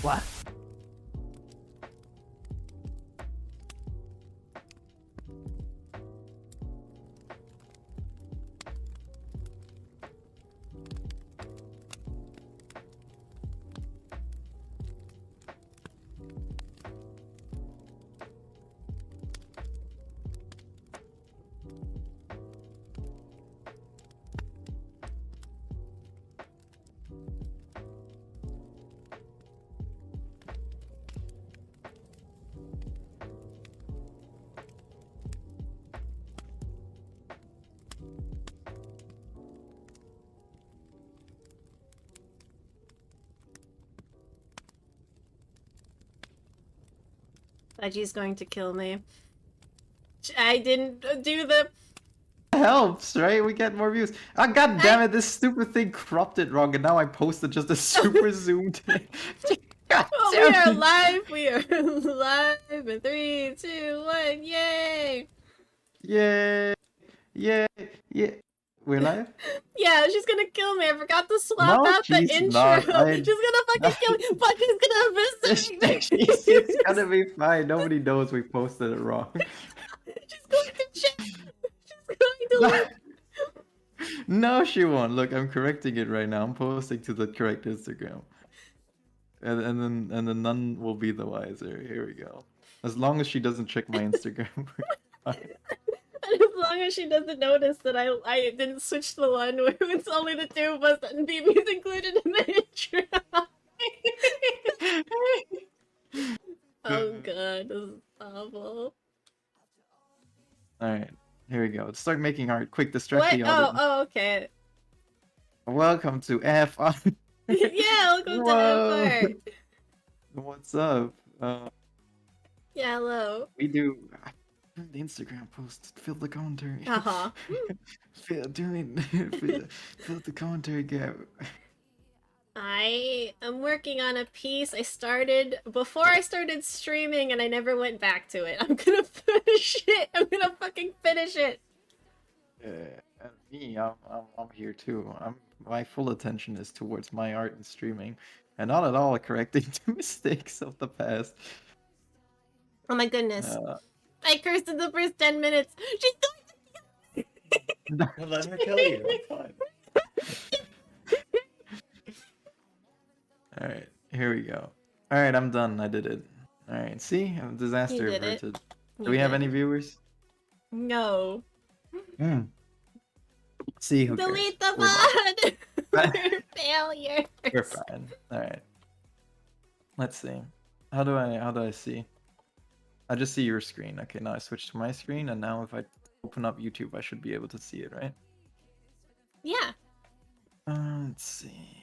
What? Veggie's going to kill me. I didn't do the... Helps, right? We get more views. Ah, god damn it, this stupid thing cropped it wrong, and now I posted just a super zoomed thing. God Oh, we damn are it. live! We are live in 3, 2, 1, yay! Yay! Yay! Yeah. We're live? Yeah, she's gonna kill me. I forgot to swap No, out the she's intro. not. She's gonna fucking kill me, but she's gonna miss It's gonna be fine. Nobody knows we posted it wrong. She's going to check. She's going to look. No, she won't. Look, I'm correcting it right now. I'm posting to the correct Instagram. And then none will be the wiser. Here we go. As long as she doesn't check my Instagram. And as long as she doesn't notice that I didn't switch the one where it's only the two of us and BB's included in the intro. Oh god, this is awful. Alright, here we go. Let's start making art. Quick, distract What? the audience. Oh, okay. Welcome to FR. Yeah, welcome Whoa. to FR. What's up? Yeah, hello. We do the Instagram post. Fill the commentary. Uh-huh. fill the commentary gap. I am working on a piece I started before I started streaming and I never went back to it. I'm gonna finish it. I'm gonna fucking finish it. And me, I'm here too. My full attention is towards my art and streaming, and not at all correcting the mistakes of the past. Oh my goodness. I cursed in the first 10 minutes. She's going to kill me. Let me kill you. It's fine. Alright, here we go. Alright, I'm done. I did it. Alright, see? Disaster You did it. averted. You Do we have did. any viewers? No. See who Delete cares. the VOD! We're failures. We're fine. Alright. Let's see. How do I see? I just see your screen. Okay, now I switch to my screen, and now if I open up YouTube, I should be able to see it, right? Yeah. Let's see.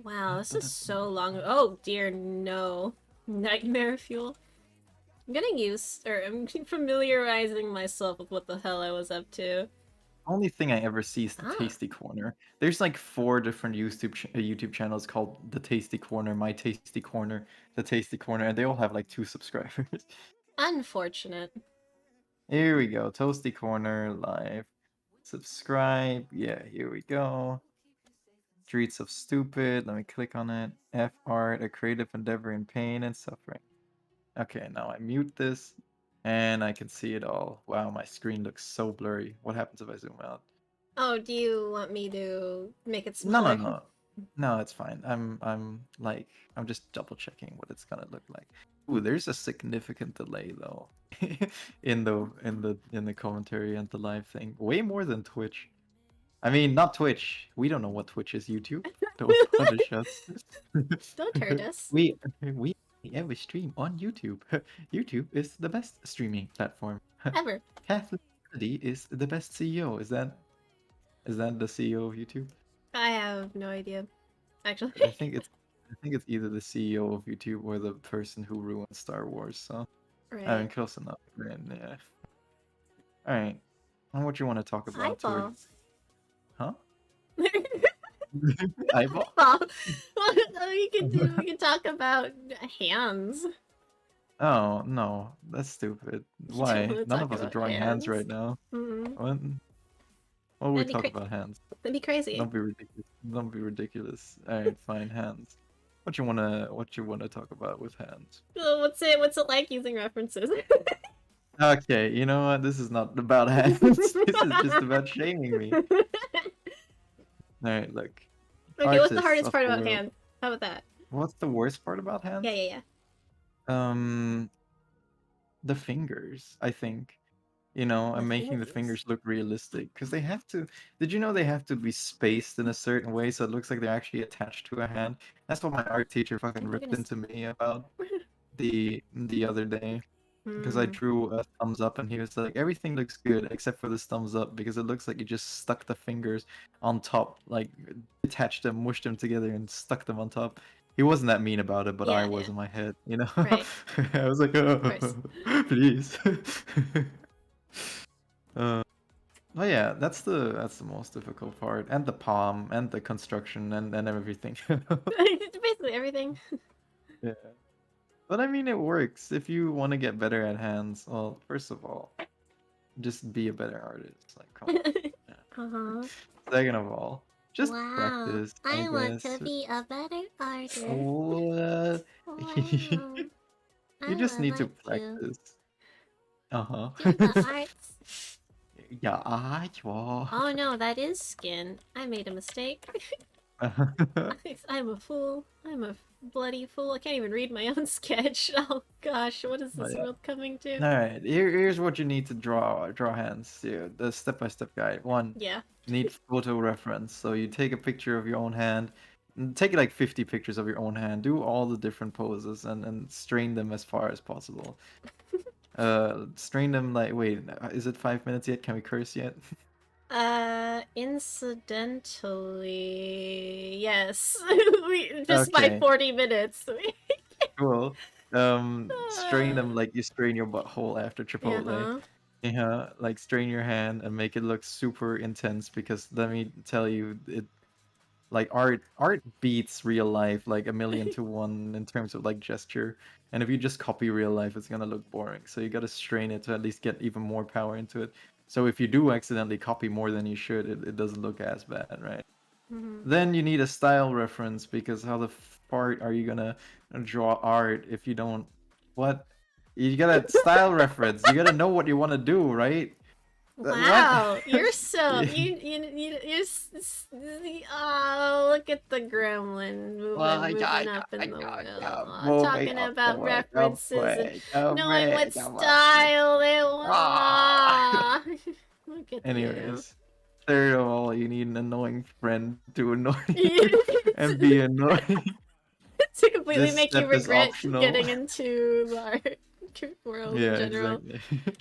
Wow, this is so long. Oh dear, no. Nightmare fuel. I'm getting used, or I'm familiarizing myself with what the hell I was up to. Only thing I ever see is the Tasty Corner. There's like 4 different YouTube channels called the Tasty Corner, My Tasty Corner, the Tasty Corner, and they all have like 2 subscribers. Unfortunate. Here we go, Toasty Corner live. Subscribe. Yeah, here we go. Streets of Stupid. Let me click on it. F art, a creative endeavor in pain and suffering. Okay, now I mute this. And I can see it all. Wow, my screen looks so blurry. What happens if I zoom out? Oh, do you want me to make it smaller? No. No, it's fine. I'm just double checking what it's gonna look like. Ooh, there's a significant delay though. in the commentary and the live thing. Way more than Twitch. I mean, not Twitch. We don't know what Twitch is, YouTube. Don't punish us. Don't hurt us. We ever stream on YouTube. YouTube is the best streaming platform. Ever. Kathleen Kennedy is the best CEO. Is that the CEO of YouTube? I have no idea. Actually. I think it's either the CEO of YouTube or the person who ruined Star Wars. So Right. I mean, close enough. Yeah. All right. What do you want to talk about? Eyeball. Huh? Eyeball? Well, we can talk about hands. Oh no, that's stupid. Why? wanna None talk of us are about drawing hands hands? right now. Mm. What would we That'd be talk about hands? That'd be crazy. Don't be ridiculous. Don't be ridiculous. Alright, fine, hands. what you wanna talk about with hands? Oh, what's it like using references? Okay, you know what? This is not about hands. This is just about shaming me. All right, look. Okay, what's the Artists hardest of part the about world. hands? How about that? What's the worst part about Yeah, hands? yeah, yeah. Um, the fingers, I think. You know, The and making the fingers. fingers look realistic because they have to. Did you know they have to be spaced in a certain way so it looks like they're actually attached to a hand? That's what my art teacher Oh fucking my ripped goodness. into me about the other day because I Hmm. drew a thumbs up and he was like, everything looks good except for this thumbs up because it looks like you just stuck the fingers on top, like detached them, mushed them together, and stuck them on top. He wasn't that mean about it, but I Yeah, was yeah. in my head, you know? Right. I was like, Of course. oh, please. uh, oh yeah, that's the most difficult part, and the palm, and the construction, and everything. Basically everything. Yeah. But I mean, it works. If you want to get better at hands, well, first of all, just be a better artist. Like, come on. Yeah. Uh-huh. Second of all, just Wow. practice, I I want to guess. be a better artist. What? Wow. You I just would need to like to practice. Uh-huh. do the arts. Yeah, I will. Oh no, that is skin. I made a mistake. I'm a fool. I'm a bloody fool. I can't even read my own sketch. Oh gosh, what is Oh, this yeah. world coming to? All right. Here's what you need to draw hands. Yeah, the step-by-step guide. One, Yeah. you need photo reference. So you take a picture of your own hand, take like 50 pictures of your own hand. Do all the different poses and strain them as far as possible. Strain them like wait, is it 5 minutes yet? Can we curse yet? Incidentally, yes. We just by Okay, 40 minutes. cool. Strain them like you strain your butthole after Chipotle. Uh-huh. Yeah, like strain your hand and make it look super intense because let me tell you, it like art beats real life like a million to one in terms of like gesture. And if you just copy real life, it's gonna look boring. So you gotta strain it to at least get even more power into it. So if you do accidentally copy more than you should, it doesn't look as bad, right? Mhm. Then you need a style reference because how the fart are you gonna draw art if you don't what? You gotta style reference. You gotta know what you want to do, right? What? Wow, you're so oh, look at the gremlin moving up in the world, oh, Moving talking up the about way, go references and away, go knowing away, what go away. style they want. Ah. Ah. Look at you. Anyways, third of all, you need an annoying friend to annoy you to and be annoying. completely This make you step is regret optional. getting into the art world in Yeah, general. exactly.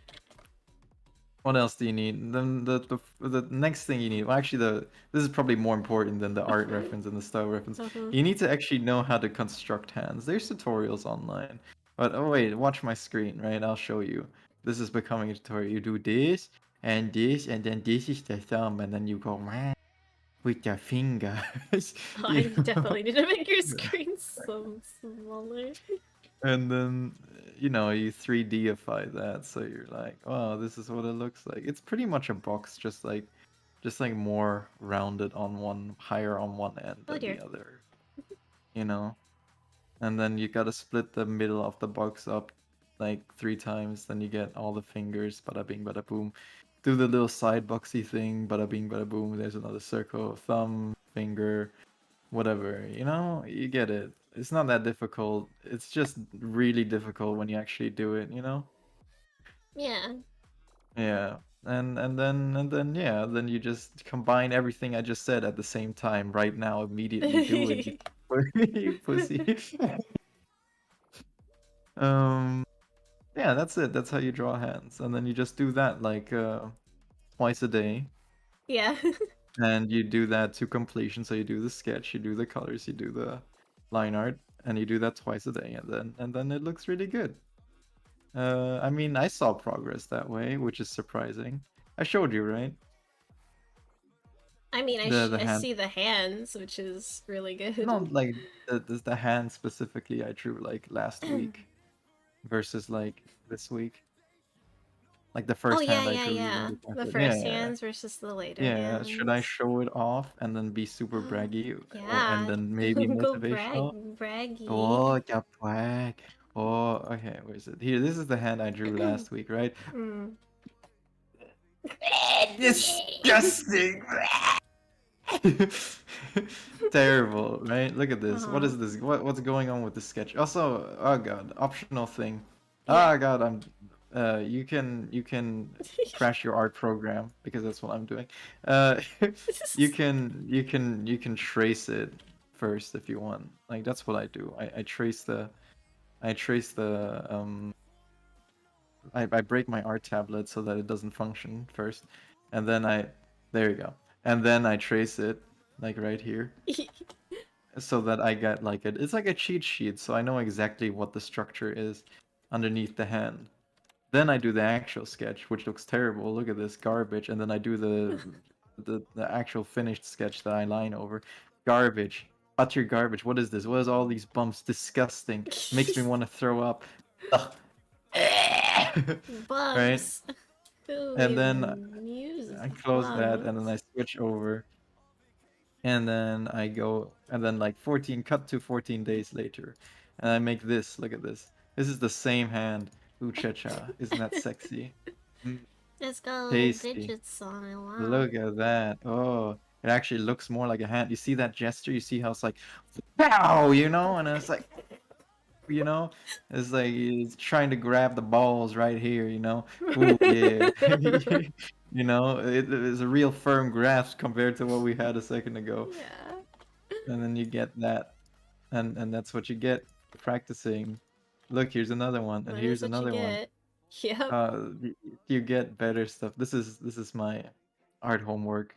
What else do you need? Then the next thing you need, well, actually, this is probably more important than the art reference and the style reference. Uh-huh. You need to actually know how to construct hands. There's tutorials online, but oh wait, watch my screen, right? I'll show you. This is becoming a tutorial. You do this, and then this is the thumb, and then you go with your fingers, Oh, you I know. definitely need to make your screen some smaller. And then you 3Dify that, so you're like, wow, this is what it looks like. It's pretty much a box, just like more rounded on one, higher on one end Oh than dear. the other, you know. And then you gotta split the middle of the box up like 3 times, then you get all the fingers, bada bing, bada boom. Do the little side boxy thing, bada bing, bada boom. There's another circle, thumb, finger, whatever, you get it. It's not that difficult. It's just really difficult when you actually do it, you know? Yeah. Yeah. And then yeah, then you just combine everything I just said at the same time right now, immediately do it, you you pussy. Um yeah, that's it. That's how you draw hands. And then you just do that like twice a day. Yeah. And you do that to completion. So you do the sketch, you do the colors, you do the line art, and you do that twice a day, and then it looks really good. I mean, I saw progress that way, which is surprising. I showed you, right? I mean, The I hand, see the hands, which is really good. not like the hand specifically I drew like last week versus like this week. Like the Oh first yeah, hand I yeah, drew using yeah. the The template. first Yeah. hands versus the later Yeah. Should I hands. show it off and then be super braggy, or and Yeah. then maybe Go motivational? braggy. Oh, like a brag. Oh, okay. Where is it? Here, this is the hand I drew last week, right? Mm. Disgusting. Terrible, right? Look at this. What Uh-huh. is this? What's going on with the sketch? Also, oh god, optional thing. Yeah. Oh god, I'm. You can crash your art program because that's what I'm doing. Uh, you can trace it first if you want. Like that's what I do. I break my art tablet so that it doesn't function first, and then there you go, and then I trace it like right here so that I get like it's like a cheat sheet, so I know exactly what the structure is underneath the hand. Then I do the actual sketch, which looks terrible. Look at this garbage, and then I do the actual finished sketch that I line over. Garbage, utter garbage. What is this? What is all these bumps? Disgusting. Makes me want to throw up. Ugh. Right? Bumps. Who And then even uses I close that, and then bumps? I switch over, and then I go, and then like 14, cut to 14 days later, and I make this. Look at this. This is the same hand. Ooh, cha-cha. Isn't that sexy? Mm, Let's go tasty. digits on it. Wow. Look at that. Oh, it actually looks more like a hand. You see that gesture? You see how it's like, pow, and it's like, it's like he's trying to grab the balls right here. Ooh, yeah. It is a real firm grasp compared to what we had a second ago. Yeah. And then you get that, and that's what you get for practicing. Look, here's another one, and That is here's what you another one. get. Yep. You get better stuff. This is my art homework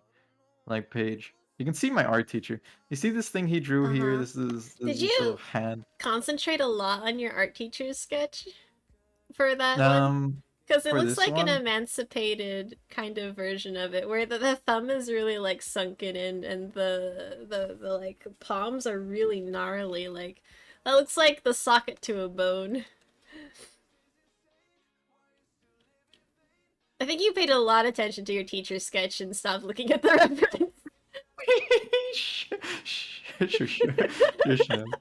like page. You can see my art teacher. You see this thing he drew here? Uh-huh. This is Did this little you hand. concentrate a lot on your art teacher's sketch for that one? Um, Because it for looks this like an one, emancipated kind of version of it, where the thumb is really like sunken in, and the like palms are really gnarly. Like that looks like the socket to a bone. I think you paid a lot of attention to your teacher's sketch and stopped looking at the reference. Shush him.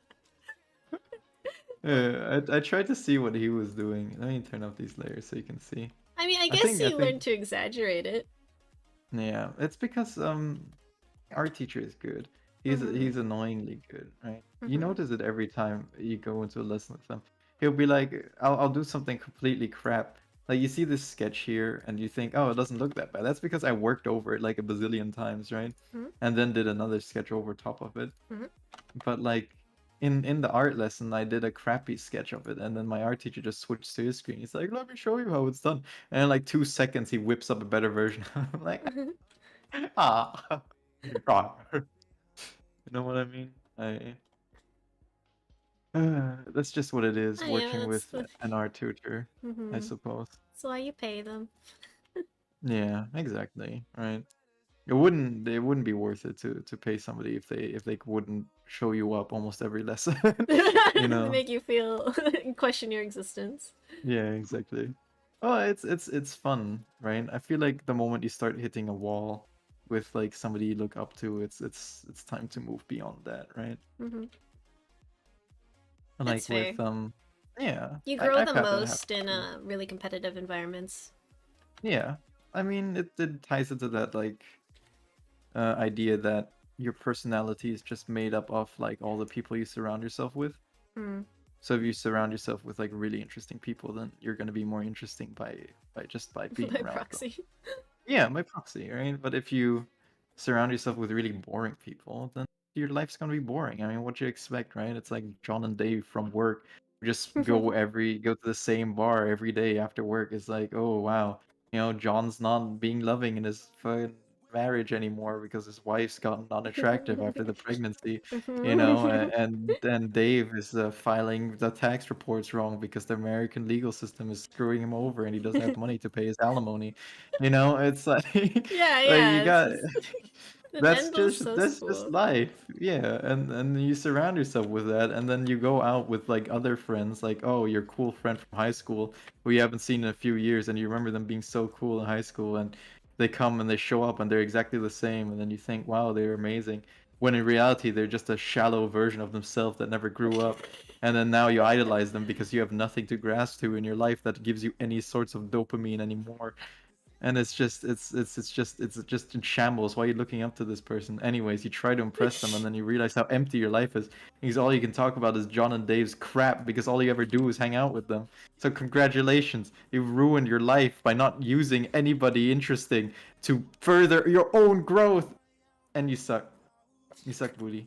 I tried to see what he was doing. Let me turn off these layers so you can see. I mean, I I guess think I you think learned to exaggerate it. Yeah, it's because our teacher is good. He's Mm-hmm. he's annoyingly good, right? You Mm-hmm. notice it every time you go into a lesson with him. He'll be like, I'll do something completely crap. Like you see this sketch here and you think, oh, it doesn't look that bad. That's because I worked over it like a bazillion times, right? Mm-hmm. And then did another sketch over top of it. Mm-hmm. But like in the art lesson, I did a crappy sketch of it, and then my art teacher just switched to his screen. He's like, "Let me show you how it's done." And in like 2 seconds, he whips up a better version. I'm like, ah, God. You know what I mean? That's just what it is Oh yeah, working that's with the. an art tutor, I Mm-hmm. suppose. That's why you pay them. Yeah, exactly. Right. It wouldn't be worth it to pay somebody if they wouldn't show you up almost every lesson. You They know? make you feel question your existence. Yeah, exactly. Oh, it's fun, right? I feel like the moment you start hitting a wall with like somebody you look up to, it's time to move beyond that, right? Mm-hmm. That's Like fair. with yeah, You I, grow I've the had that happen most in too. really competitive environments. Yeah. I mean it ties into that like idea that your personality is just made up of like all the people you surround yourself with. Mm. So if you surround yourself with like really interesting people, then you're gonna be more interesting by being By around them. proxy. Yeah, by proxy, right? But if you surround yourself with really boring people, then your life's gonna be boring. I mean, what you expect, right? It's like John and Dave from work who just go to the same bar every day after work. It's like, oh wow, John's not being loving in his fucking marriage anymore because his wife's gotten unattractive after the pregnancy, and Dave is filing the tax reports wrong because the American legal system is screwing him over and he doesn't have money to pay his alimony. It's like Yeah, like yeah. you It's got just The Vendel's so That's just cool. life. Yeah, and you surround yourself with that, and then you go out with like other friends, like oh, your cool friend from high school who you haven't seen in a few years, and you remember them being so cool in high school, and they come and they show up and they're exactly the same, and then you think, wow, they're amazing. When in reality, they're just a shallow version of themselves that never grew up. And then now you idolize them because you have nothing to grasp to in your life that gives you any sorts of dopamine anymore. And it's just in shambles. Why are you looking up to this person? Anyways, you try to impress them, and then you realize how empty your life is. Because all you can talk about is John and Dave's crap. Because all you ever do is hang out with them. So congratulations, you've ruined your life by not using anybody interesting to further your own growth. And you suck. You suck, booty.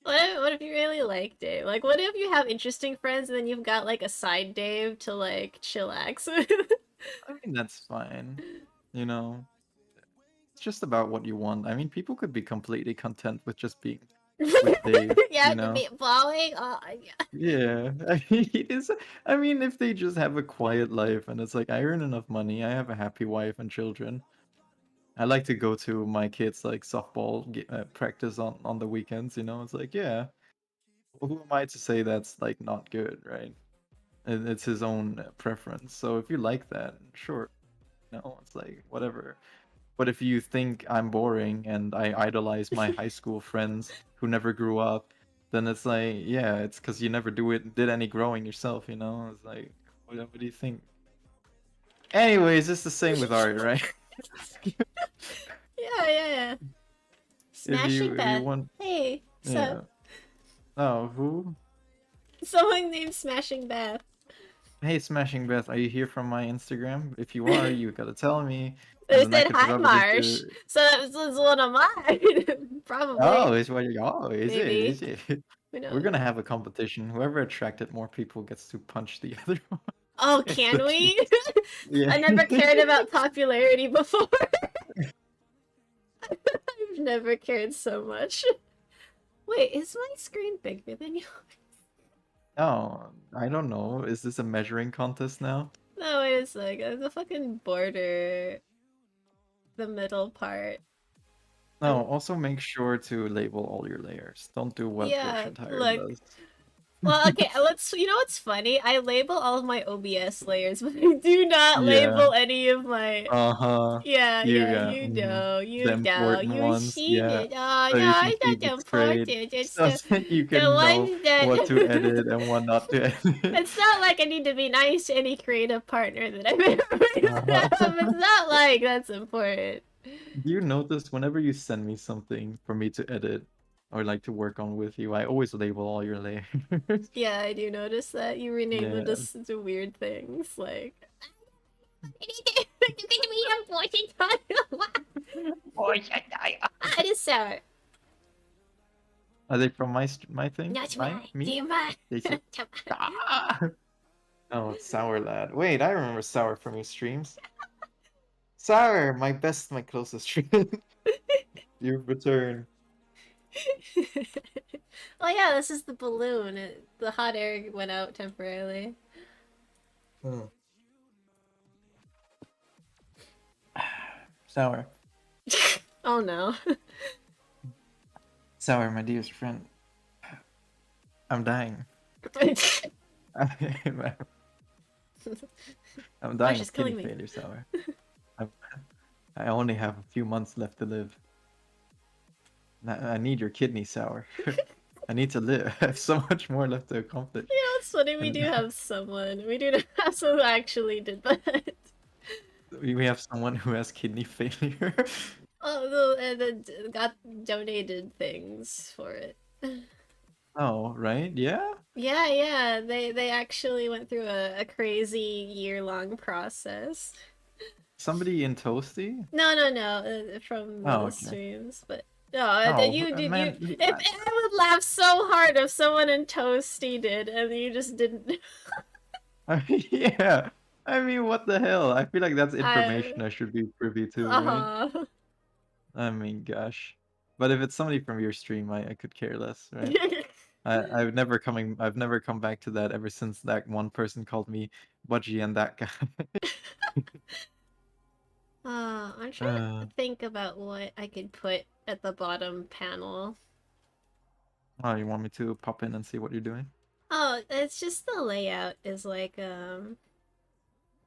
What if you really like Dave? Like, what if you have interesting friends and then you've got like a side Dave to like chillax? I mean, that's fine. You know, it's just about what you want. I mean, people could be completely content with just being with Dave, Yeah, you to know? be bawling. Oh, yeah. Yeah, I mean, if they just have a quiet life and it's like, I earn enough money, I have a happy wife and children. I like to go to my kids' like softball practice on the weekends, you know? It's like, yeah, who am I to say that's like not good, right? It's his own preference. So if you like that, sure. No, it's like whatever. But if you think I'm boring and I idolize my high school friends who never grew up, then it's like, yeah, it's because you never did any growing yourself, you know? It's like, what do you think? Anyways, it's the same with art, right? Yeah, yeah, yeah. Smashing If you Beth. want, Hey, sup? yeah. Oh, who? Someone named Smashing Beth. Hey, Smashing Beth, are you here from my Instagram? If you are, you gotta tell me, and They then I said could hi, rub it Marsh. into. So that was one of mine. Oh, Probably. is what you? Oh, is it? Maybe. Is it? Who We're knows? gonna have a competition. Whoever attracted more people gets to punch the other one. Oh, It's can such we? yeah. I never cared about popularity before. I've never cared so much. Wait, is my screen bigger than yours? Oh, I don't know. Is this a measuring contest now? No, wait a sec. The fucking border. The middle part. No, I'm... also make sure to label all your layers. Don't do what Yeah, Roshan look. does. Well, okay, let's. You know what's funny? I label all of my OBS layers, but I do not Yeah. label any of my. Uh-huh. Yeah, You yeah, got the you know, important you ones. Yeah. cheated. Oh So you no, can it's keep not it straight. important. It's So that you the can know ones what to that. edit and what not to edit. It's not like I need to be nice to any creative partner that I've ever Uh-huh. have. It's not like that's important. Do you notice whenever you send me something for me to edit or like to work on with you, I always label all your layers. Yeah, I do notice that you rename them Yeah. to weird things like. It is sour. Are they from my thing? Not My mine. me? Dear mine. They say, ah! Oh, it's Sour Lad. Wait, I remember Sour from your streams. Sour, my closest friend. You've returned. Oh yeah, this is the balloon. The hot air went out temporarily. Hmm. Sour. Oh no. Sour, my dearest friend. I'm dying. I'm Marsh dying is of kidney killing me. failure, Sour. I, I only have a few months left to live. I need your kidney, Sour. I need to live. I have so much more left to accomplish. You know, it's funny, we And do have someone. We do have someone who actually did that. we have someone who has kidney failure. Oh, and then got donated things for it. Oh, right? Yeah? Yeah, yeah, they actually went through a crazy year-long process. Somebody in Toasty? No, no, no, from one of Oh, the okay. streams, but no, Oh, you did you. man. If I would laugh so hard if someone in Toasty did, and you just didn't. Yeah. I mean, what the hell? I feel like that's I, information I should be privy to, right? uh-huh. I mean, gosh. But if it's somebody from your stream, I could care less, right? I've never come back to that ever since that one person called me Budgie and that guy. I'm trying to Uh, think about what I could put at the bottom panel. oh, you want me to pop in and see what you're doing? Oh, it's just the layout is like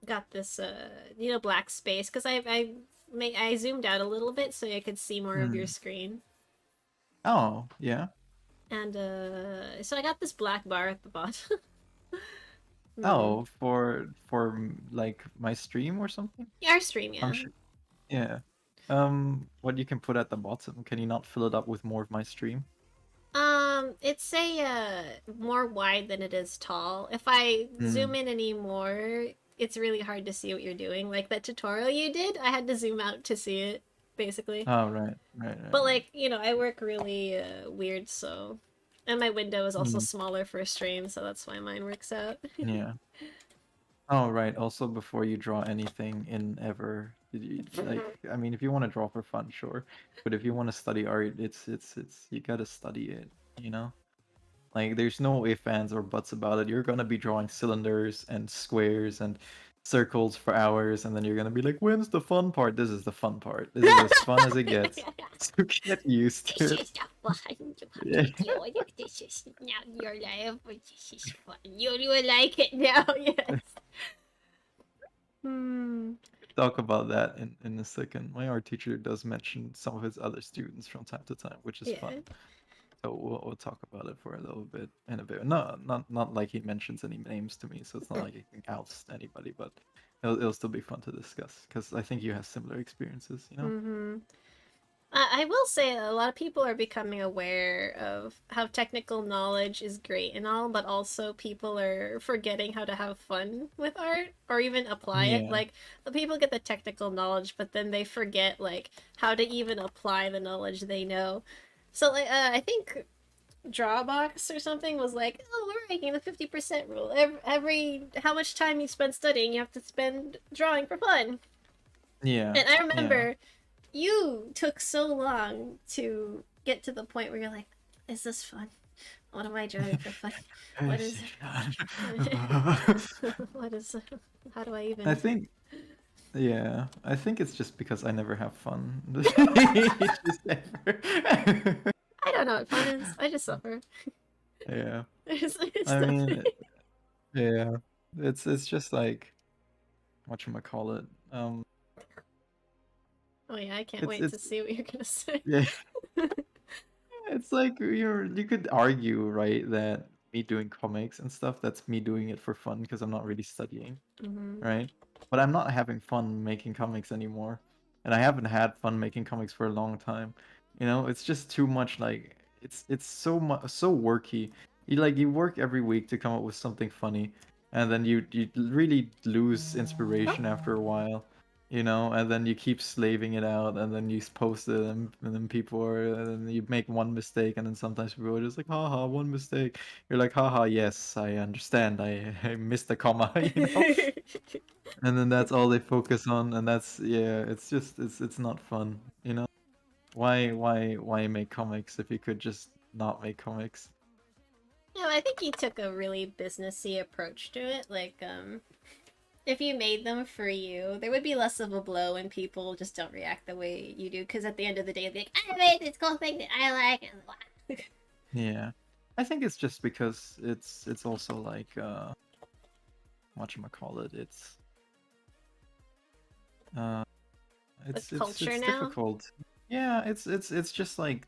got this black space because I zoomed out a little bit so I could see more of your Hmm. screen. Oh, yeah. And so I got this black bar at the bottom. Hmm. Oh, for like my stream or something? Our stream, I'm yeah. sure. Yeah. What you can put at the bottom? Can you not fill it up with more of my stream? It's a more wide than it is tall. If I zoom Hmm. in anymore, it's really hard to see what you're doing. Like that tutorial you did, I had to zoom out to see it, basically. Oh, right, right, right, But right. like, I work really weird, so and my window is also Hmm. smaller for a stream, so that's why mine works out. Yeah. Oh, right. Also, before you draw anything in ever, like, I mean, if you want to draw for fun, sure. But if you want to study art, it's you gotta study it, you know? Like, there's no ifs, ands, or buts about it. You're gonna be drawing cylinders and squares and circles for hours, and then you're gonna be like, when's the fun part? This is the fun part. This is as fun as it gets. So get used This to it. is the fun you have to Yeah. deal with. This is now your life, but this is fun. You will like it now, yes. Hmm. Talk about that in a second. My art teacher does mention some of his other students from time to time, which is fun. Yeah. So we'll talk about it for a little bit in a bit. No, not like he mentions any names to me, so it's not like he can oust anybody, but it'll still be fun to discuss because I think you have similar experiences, you know? Mm-hmm. I will say a lot of people are becoming aware of how technical knowledge is great and all, but also people are forgetting how to have fun with art or even apply it. Yeah, Like, the people get the technical knowledge, but then they forget like how to even apply the knowledge they know. So like, I think Drawbox or something was like, oh, we're making the 50% rule. Every how much time you spend studying, you have to spend drawing for fun. yeah, And I yeah. remember you took so long to get to the point where you're like, is this fun? What am I drawing for fun? What is what is how do I I even think, yeah, I think it's just because I never have fun. It's just never. I don't know what fun is. I just suffer. Yeah, It's I nothing. mean, yeah, it's just like whatchamacallit. Oh yeah, I can't It's wait to it's see what you're gonna say. yeah, it's like you could argue, right, that me doing comics and stuff, that's me doing it for fun because I'm not really studying, Hmm. right? But I'm not having fun making comics anymore, and I haven't had fun making comics for a long time. You know, it's just too much. Like it's so much so worky. You work every week to come up with something funny, and then you really lose Oh. inspiration after a while. You know, and then you keep slaving it out, and then you post it, and then people are, and then you make one mistake, and then sometimes people are just like, haha, one mistake. You're like, haha, yes, I understand. I missed a comma, you know? And then that's all they focus on, and that's, yeah, it's just, it's not fun, you know? Why make comics if you could just not make comics? Yeah, I think you took a really businessy approach to it. Like, if you made them for you, there would be less of a blow when people just don't react the way you do. Because at the end of the day, they'd be like, I made this cool thing that I like. Yeah. I think it's just because it's also like whatchamacallit, uh The it's culture it's now. difficult. Yeah, it's just like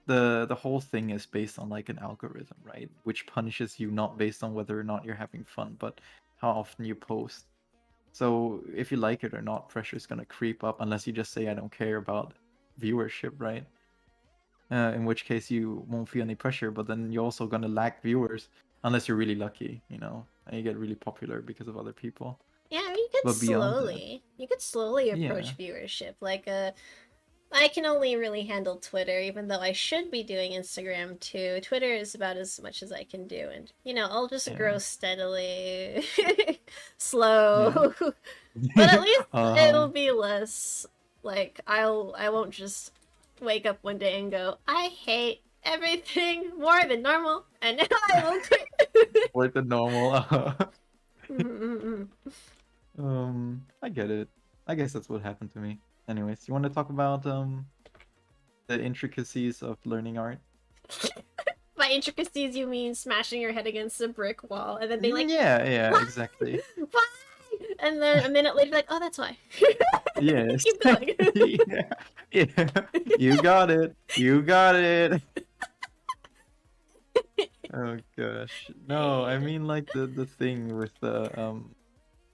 the whole thing is based on like an algorithm, right? Which punishes you not based on whether or not you're having fun, but how often you post. So if you like it or not, pressure is gonna creep up unless you just say I don't care about viewership, right? In which case you won't feel any pressure, but then you're also gonna lack viewers unless you're really lucky, you know, and you get really popular because of other people. Yeah, I mean, you could But beyond that, slowly. You could slowly yeah, approach viewership. Like, I can only really handle Twitter, even though I should be doing Instagram too. Twitter is about as much as I can do, and I'll just yeah, grow steadily, yeah. slow, but at least Uh-huh. it'll be less like I won't just wake up one day and go, I hate everything more than normal, and now I will quit. Like the normal. Mm-mm-mm. I get it. I guess that's what happened to me. Anyways, you want to talk about the intricacies of learning art? By intricacies, you mean smashing your head against a brick wall and then being like, Yeah, yeah, why? exactly. Why? And then a minute later, like, oh, that's why. Yes. Keep going. Yeah. Yeah. You got it. You got it. Oh gosh. No, I mean like the thing with the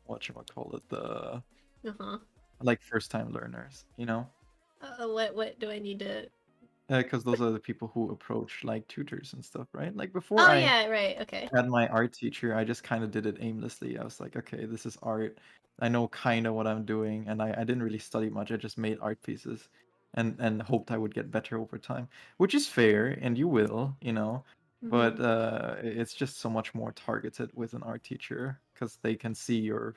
whatchamacallit, the Uh-huh. like first time learners, you know? What do I need to? Because those are the people who approach like tutors and stuff, right? Like before Oh I yeah, right. Okay. had my art teacher, I just kind of did it aimlessly. I was like, okay, this is art. I know kind of what I'm doing, and I didn't really study much. I just made art pieces, and hoped I would get better over time, which is fair, and you will, you know. But Mhm. it's just so much more targeted with an art teacher because they can see your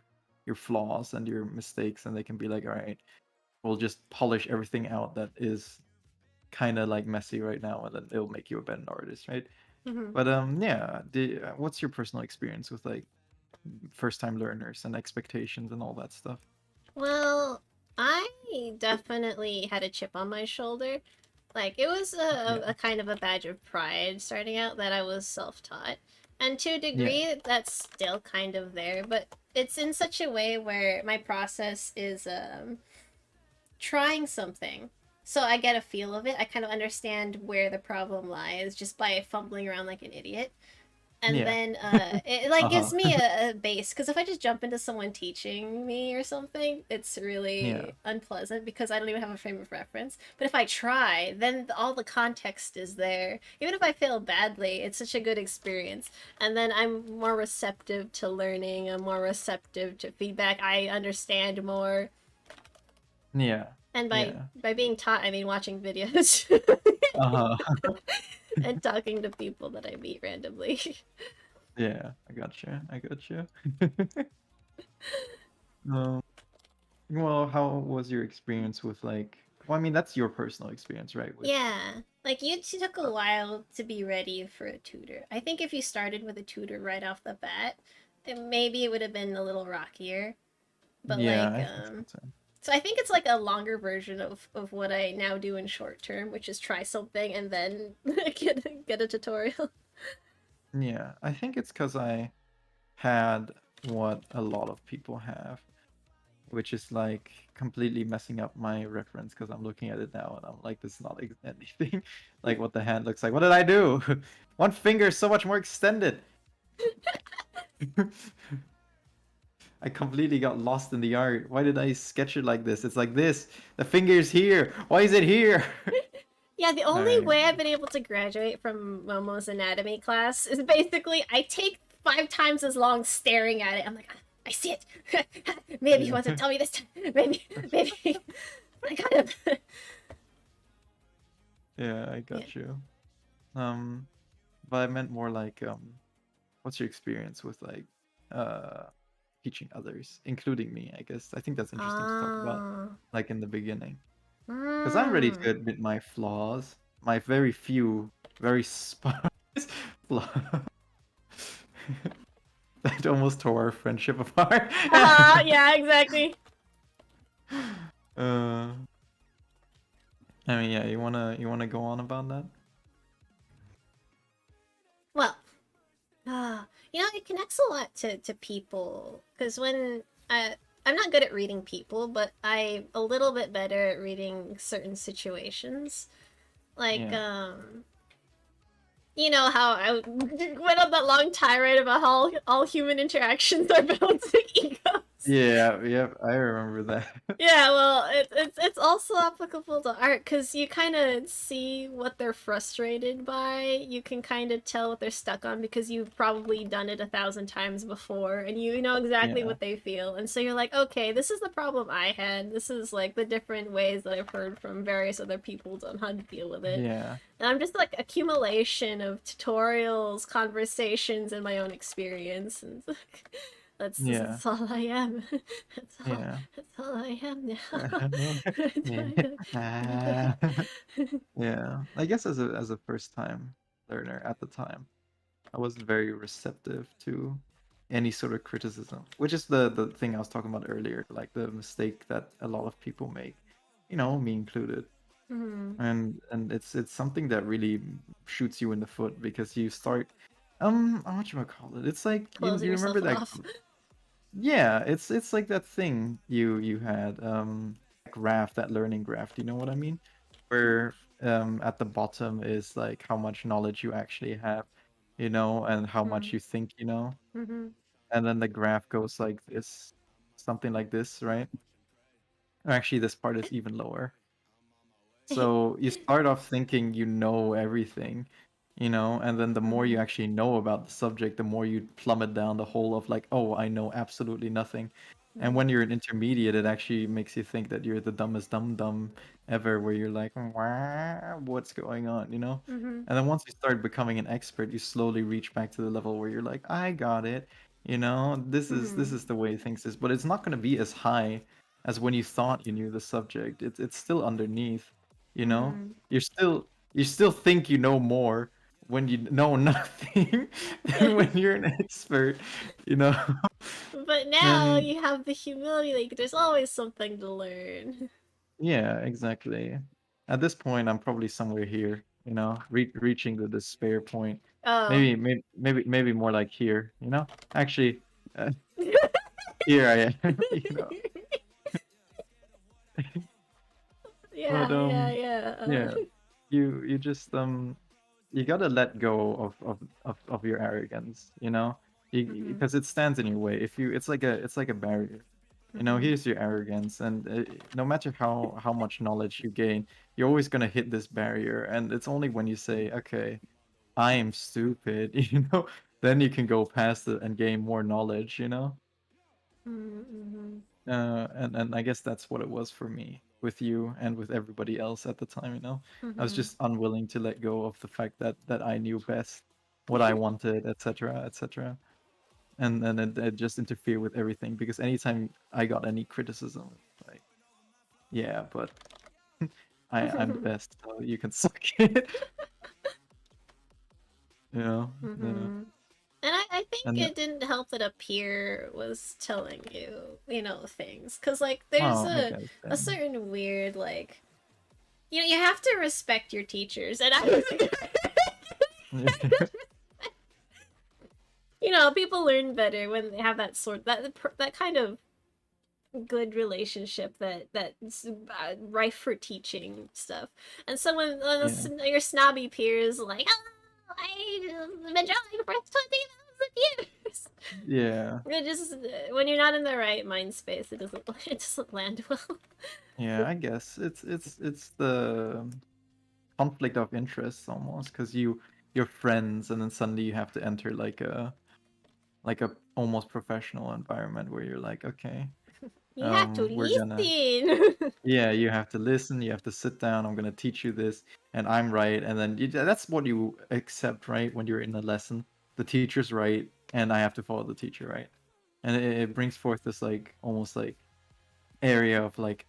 flaws and your mistakes, and they can be like, all right, we'll just polish everything out that is kind of like messy right now, and then it'll make you a better artist, right? Mhm. But yeah, what's your personal experience with like first time learners and expectations and all that stuff? Well, I definitely had a chip on my shoulder. Like, it was Yeah, a kind of a badge of pride starting out that I was self taught. And to a yeah, degree, that's still kind of there, but it's in such a way where my process is trying something. So I get a feel of it. I kind of understand where the problem lies just by fumbling around like an idiot. And yeah. then it like Uh-huh. gives me a base, because if I just jump into someone teaching me or something, it's Yeah, really unpleasant because I don't even have a frame of reference. But if I try, then all the context is there. Even if I fail badly, it's such a good experience, and then I'm more receptive to learning. I'm more receptive to feedback. I understand more, yeah, and yeah. by being taught, I mean watching videos Uh-huh. and talking to people that I meet randomly. Yeah, I got you. I got you. Um, well, how was your experience with like? Well, I mean, that's your personal experience, right? With Yeah, like you took a uh, while to be ready for a tutor. I think if you started with a tutor right off the bat, then maybe it would have been a little rockier. But yeah, like, I think so too. so I think it's like a longer version of what I now do in short term, which is try something and then get a tutorial. Yeah, I think it's because I had what a lot of people have, which is like completely messing up my reference because I'm looking at it now and I'm like, this is not anything like what the hand looks like. What did I do? One finger is so much more extended. I completely got lost in the art. Why did I sketch it like this? It's like this. The finger's here. Why is it here? Yeah, the only Alright. way I've been able to graduate from Momo's anatomy class is basically I take 5 times as long staring at it. I'm like, "Ah, I see it. Maybe he Yeah. wants to tell me this time. Maybe. I got him. Yeah, I Yeah. got you. Um, but I meant more like what's your experience with like uh teaching others, including me, I guess. I think that's interesting to talk about, Oh. like in the beginning. Because I'm ready to Mm. admit my flaws, my very few, very sparse flaws that almost tore our friendship apart. Yeah, exactly. uh, I mean, yeah, you wanna go on about that? Well, it connects a lot to people because when I'm not good at reading people, but I'm a little bit better at reading certain situations. Like, Yeah. you know how I went on that long tirade about how all human interactions are balancing egos. Yeah, yep, I remember that. Yeah, well, it's also applicable to art because you kind of see what they're frustrated by. You can kind of tell what they're stuck on because you've probably done it 1,000 times before, and you know exactly Yeah, what they feel. And so you're like, okay, this is the problem I had. This is like the different ways that I've heard from various other people on how to deal with it. yeah, And I'm just like accumulation of tutorials, conversations, and my own experience. And yeah, that's all I am. That's all. yeah. That's all I am now. Yeah. Yeah. I guess as a first time learner at the time, I was very receptive to any sort of criticism, which is the thing I was talking about earlier, like the mistake that a lot of people make, me included. Mm-hmm. And it's something that really shoots you in the foot because you start what you call it? It's like Closing you remember yourself that. off. Yeah, it's like that thing you had graph, that learning graph. Do you know what I mean? Where at the bottom is like how much knowledge you actually have, and how much you think you know. Mm-hmm. And then the graph goes like this, something like this, right? Or actually, this part is even lower. So you start off thinking you know everything, and then the more you Mm-hmm. actually know about the subject, the more you plummet down the hole of like, oh, I know absolutely nothing. And when you're an intermediate, it actually makes you think that you're the dumbest dumb ever, where you're like, wow, what's going on, Mm-hmm. And then once you start becoming an expert, you slowly reach back to the level where you're like, I got it, this is the way things is, but it's not going to be as high as when you thought you knew the subject. It's still underneath, you know Mm-hmm. you still think you know more when you know nothing than when you're an expert, you know But now and you have the humility, like there's always something to learn. yeah, exactly. At this point I'm probably somewhere here, reaching the despair point. Oh. Maybe more like here, actually, uh, here I am. But Yeah, yeah, yeah. yeah, you just you gotta let go of your arrogance, Mhm. because it stands in your way. If you, it's like a barrier. Mhm. Here's your arrogance, and no matter how much knowledge you gain, you're always gonna hit this barrier. And it's only when you say, "Okay, I am stupid," then you can go past it and gain more knowledge. Mhm. And I guess that's what it was for me with you and with everybody else at the time. I was Mhm. just unwilling to let go of the fact that I knew best what I wanted, etc., etc. And it just interfered with everything because anytime I got any criticism, like, yeah, but I'm the Mhm. best, so you can suck it. Yeah. Mhm. And I think And it didn't help that a peer was telling you, things. Cause like there's oh, I guess a then. certain weird like you have to respect your teachers. And I people learn better when they have that kind of good relationship that's rife for teaching stuff. And so Yeah, your snobby peer is like, oh, I've been drawing for 20,000 years. yeah, It just when you're not in the right mind space, it doesn't land well. yeah. I guess it's the conflict of interests almost because you're friends and then suddenly you have to enter like a almost professional environment where you're like, okay, You have to we're gonna, listen. yeah, you have to listen, you have to sit down, I'm gonna teach you this, and I'm right. And then that's what you accept, right? When you're in a lesson, the teacher's right and I have to follow the teacher, right? And it brings forth this like almost like area of like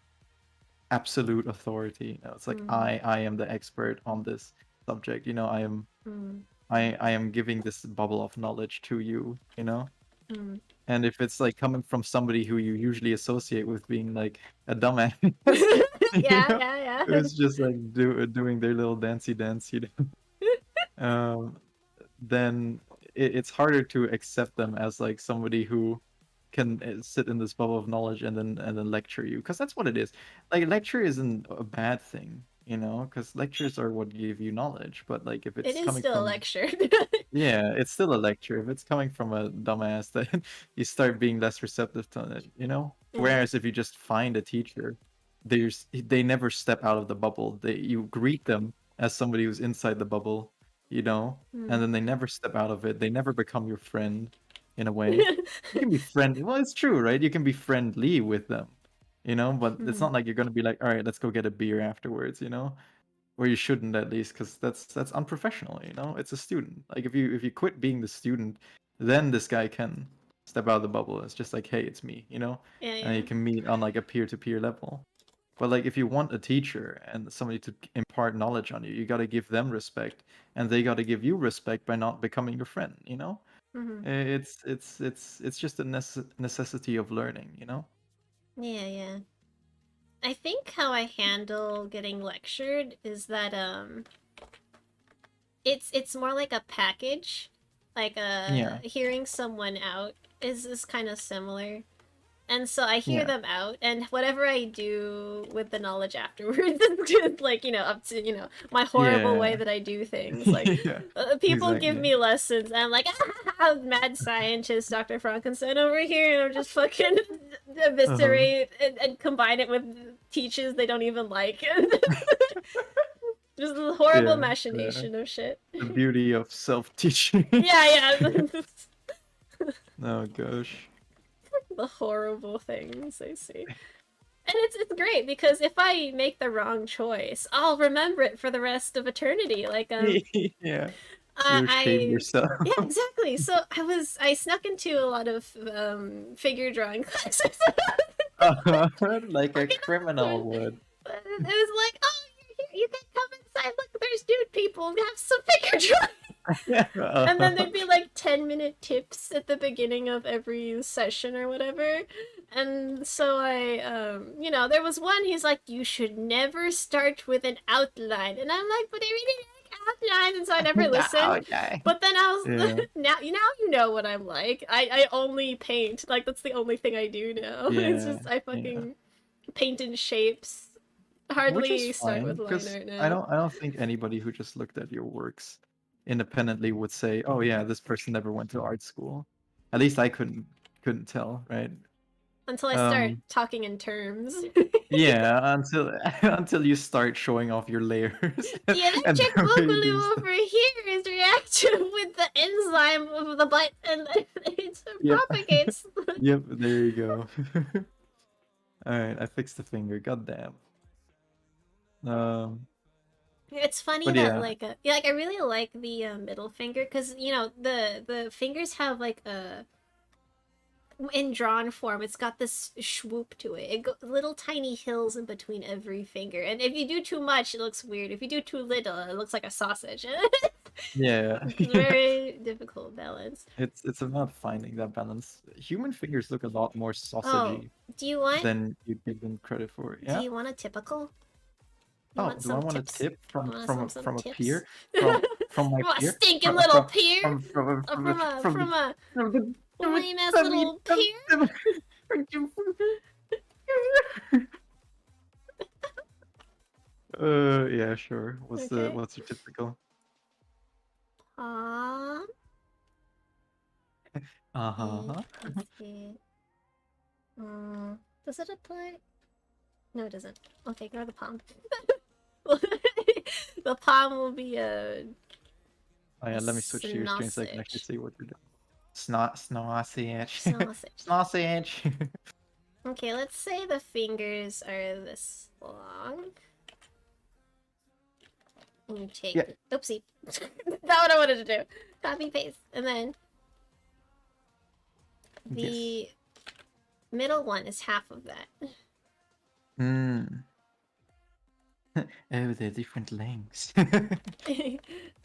absolute authority. It's like Mm, I am the expert on this subject. I am mm, I am giving this bubble of knowledge to you. mm. And if it's like coming from somebody who you usually associate with being like a dumbass, you Yeah, know, yeah, yeah. who's just like doing their little dancey dance, um, then it's harder to accept them as like somebody who can sit in this bubble of knowledge and then lecture you, because that's what it is. Like lecture isn't a bad thing, because lectures are what give you knowledge. But like if It it's is coming still a from, lecture. yeah, it's still a lecture. If it's coming from a dumbass, then you start being less receptive to it. Yeah. Whereas if you just find a teacher, they never step out of the bubble. You greet them as somebody who's inside the bubble, and Mm. then they never step out of it. They never become your friend in a way. You can be friendly. Well, it's true, right? You can be friendly with them, but it's Mm. not like you're gonna be like, all right, let's go get a beer afterwards. Or you shouldn't, at least, because that's unprofessional. It's a student. Like if you quit being the student, then this guy can step out of the bubble. It's just like, hey, it's me. Yeah, And yeah. you can meet on like a peer-to-peer level. But like if you want a teacher and somebody to impart knowledge on you, you got to give them respect, and they got to give you respect by not becoming your friend. Mm-hmm. It's just a necessity of learning, you know? Yeah, yeah. I think how I handle getting lectured is that it's more like a package. Like Yeah, hearing someone out is kind of similar. And so I hear yeah, them out, and whatever I do with the knowledge afterwards is just like, up to, my horrible way yeah, that I do things. Like, yeah, people give exactly. me lessons, and I'm like, mad scientist Dr. Frankenstein over here, and I'm just fucking Uh-huh. eviscerate and combine it with teaches they don't even like. Just a horrible Yeah, yeah. machination of shit. The beauty of self-teaching. Yeah, yeah. Oh gosh. The horrible things I see. And it's great because if I make the wrong choice, I'll remember it for the rest of eternity. Like Yeah. You shame I yourself. yeah, exactly. So I snuck into a lot of figure drawing classes. Like a Fucking criminal awkward. would. It was like, oh, you're here. You can come inside. Look, there's nude people. Have some figure drawing. And then there'd be like 10-minute tips at the beginning of every session or whatever. And so there was one, he's like, you should never start with an outline. And I'm like, but I really like outlines. And so I never listened. Okay. But then I was, Yeah, now you know what I'm like. I only paint. Like, that's the only thing I do now. It's yeah, just, I yeah. fucking paint in shapes. Which is Hardly start fine with line because art I now. don't think anybody who just looked at your works independently would say, "Oh yeah, this person never went to art school." At least I couldn't tell, right? Until I start Um, talking in terms. yeah, until until you start showing off your layers The and electric the way you do boogaloo stuff. over here is reactive with the enzyme of the butt, and it Yep, propagates. yep. There you go. All right, I fixed the finger. God damn. Um, It's funny but that yeah, yeah, like I really like the middle finger because the fingers have like a in drawn form. It's got this swoop to it. Little tiny hills in between every finger, and if you do too much, it looks weird. If you do too little, it looks like a sausage. yeah. It's very difficult balance. It's about finding that balance. Human fingers look a lot more Oh, sausagey do you want than you give them credit for. do Yeah. you want a typical? You Oh, want do I some want a tips? tip You from want from some a tips? peer From from my a peer stinking little peer? from the from the From a from the lame ass from little peer? yeah, sure. Okay. What's your typical? Aww. Uh-huh. Let's see. Does it apply? No, it doesn't. Okay, ignore the palm. The palm will be Oh a yeah, let me switch to your screen so I can actually sausage. see what you're doing. Sausage. Sausage. Sausage. Okay, let's say the fingers are this long. And you take. Yeah. Oopsie. Not what I wanted to do. Copy paste. And then Yes. the middle one is half of that. Hmm. Oh, they're different lengths.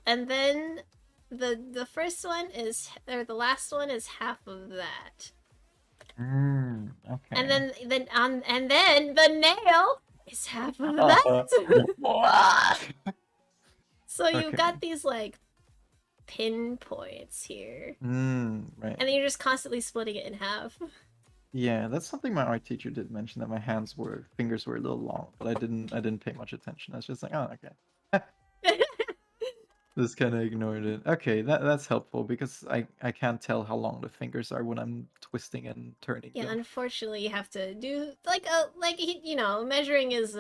And then the first one is or the last one is half of that. Okay. And then the nail is half of that. So you've Okay. got these like pinpoints here. Right. And then you're just constantly splitting it in half. Yeah, that's something my art teacher did mention that my fingers were a little long, but I didn't pay much attention. I was just like, oh, okay. Just kind of ignored it. Okay, that's helpful because I can't tell how long the fingers are when I'm twisting and turning Yeah, them. unfortunately, you have to do measuring is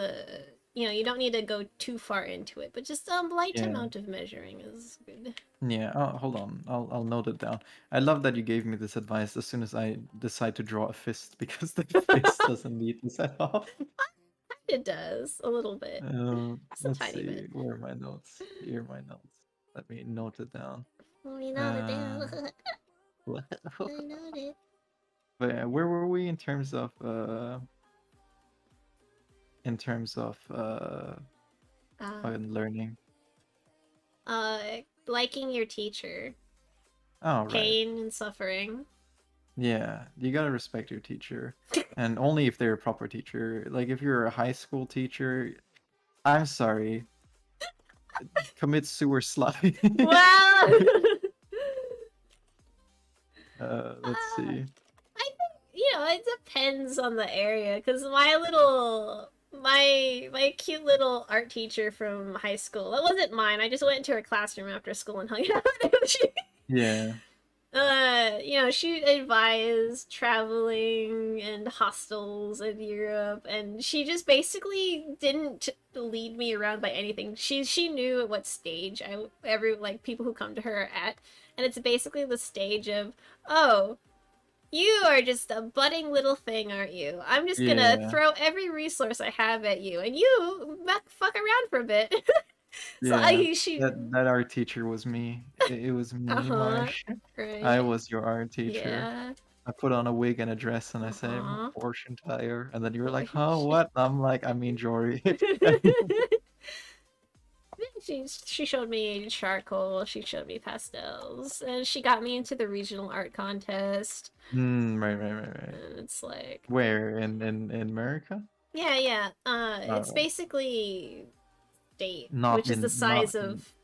you don't need to go too far into it, but just a light Yeah. amount of measuring is good. Yeah. Oh, hold on. I'll note it down. I love that you gave me this advice as soon as I decide to draw a fist because the fist doesn't need this at all. It does a little bit, just a Let's tiny see. bit. Where are my notes? Here are my notes. Let me note it down. We know it down. Uh, I know it. but where were we in terms of Uh, fucking learning? liking your teacher. Oh, right. pain and suffering. Yeah, you gotta respect your teacher, and only if they're a proper teacher. Like if you're a high school teacher, I'm sorry, commit suicide. Well, Let's see. I think it depends on the area. Cause my cute little art teacher from high school. That wasn't mine. I just went into her classroom after school and hung out with her. Yeah, She advised traveling and hostels in Europe, and she just basically didn't lead me around by anything. She knew at what stage people who come to her are at, and it's basically the stage of, oh, you are just a budding little thing, aren't you? I'm just gonna yeah, throw every resource I have at you, and you fuck around for a bit. So yeah. she, That art teacher was me. It was me, uh-huh, Marsh. I right, was your art teacher. yeah, I put on a wig and a dress and I said uh-huh. abortion tire, and then you were like, Boy. "Huh, what?" I'm like, "I mean, Jory." She showed me charcoal, she showed me pastels, and she got me into the regional art contest. Right, right, right, right. And it's like, Where in America? yeah, yeah. It's Uh, basically state, not which is the in not size in of,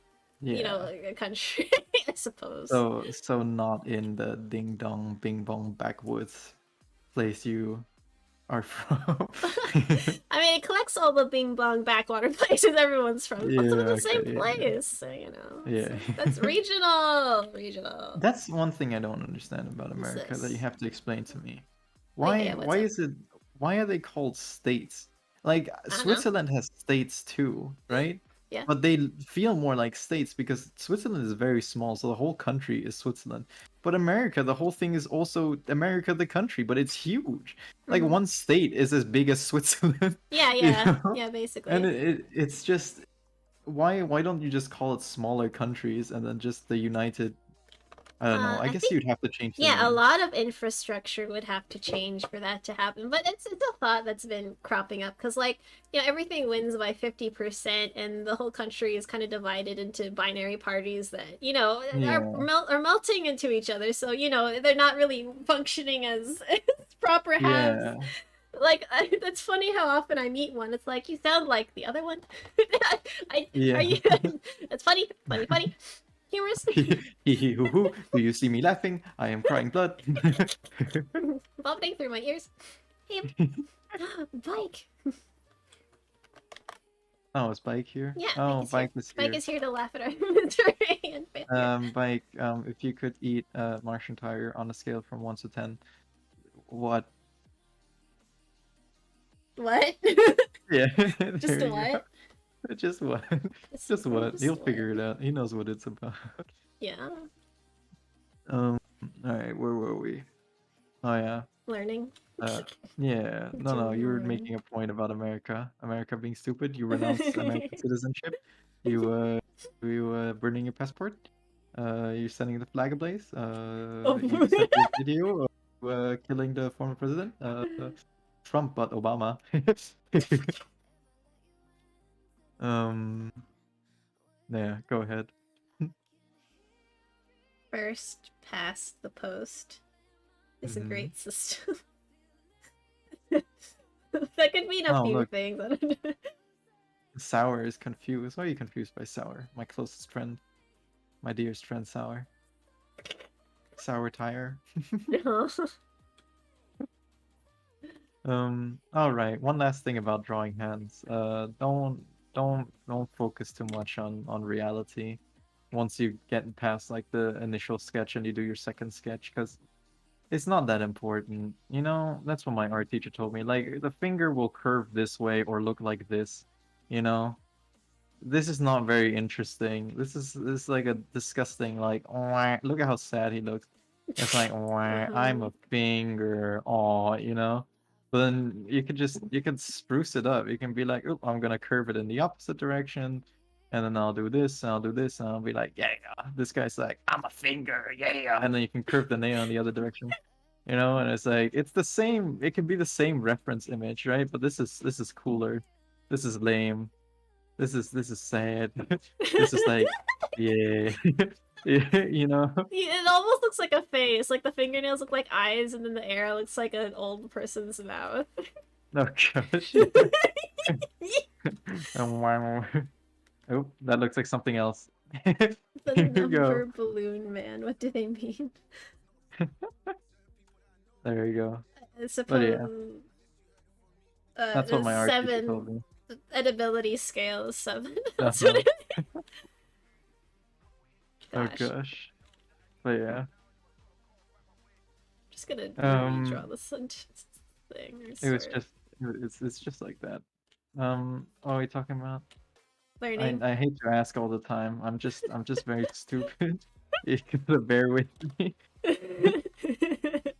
yeah. like a country, I suppose. So not in the ding dong bing bong backwoods place you are from. I mean, it collects all the bing bong backwater places everyone's from. It puts them in Yeah, the same okay, yeah, place. So, yeah. that's regional. Regional. That's one thing I don't understand about What's America that you this? have to explain to me. Oh, yeah, yeah, Why what's up? is it why are they called states? Like I don't know. Switzerland has states too, right? Yeah. But they feel more like states because Switzerland is very small, so the whole country is Switzerland. But America, the whole thing is also America the country, but it's huge. Like Mm-hmm. one state is as big as Switzerland, Yeah, you yeah. know? Yeah, And basically. it's just why don't you just call it smaller countries and then just the United I don't know. I I guess think, you'd have to change the yeah, a name. lot of infrastructure would have to change for that to happen. But it's a thought that's been cropping up because, like, everything wins by 50%, and the whole country is kind of divided into binary parties that, Yeah. are melting into each other. So, they're not really functioning as, as proper halves. Yeah. Like, that's funny how often I meet one. It's like, you sound like the other one. Are Yeah. you? That's funny, funny, funny. Humorous. Hee hee hoo hoo. Do you see me laughing? I am crying blood. Vomiting through my ears. Hey, Bike. Oh, is Bike here? Yeah, Bike Oh, is here. Bike is Bike here. is here to laugh at our misery and failure. Bike, if you could eat a Martian tire on a scale from 1 to 10, what? What? Yeah, Just there a you go. what? Just what? Just what? He'll figure it out. He knows what it's about. Yeah. Um, alright, where were we? Oh yeah. Learning. Uh, yeah, no, you were Doing. making a point about America being stupid. You renounced American citizenship. You burning your passport. You're sending the flag ablaze. Oh. You sent your video of killing the former president. Trump, but Obama. Um, yeah, go ahead. First past the post is a Hmm. great system. That could mean a Oh, few look, things. I don't know. Sour is confused. Why are you confused by Sour? My closest friend, my dearest friend, Sour. Sour tire. All right. One last thing about drawing hands. Don't focus too much on reality. Once you get past like the initial sketch and you do your second sketch, because it's not that important. You know, that's what my art teacher told me. Like the finger will curve this way or look like this. You know, this is not very interesting. This is like a disgusting like. "Wah." Look at how sad he looks. It's like "Wah, I'm Uh-huh. a finger. Oh, you know. But then you could spruce it up. You can be like, oh, I'm gonna curve it in the opposite direction, and then I'll do this, and I'll do this, and I'll be like, yeah. This guy's like, I'm a finger, yeah. And then you can curve the nail in the other direction, you know. And it's like it's the same. It can be the same reference image, right? But this is cooler. This is lame. This is sad. This is like, yeah. You know? It almost looks like a face. Like the fingernails look like eyes, and then the arrow looks like an old person's mouth. Oh gosh, yeah. Wow. Oh, that looks like something else. The Here we number go. balloon man. What do they mean? There you go. I But yeah, suppose that's what the my art teacher told 7 me. edibility scale is 7. That's what Uh-huh. it is. Oh Gosh. gosh. But yeah. I'm just gonna redraw Um, the sentence thing or it was sort. just it's just like that. What are we talking about? Learning. I hate to ask all the time. I'm just very stupid. You gotta bear with me.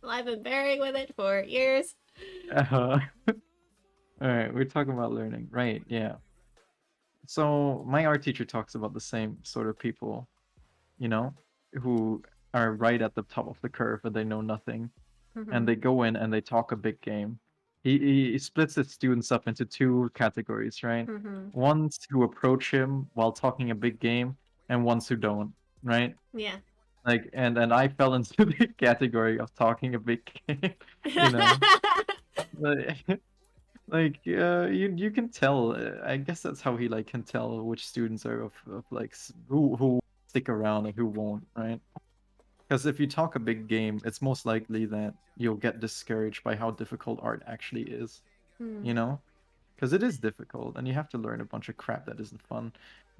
I've been bearing with it for years. Uh, all right, we're talking about learning, right? Yeah. So my art teacher talks about the same sort of people, you know, who are right at the top of the curve and they know nothing, and Mm-hmm. they go in and they talk a big game. He splits his students up into two categories, right? Mm-hmm. Ones who approach him while talking a big game, and ones who don't, right? Yeah. Like, and I fell into the category of talking a big game, you know. Like, you can tell. I guess that's how he like can tell which students are of like who stick around and who won't, right? Because if you talk a big game, it's most likely that you'll get discouraged by how difficult art actually is, Hmm. you know? Because it is difficult and you have to learn a bunch of crap that isn't fun,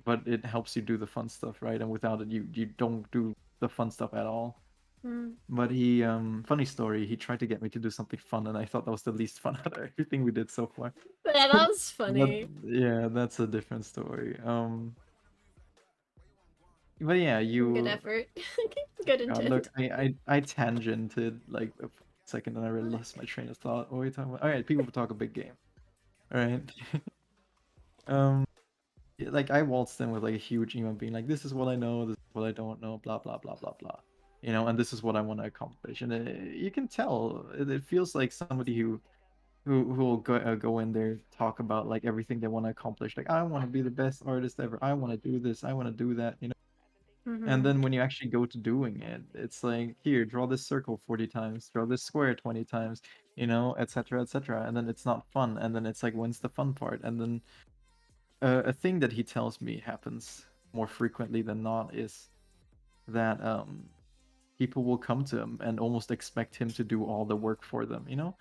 but it helps you do the fun stuff, right? And without it, you don't do the fun stuff at all. Hmm. But he, funny story, he tried to get me to do something fun, and I thought that was the least fun out of everything we did so far. Yeah, that was But funny. yeah, that's a different story. But yeah, Good you effort. Good look, intent. I tangented like a second, and I really lost my train of thought. What are we talking about? All right, people talk a big game. All right. um, like I waltzed in with like a huge email being like, "This is what I know. This is what I don't know. Blah blah blah blah blah." You know, and this is what I want to accomplish. And you can tell it feels like somebody who will go in there talk about like everything they want to accomplish. Like I want to be the best artist ever. I want to do this. I want to do that. You know. And Mm-hmm. then when you actually go to doing it, it's like, here, draw this circle 40 times, draw this square 20 times, you know, etc., etc. And then it's not fun. And then it's like, when's the fun part? And then a thing that he tells me happens more frequently than not is that people will come to him and almost expect him to do all the work for them, you know?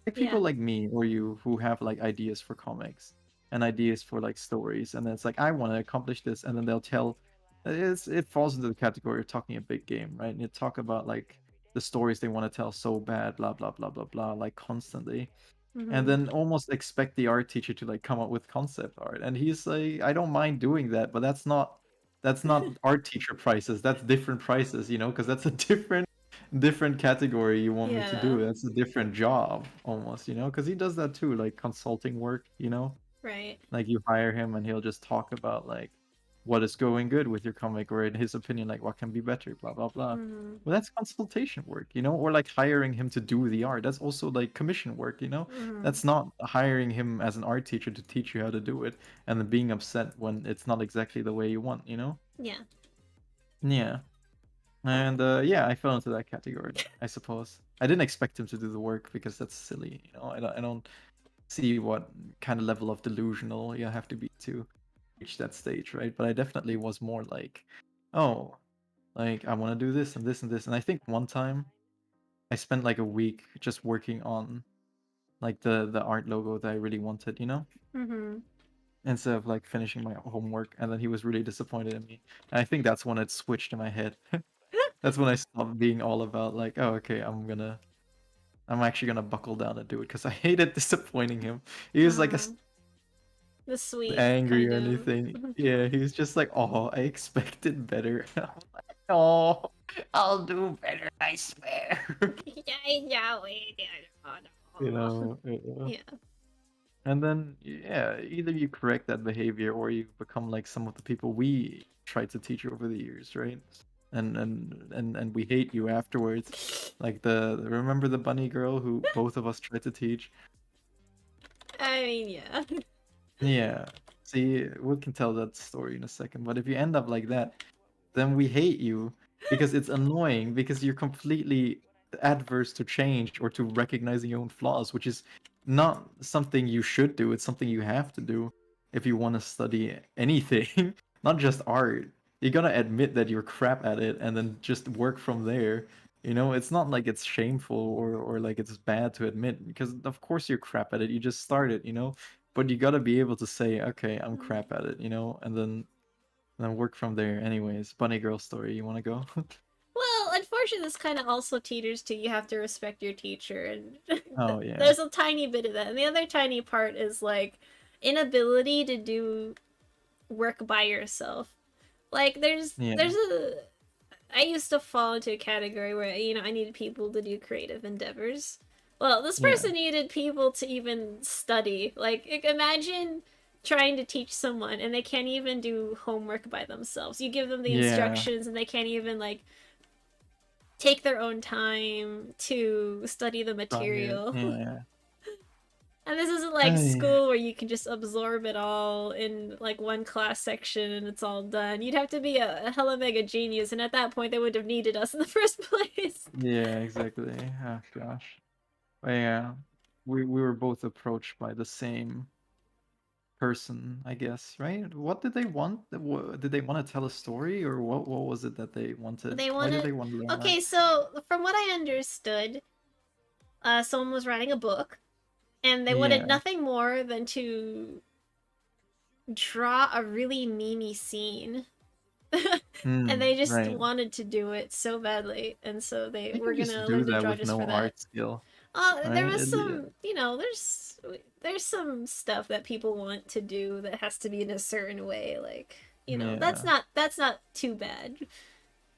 Like Yeah. people like me or you who have like ideas for comics and ideas for like stories, and then it's like I want to accomplish this, and then they'll tell it falls into the category of talking a big game, right? And you talk about like the stories they want to tell so bad, blah blah blah blah blah, like constantly, and Mm-hmm. then almost expect the art teacher to like come up with concept art, and he's like, I don't mind doing that, but that's not art teacher prices, that's different prices, you know, because that's a different category you want me to Yeah. do. That's a different job almost, you know, because he does that too, like consulting work, you know, Right. like you hire him and he'll just talk about like what is going good with your comic, or in his opinion, like what can be better, blah blah blah. Mm-hmm. Well, that's consultation work, you know, or like hiring him to do the art. That's also like commission work, you know. Mm-hmm. That's not hiring him as an art teacher to teach you how to do it and then being upset when it's not exactly the way you want, you know. Yeah. Yeah. And yeah, I fell into that category, I suppose. I didn't expect him to do the work because that's silly, you know. I don't see what kind of level of delusional you have to be to reach that stage, right? But I definitely was more like, oh, like I want to do this and this and this. And I think one time I spent like a week just working on like the art logo that I really wanted, you know, Mm-hmm. instead of like finishing my homework. And then he was really disappointed in me. And I think that's when it switched in my head. That's when I stopped being all about like, oh, okay, I'm actually gonna buckle down and do it because I hated disappointing him. He was like Uh-huh. The sweet angry kind or of. anything. Yeah, he was just like, oh, I expected better. I'm like, no, I'll do better, I swear. You know. Yeah. Yeah. And then yeah, either you correct that behavior or you become like some of the people we tried to teach over the years, right? And we hate you afterwards. Like the remember the bunny girl who both of us tried to teach? I mean, yeah. Yeah. See, we can tell that story in a second, but if you end up like that, then we hate you because it's annoying because you're completely adverse to change or to recognizing your own flaws, which is not something you should do. It's something you have to do if you want to study anything, not just art. You gotta admit that you're crap at it and then just work from there. You know, it's not like it's shameful or like it's bad to admit because of course you're crap at it. You just started, you know, but you gotta be able to say, okay, I'm crap at it, you know, and then work from there. Anyways, bunny girl story. You want to go? Well, unfortunately, this kind of also teeters to you have to respect your teacher, and Oh yeah, there's a tiny bit of that. And the other tiny part is like inability to do work by yourself. Like yeah, there's a I used to fall into a category where I needed people to do creative endeavors. Well, this yeah, person needed people to even study. Like imagine trying to teach someone and they can't even do homework by themselves. You give them the yeah. instructions and they can't even like take their own time to study the Try it. material. Yeah. And this isn't like I, school where you can just absorb it all in like one class section and it's all done. You'd have to be a hella mega genius, and at that point they would have needed us in the first place. yeah, exactly. Oh gosh. But yeah, we were both approached by the same person, I guess, right? What did they want? Did they want to tell a story, or what was it that they wanted? They Why did wanted. they want to learn art? Okay, so from what I understood, someone was writing a book, and they wanted Yeah. nothing more than to draw a really memey scene. And they just Right. wanted to do it so badly, and so they You were can just gonna do learn to that draw with just for no that. art skill, There right? was there's some stuff that people want to do that has to be in a certain way. Like, Yeah. that's not too bad.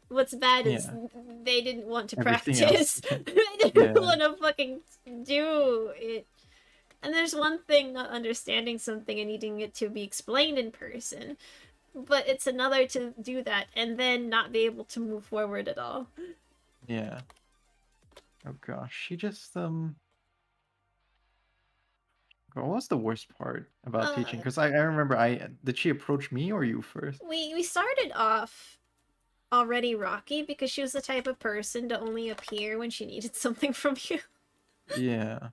What's bad is Yeah. they didn't want to Everything else. practice. They didn't Yeah. want to fucking do it. And there's one thing not understanding something and needing it to be explained in person, but it's another to do that and then not be able to move forward at all. Yeah. Oh gosh. She just what was the worst part about Uh, teaching? Because I remember I did she approach me or you first? we started off already rocky because she was the type of person to only appear when she needed something from you. Yeah.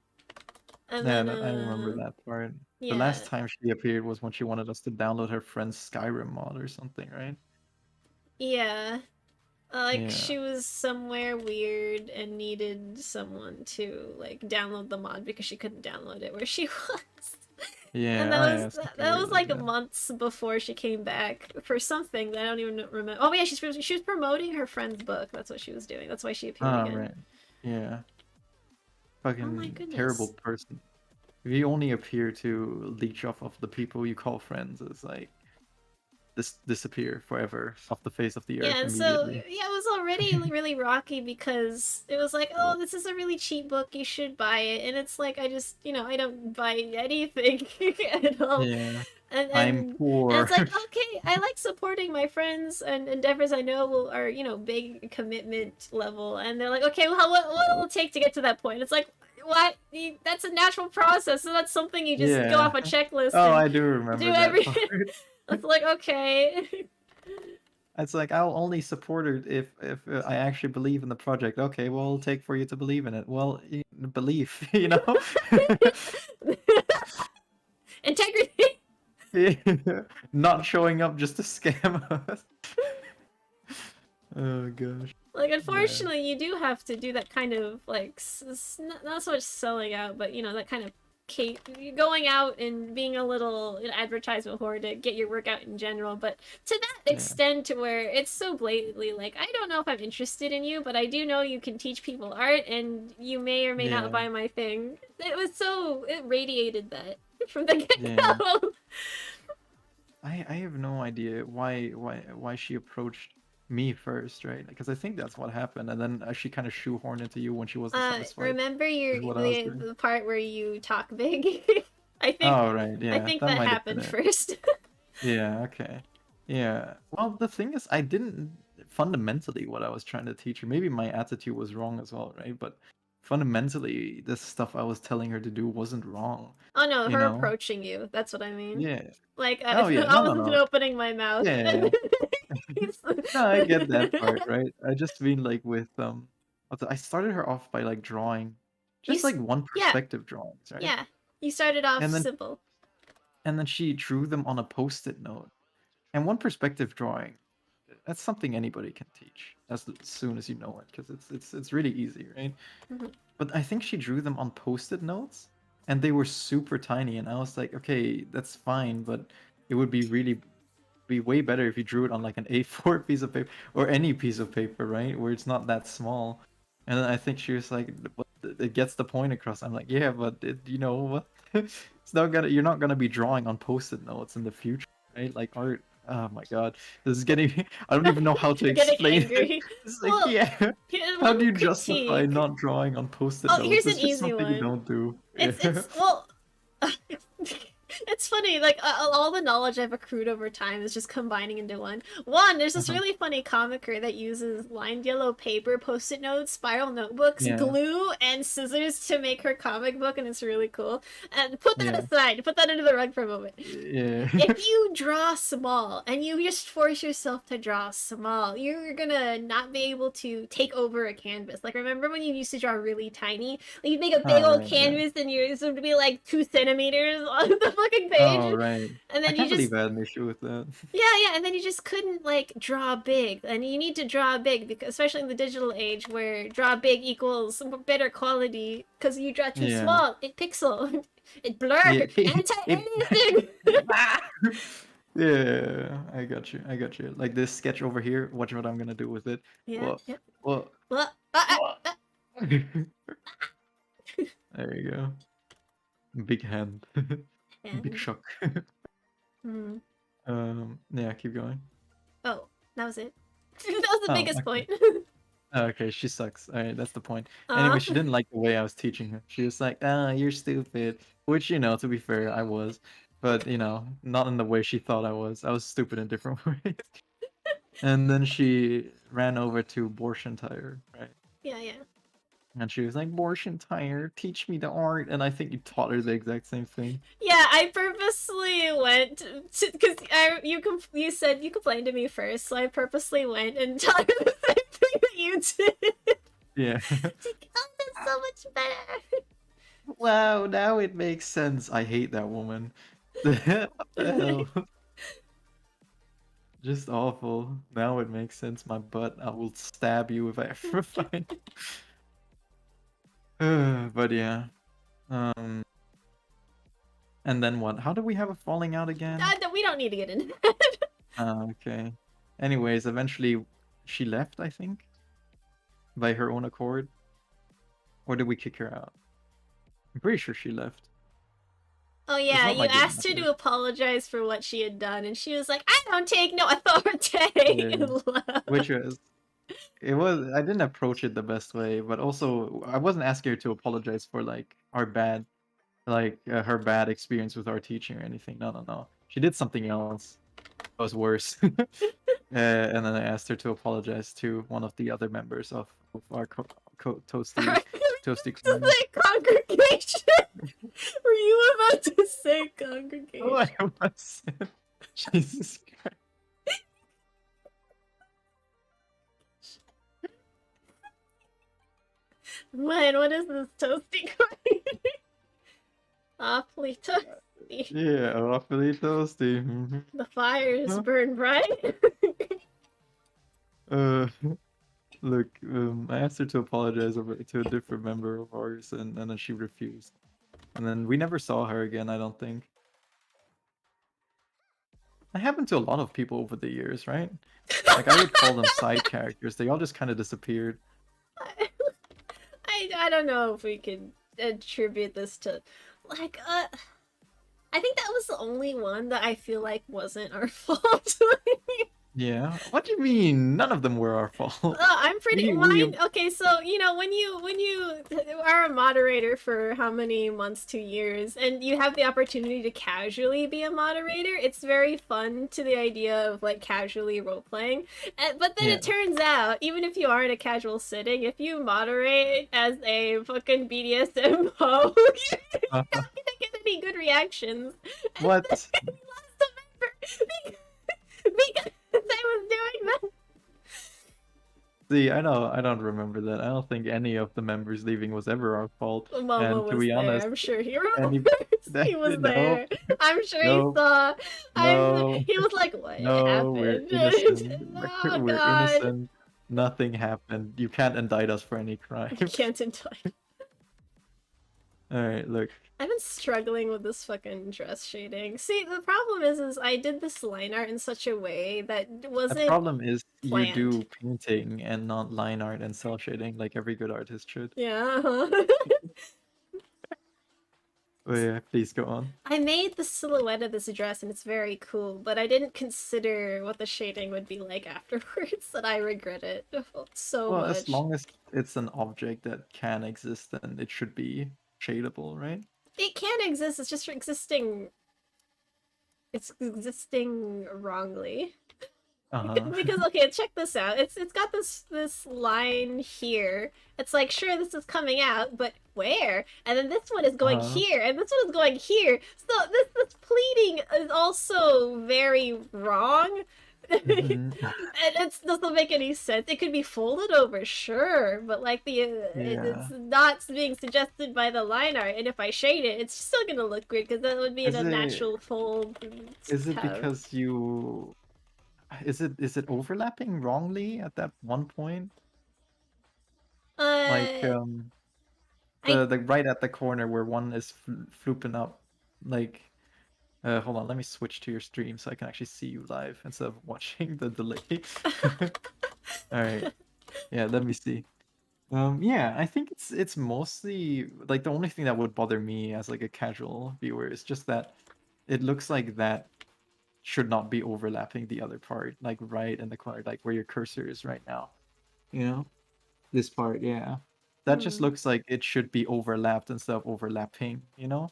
And Yeah, then I remember that part. The yeah. last time she appeared was when she wanted us to download her friend's Skyrim mod or something, right? Yeah. Like Yeah. she was somewhere weird and needed someone to like download the mod because she couldn't download it where she was. And Yeah, that oh was yeah, something that weird was like like that. months before she came back for something that I don't even remember. Oh yeah, she was promoting her friend's book. That's what she was doing. That's why she appeared Oh, again. right. Yeah. Oh my Fucking terrible goodness. person. If you only appear to leech off of the people you call friends, it's like disappear forever off the face of the Yeah, earth and so immediately. yeah, it was already really rocky because it was like, oh, this is a really cheap book, you should buy it, and it's like I don't buy anything at all, Yeah. and I'm and and it's poor. like, okay, I like supporting my friends and endeavors I know are big commitment level, and they're like, okay, well, what will it take to get to that point? It's like, what? That's a natural process, so that's something you just go Yeah. off a checklist Oh, and I do do remember that every. part. It's like, okay. It's like I'll only support it if I actually believe in the project. Okay, well, it'll take for you to believe in it. Well, belief, you know? Integrity. Not showing up just to scam us. Oh gosh. Like, Yeah. unfortunately, you do have to do that kind of like not so much selling out, but that kind of going out and being a little advertisement whore to get your work out in general. But to that Yeah. extent, to where it's so blatantly like, I don't know if I'm interested in you, but I do know you can teach people art, and you may or may not Yeah. buy my thing. It radiated that from the get Yeah. go. I have no idea why she approached me first, right? Because I think that's what happened, and then she kind of shoehorned into you when she wasn't satisfied Remember with what I was doing. the part where you talk big? I think Oh, right. I Yeah, think that that might have been happened it. first. Yeah, okay. Yeah. Well, the thing is, I didn't fundamentally what I was trying to teach her. Maybe my attitude was wrong as well, right? But fundamentally, the stuff I was telling her to do wasn't wrong, Oh no, you her know? approaching you. That's what I mean. Yeah. Like Oh, yeah. I No, no, wasn't no. opening my mouth. Yeah. No, I get that part, right? I just mean like with I started her off by like drawing You, just like one yeah, perspective drawings, right? yeah. You started off And then simple. she drew them on a post-it note. And one perspective drawing, that's something anybody can teach as soon as you know it, because it's really easy, right? Mhm. But I think she drew them on post-it notes, and they were super tiny, and I was like, okay, that's fine, but it would be way better if you drew it on like an A4 piece of paper or any piece of paper, right? Where it's not that small. And then I think she was like, "But it gets the point across." I'm like, yeah, but you know what? You're not gonna be drawing on post-it notes in the future, right? Like art. Oh my god, this is getting. I don't even know how to You're getting explain it. angry. It's like, Well, yeah. How do one you justify critique. not drawing on post-it Oh, notes? here's an It's just easy something you one. don't do. It's well, it's funny. Like all the knowledge I've accrued over time is just combining into one. One, there's this Uh-huh. really funny comicer that uses lined yellow paper, post-it notes, spiral notebooks, Yeah, glue, and scissors to make her comic book, and it's really cool. And put that yeah, aside. Put that under the rug for a moment. yeah. If you draw small and you just force yourself to draw small, you're gonna not be able to take over a canvas. Like, remember when you used to draw really tiny? Like, you'd make a big Oh, old right, yeah. canvas and you're supposed to be like 2 centimeters on the fucking page, Oh, right. and I then you can't just believe I had an issue with that. yeah, and then you just couldn't like draw big, and you need to draw big because especially in the digital age where draw big equals better quality because you draw too Yeah. small, it pixel, it blur, Yeah. anti-anything. Yeah, I got you. I got you. Like this sketch over here, watch what I'm gonna do with it. Yeah, What? yeah. What? Well, There you go. Big hand. Big and shock. hmm. Yeah, keep going. Oh, that was it. That was the Oh, biggest okay. point. Oh, okay, she sucks. Alright, that's the point. uh, Anyway, she didn't like the way I was teaching her. She was like, "Ah, you're stupid." Which, to be fair, I was. But, not in the way she thought I was. I was stupid in different ways. And then she ran over to Borshentire, right? yeah, yeah. And she was like, "Borshentire, teach me the art." And I think you taught her the exact same thing. Yeah, I purposely went to because you said you complained to me first, so I purposely went and taught her the same thing that you did. Yeah. It's like, oh, that's so much better. Wow, now it makes sense. I hate that woman. What the hell? Just awful. Now it makes sense. My butt. I will stab you if I ever find you. But yeah. Um. And then what? How do we have a falling out again? We don't need to get into that. Okay. Anyways, eventually she left, I think, by her own accord. Or did we kick her out? I'm pretty sure she left. Oh It's yeah, not you like it asked her mattered. to apologize for what she had done, and she was like, "I don't take no authority." Yeah. And left. Which I didn't approach it the best way, but also I wasn't asking her to apologize for like our bad, her bad experience with our teaching or anything. No, no, no. She did something else that was worse. And then I asked her to apologize to one of the other members of our Toasty Corner. Say congregation. Were you about to say congregation? Oh, I was. Jesus Christ. Man, what is this Toasty Corner? Awfully toasty. Yeah, awfully toasty. Mhm. The fires Huh? burn bright. Uh, Look, I asked her to apologize to a different member of ours, and then she refused. And then we never saw her again, I don't think. That happened to a lot of people over the years, right? Like, I would call them side characters. They all just kind of disappeared. I don't know if we could attribute this to like I think that was the only one that I feel like wasn't our fault. Yeah. What do you mean? None of them were our fault. I'm pretty We mine. Okay, so when you are a moderator for how many months, 2 years, and you have the opportunity to casually be a moderator, it's very fun to the idea of like casually role playing. But then Yeah. it turns out, even if you are in a casual setting, if you moderate as a fucking BDSM hoe, you're not gonna get any good reactions. What? Last November, because I was doing See, I don't remember that. I don't think any of the members leaving was ever our fault. Mama And to was be there. honest, I'm sure he remembers. any He was no, there. I'm sure he no, saw. no, He was like, "What no, we're happened?" innocent. Oh We're God. innocent. Nothing happened. You can't indict us for any crime. I can't enjoy. Alright, look. I've been struggling with this fucking dress shading. See, the problem is I did this line art in such a way that The wasn't problem is you planned. do painting and not line art and cell shading like every good artist should. Yeah. Oh yeah, please go on. I made the silhouette of this dress and it's very cool, but I didn't consider what the shading would be like afterwards, and I regret it so Well, as much. long as it's an object that can exist, then it should be shadable, right? It can exist, it's just existing. It's existing wrongly. Uh-huh. Because okay, check this out. It's got this line here. It's like sure this is coming out, but where? And then this one is going Uh-huh. here, and this one is going here. So this pleating is also very wrong. Mhm. And it doesn't make any sense. It could be folded over, sure, but like Yeah. it's not being suggested by the line art. And if I shade it, it's still gonna look weird because that would be an Is it unnatural fold. is it Have. because you is it overlapping wrongly at that one point? Like Uh, I the right at the corner where one is flooping up. Like hold on, let me switch to your stream so I can actually see you live instead of watching the delay. All right. Yeah, let me see. Yeah, I think it's mostly like the only thing that would bother me as like a casual viewer is just that it looks like that should not be overlapping the other part, like right in the corner, like where your cursor is right now. You know? This part, yeah. That just hmm. looks like it should be overlapped instead of overlapping, you know?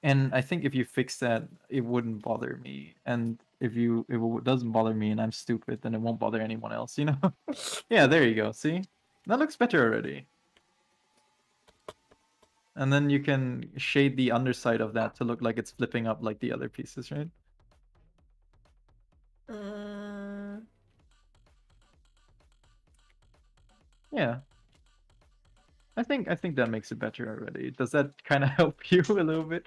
And I think if you fix that, it wouldn't bother me. And if it doesn't bother me and I'm stupid, then it won't bother anyone else, you know? Yeah, there you go. See? That looks better already. And then you can shade the underside of that to look like it's flipping up like the other pieces, right? Uh, Yeah. I think that makes it better already. Does that kind of help you a little bit?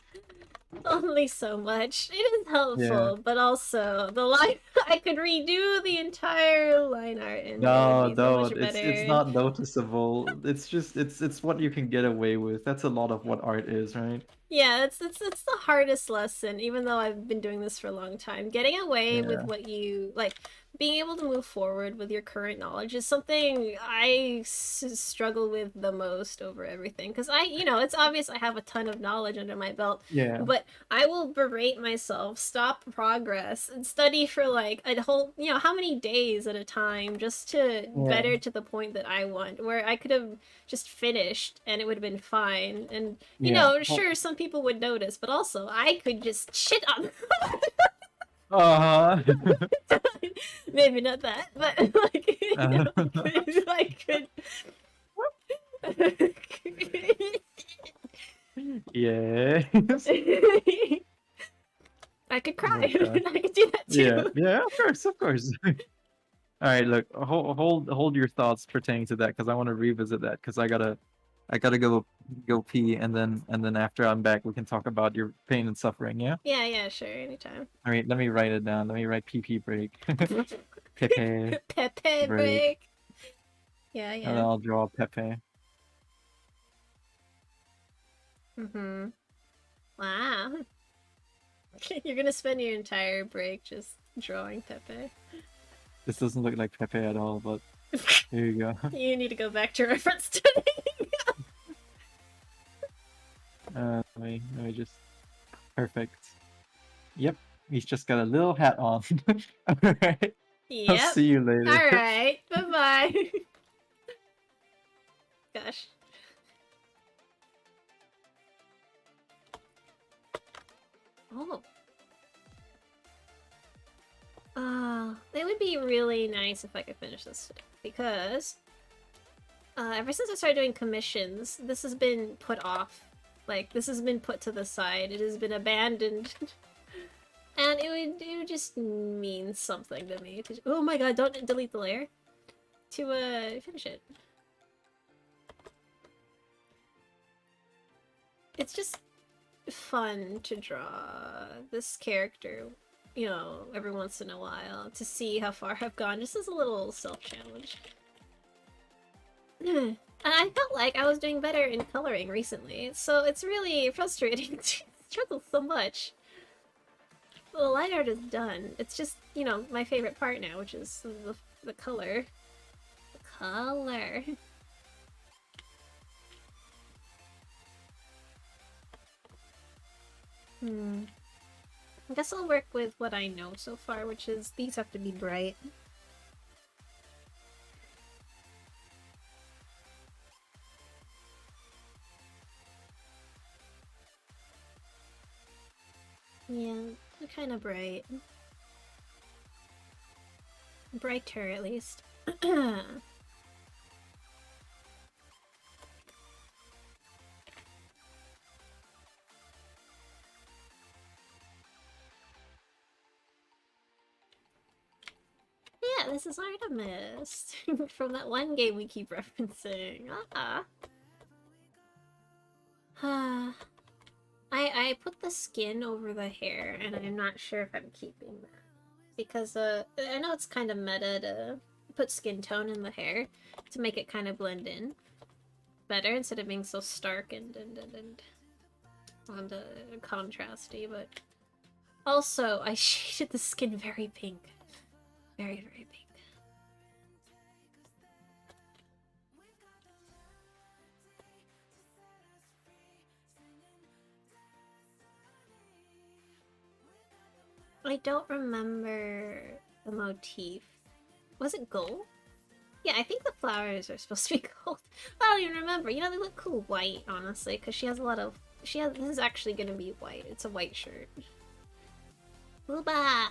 only so much. It is Yeah. helpful, but also the line. I could redo the entire line art, and it would No, be so no, much it's better. not noticeable. It's just it's what you can get away with. That's a lot of what art is, right? Yeah, it's the hardest lesson, even though I've been doing this for a long time. Getting away with Yeah. what you like, being able to move forward with your current knowledge is something I struggle with the most over everything. Because it's obvious I have a ton of knowledge under my belt, Yeah. but I will berate myself, stop progress, and study for like a whole, how many days at a time just to Yeah. better to the point that I want, where I could have just finished and it would have been fine. And Yeah. Well, sure, some people would notice, but also I could just shit on uh, them. Maybe not that, but like, uh, yes. I could Oh my cry. gosh. I could do that Yeah. too. Yeah, of course, of course. All right, look, hold your thoughts pertaining to that because I want to revisit that because I gotta go pee and then after I'm back we can talk about your pain and suffering. Yeah. Yeah, yeah, sure, anytime. All right, let me write it down. Let me write PP break, Pepe Pepe break, break. Yeah, and then yeah. I'll draw Pepe. Mm-hmm. Wow. You're gonna spend your entire break just drawing Pepe. This doesn't look like Pepe at all, but here you go. You need to go back to reference studying. Let me just perfect. Yep, he's just got a little hat on. All right, I'll Yep. see you later. Alright. Bye-bye. Gosh. Oh. It would be really nice if I could finish this today, because ever since I started doing commissions, this has been put off. Like, this has been put to the side. It has been abandoned. And it would just mean something to me. Oh my god, don't delete the layer. to finish it. It's just fun to draw this character, you know, every once in a while to see how far I've gone, just as a little self-challenge. And I felt like I was doing better in coloring recently, so it's really frustrating to struggle so much. The line art is done. It's just, you know, my favorite part now, which is the color. The color. I guess I'll work with what I know so far, which is these have to be bright. Yeah, they're kind of bright. Brighter, at least. Yeah, this is Artemis from that one game we keep referencing. I put the skin over the hair, and I'm not sure if I'm keeping that. Because, I know it's kind of meta to put skin tone in the hair to make it kind of blend in better instead of being so stark and contrasty, but also I shaded the skin very pink. Very, very pink. I don't remember the motif. Was it gold? Yeah, I think the flowers are supposed to be gold. I don't even remember. You know, they look cool white, honestly, because she has a lot of... This is actually gonna be white. It's a white shirt. Booba!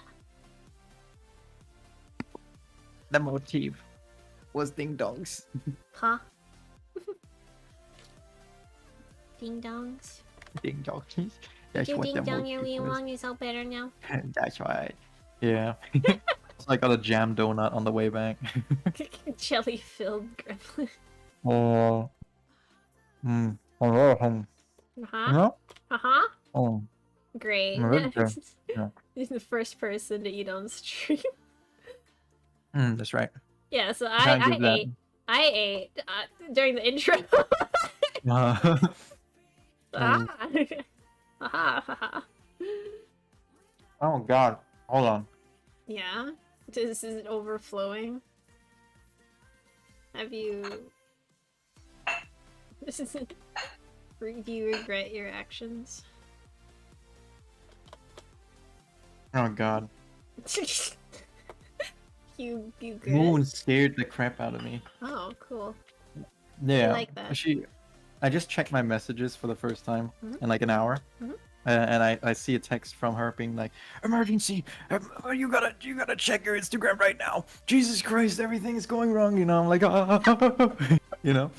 The motif was ding dongs. Huh? Ding dongs. Ding dongs. That's You what ding the dong your motif wee was. wong yourself better now. That's right. Yeah. So I got a jam donut on the way back. Jelly filled gremlin. Oh. Oh. Uh-huh. Uh-huh. Oh. Great. Yeah. He's the first person to eat on stream. That's right. Yeah, so Can't give that. I ate during the intro. Oh god. Hold on. Yeah? This is overflowing. Have you... Do you regret your actions? Oh god. You good? Moon scared the crap out of me. Oh, cool. Yeah. I like that. I just checked my messages for the first time in like an hour. Mhm. And I see a text from her being like, "Emergency! You gotta check your Instagram right now! Jesus Christ, everything is going wrong!" You know, I'm like, you know.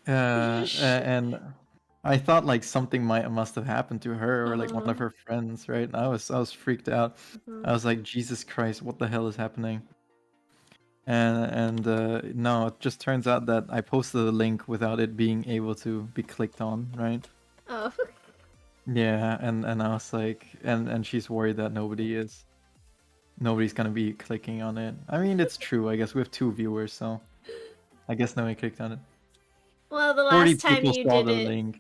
And I thought like something must have happened to her or like one of her friends, right? And I was freaked out. I was like, Jesus Christ, what the hell is happening? And no, it just turns out that I posted a link without it being able to be clicked on, right? Oh. Yeah, and I was like, and she's worried that nobody's gonna be clicking on it. I mean, it's true. I guess we have 2 viewers, so I guess nobody clicked on it. Well, the 40 last time people you saw did the it, link.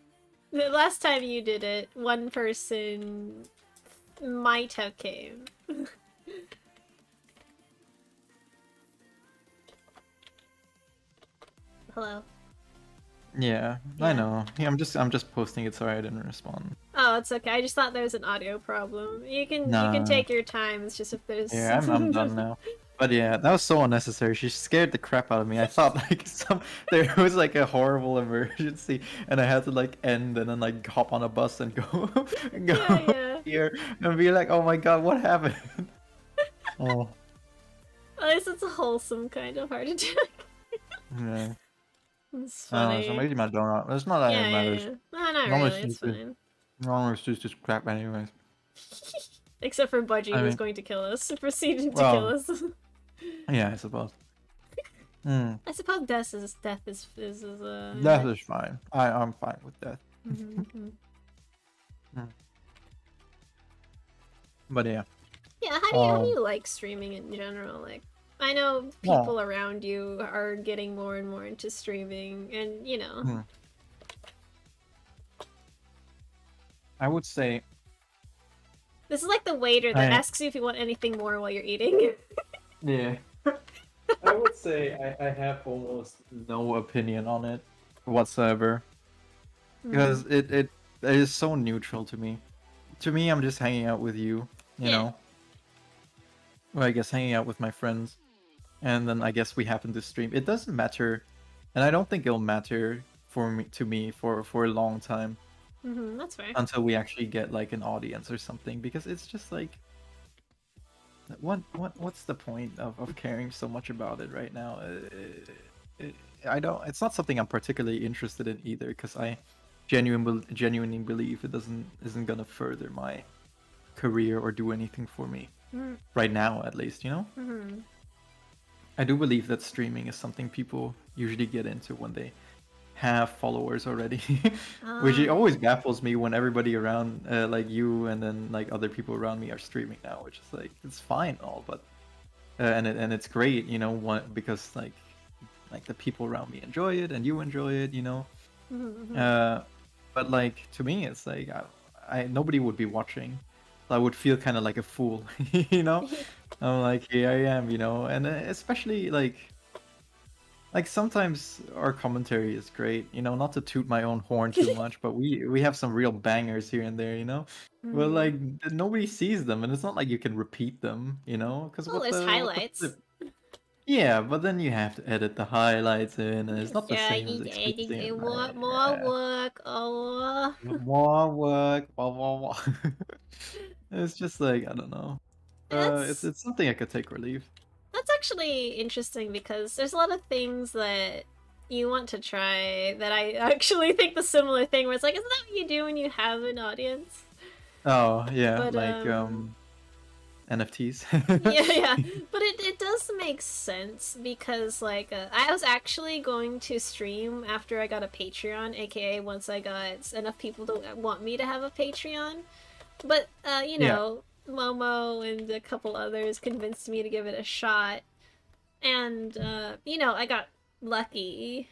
the last time you did it, one person might have came. Hello. Yeah, Yeah. I know. Yeah, I'm just posting it. Sorry I didn't respond. Oh, it's okay. I just thought there was an audio problem. You can take your time. It's just if there's... Yeah, I'm done now. But yeah, that was so unnecessary. She scared the crap out of me. I thought like there was like a horrible emergency, and I had to like end and then like hop on a bus and go Yeah. here and be like, oh my god, what happened? Oh. At least it's a wholesome kind of heart attack. Yeah. It's So funny. I'm eating my donut. It's not that it matters. Yeah. No, not Normally really. It's fine. Normally it's just crap anyways. Except for Budgie, I who's mean- going to kill us. Proceeding to Well, kill us. Yeah, I suppose. Mm, I suppose death is that is fine. I'm fine with that. mhm. Mm. But yeah. Yeah, how do you like streaming in general? Like, I know Well, people around you are getting more and more into streaming, and mm, I would say this is like the waiter that I asks you if you want anything more while you're eating. yeah. I would say I have almost no opinion on it whatsoever Mm. because it is so neutral to me. To me, I'm just hanging out with you, you Yeah. know. Well, I guess hanging out with my friends, and then I guess we happen to stream. It doesn't matter, and I don't think it'll matter for me for a long time That's fair. until we actually get like an audience or something because it's just like what's the point of caring so much about it right now? I don't. It's not something I'm particularly interested in either because I genuinely believe it isn't gonna further my career or do anything for me Mm-hmm. right now, at least. You know, Mm-hmm. I do believe that streaming is something people usually get into when they have followers already, which it always baffles me when everybody around like you and then like other people around me are streaming now, which is like it's fine and all, but and it's great, you know, because like the people around me enjoy it and you enjoy it, you know. Mm-hmm. Uh, but like to me, it's like I nobody would be watching. I would feel kind of like a fool, you know. I'm like here I am, you know, and especially like sometimes our commentary is great, you know, not to toot my own horn too much, but we have some real bangers here and there, you know. But Mm-hmm. like nobody sees them, and it's not like you can repeat them, you know, because Well, what there's the highlights. flip? Yeah, but then you have to edit the highlights in, and it's not the Yeah, same as experiencing it more live. more Yeah, work. Oh. more work, more. It's just like I don't know. It's That's it's something I could take or leave. That's actually interesting because there's a lot of things that you want to try that I actually think the similar thing where it's like, isn't that what you do when you have an audience? Oh yeah, But like NFTs. yeah, yeah. But it does make sense because like I was actually going to stream after I got a Patreon, aka once I got enough people to want me to have a Patreon. But Yeah. Momo and a couple others convinced me to give it a shot. And I got lucky.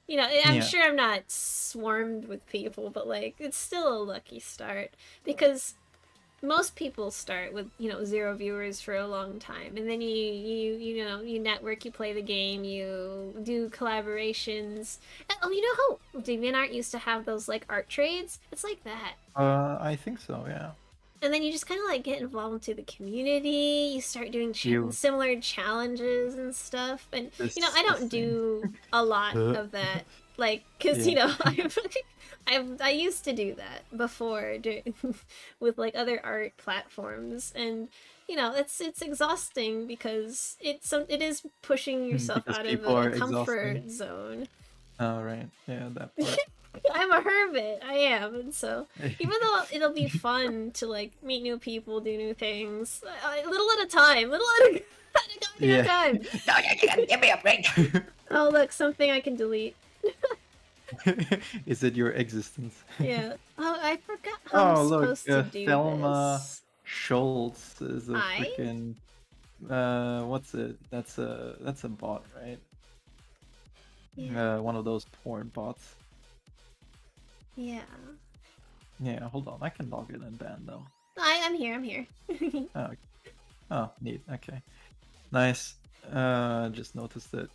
I'm Yeah. sure I'm not swarmed with people, but like it's still a lucky start because most people start with zero viewers for a long time, and then you network, you play the game, you do collaborations. And, oh, you know how DeviantArt used to have those like art trades? It's like that. I think so, yeah. And then you just kind of like get involved into the community. You start doing You similar challenges and stuff. And I don't disgusting. do a lot of that, like, cause Yeah. I used to do that before with like other art platforms, and it's exhausting because it is pushing yourself Because out of people a are exhausting. comfort zone. Oh, right. Yeah, that part. I'm a hermit. I am, and so even though it'll be fun to like meet new people, do new things, little at a time, little at a, at a Yeah. time. Give me a break. Oh, look, something I can delete. Is it your existence? Yeah. Oh, I forgot how I'm Oh, look, supposed to do Thelma this. Schultz is a I? freaking what's it? That's a bot, right? Yeah. One of those porn bots. Yeah. Yeah, hold on. I can log in and ban though. I'm here. I'm here. Oh, oh, neat. Okay. Nice. Just noticed it.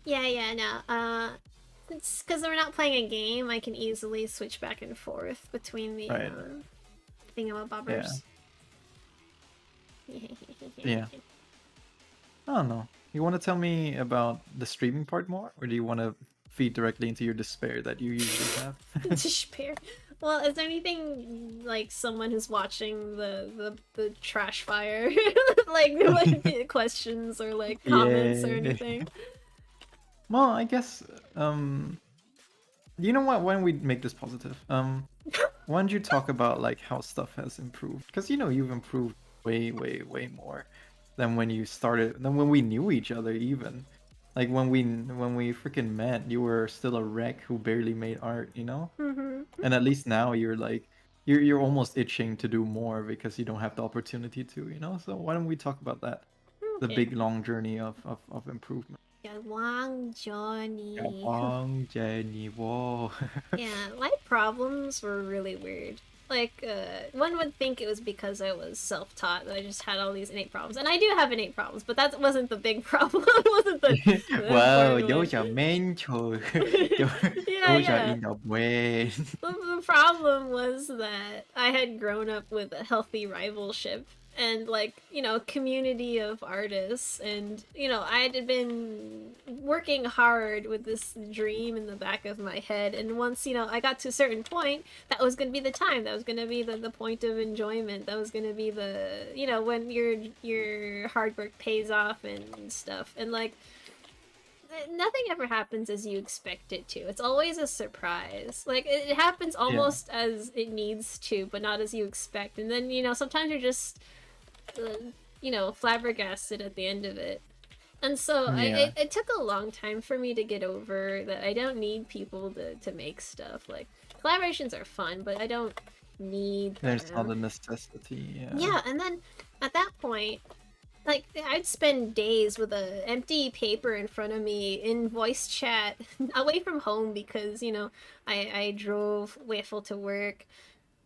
Yeah. Yeah. No. It's because we're not playing a game. I can easily switch back and forth between the Right. thingamabobbers. Yeah. I don't know. You want to tell me about the streaming part more, or do you want to feed directly into your despair that you usually have? Despair. Well, is there anything like someone who's watching the trash fire, like questions or like comments or Yeah. anything? Well, I guess you know what? When we make this positive, why don't you talk about like how stuff has improved? Because you've improved way, way, way more than when you started, than when we knew each other even. Like when we freaking met, you were still a wreck who barely made art, you know? Mm-hmm. And at least now you're like you're almost itching to do more because you don't have the opportunity to, you know? So why don't we talk about that? The Okay. big long journey of improvement. Yeah, long Johnny. Long journey, whoa. Yeah, my problems were really weird. Like, one would think it was because I was self-taught that I just had all these innate problems, and I do have innate problems, but that wasn't the big problem. It wasn't the Wow, important those one. are mental. Yeah, Those are yeah. in the brain. The problem was that I had grown up with a healthy rivalship and, like, you know, community of artists, and, you know, I had been working hard with this dream in the back of my head, and once, you know, I got to a certain point, that was going to be the time, that was going to be the point of enjoyment, that was going to be the, you know, when your hard work pays off and stuff, and, like, nothing ever happens as you expect it to. It's always a surprise. Like, it happens Yeah, almost as it needs to, but not as you expect. And then, you know, sometimes you're just, you know, flabbergasted at the end of it. And so yeah. it took a long time for me to get over that I don't need people to make stuff. Like, collaborations are fun, but I don't need There's not them. a necessity, yeah. Yeah, and then at that point, like, I'd spend days with a empty paper in front of me in voice chat away from home because, you know, I drove Waffle to work,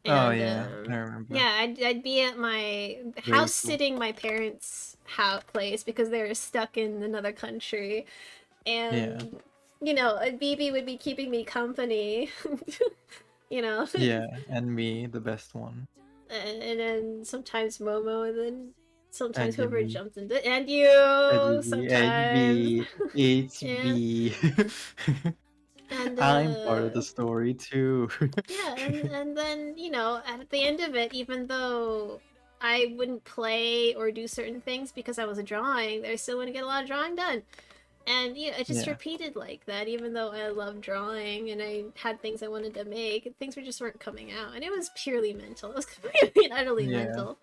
Oh and yeah, I remember. yeah, I'd be at my Very house cool. sitting my parents' house place because they were stuck in another country, Yeah, and, you know, BB would be keeping me company, you know. yeah, and me, the best one. And then sometimes Momo, and then sometimes And whoever me, jumped into, and you and sometimes. me, it's Yeah, me. and I'm part of the story too. yeah, and then, you know, at the end of it, even though I wouldn't play or do certain things because I was drawing, I still wouldn't get a lot of drawing done. And, you know, it just Yeah, repeated like that, even though I loved drawing and I had things I wanted to make, things were just weren't coming out. And it was purely mental. It was completely and utterly yeah. mental.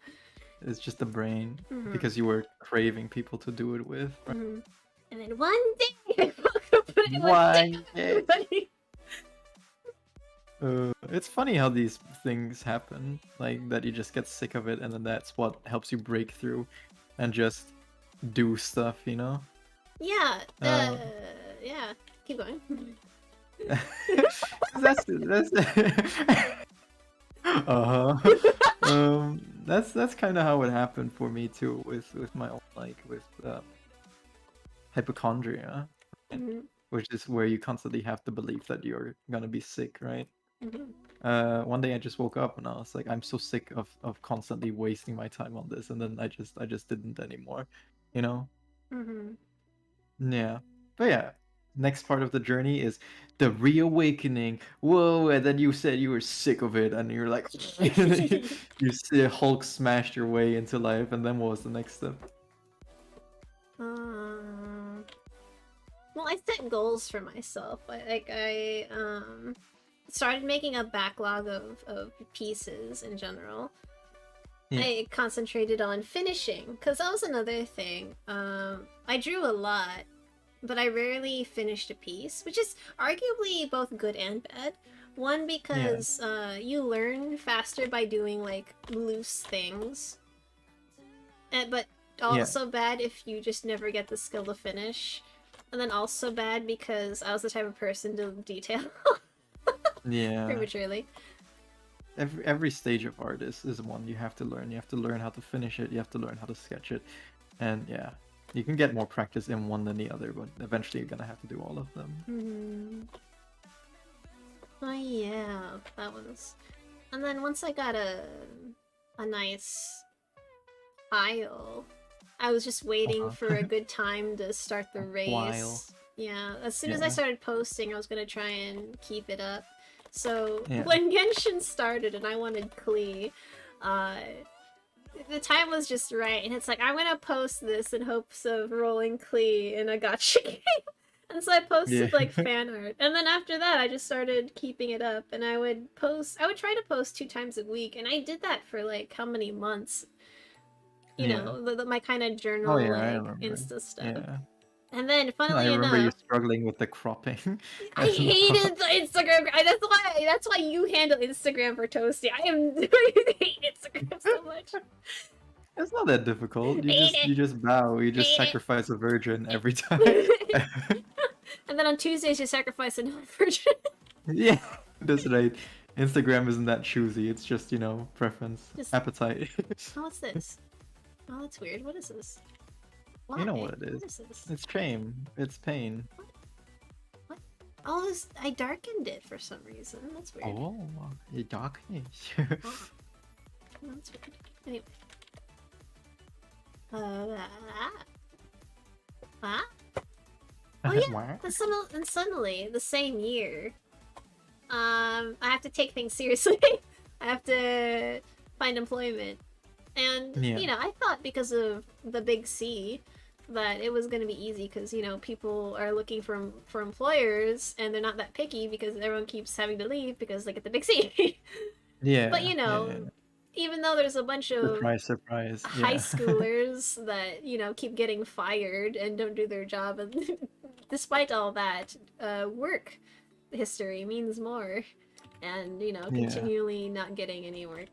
It's just the brain Mm-hmm. because you were craving people to do it with. Right? Mm-hmm. And then one day, I woke up and I would think One of day. everybody. It's funny how these things happen, like that you just get sick of it, and then that's what helps you break through and just do stuff, you know? Yeah, Uh, yeah. Keep going. 'cause that's uh-huh. That's kind of how it happened for me too with my own like with hypochondria, right? Mm-hmm. Which is where you constantly have the belief that you're gonna be sick, right? Mm-hmm. One day I just woke up and I was like, I'm so sick of constantly wasting my time on this, and then I just didn't anymore, you know? Mm-hmm. Yeah. But yeah, next part of the journey is the reawakening. Whoa, and then you said you were sick of it, and you're like, you see Hulk smashed your way into life, and then what was the next step? um, well, I set goals for myself. I started making a backlog of pieces in general. Yeah, I concentrated on finishing because that was another thing. I drew a lot, but I rarely finished a piece, which is arguably both good and bad. One, yeah, because you learn faster by doing like loose things, but yeah, also bad if you just never get the skill to finish. And then also bad because I was the type of person to detail yeah. prematurely. Every stage of art is one you have to learn. You have to learn how to finish it. You have to learn how to sketch it, and yeah, you can get more practice in one than the other, but eventually you're gonna have to do all of them. Oh yeah, that was. And then once I got a nice pile, I was just waiting for a Uh-huh. good time to start the While, race. Yeah, as soon as I yeah, started posting, I was gonna try and keep it up. So yeah, when Genshin started and I wanted Klee, uh, the time was just right, and it's like I'm gonna post this in hopes of rolling Klee in a gotcha game. And so I yeah, posted like fan art, and then after that, I just started keeping it up, and I would post. I would try to post 2 times a week, and I did that for like how many months? You yeah. know, my kind of Oh journal yeah, I like remember. Insta stuff. Yeah. And then, I funnily remember you enough, struggling with the cropping I as well. hated the Instagram. That's why you handle Instagram for Toasty. I hate Instagram so much. It's not that difficult. I hate You it. just bow. You I just hate sacrifice a virgin every time. it. And then on Tuesdays you sacrifice another virgin. Yeah, that's right. Instagram isn't that choosy. It's just, you know, preference, Just appetite. oh, what's this? Oh, that's weird. What is this? Why? You know what it is. What is this? It's shame. It's pain. What? Oh, this, I darkened it for some reason. That's weird. Oh, you darkness. Oh, that's weird. Anyway. Ah? Oh yeah. What? And suddenly, the same year, I have to take things seriously. I have to find employment. And, Yeah. you know, I thought because of the big C that it was going to be easy because, you know, people are looking for employers and they're not that picky because everyone keeps having to leave because they get the big C. Yeah. But, you know, yeah. even though there's a bunch of Surprise. high Yeah. schoolers that, you know, keep getting fired and don't do their job, and despite all that, work history means more. And, you know, Yeah. continually not getting any work.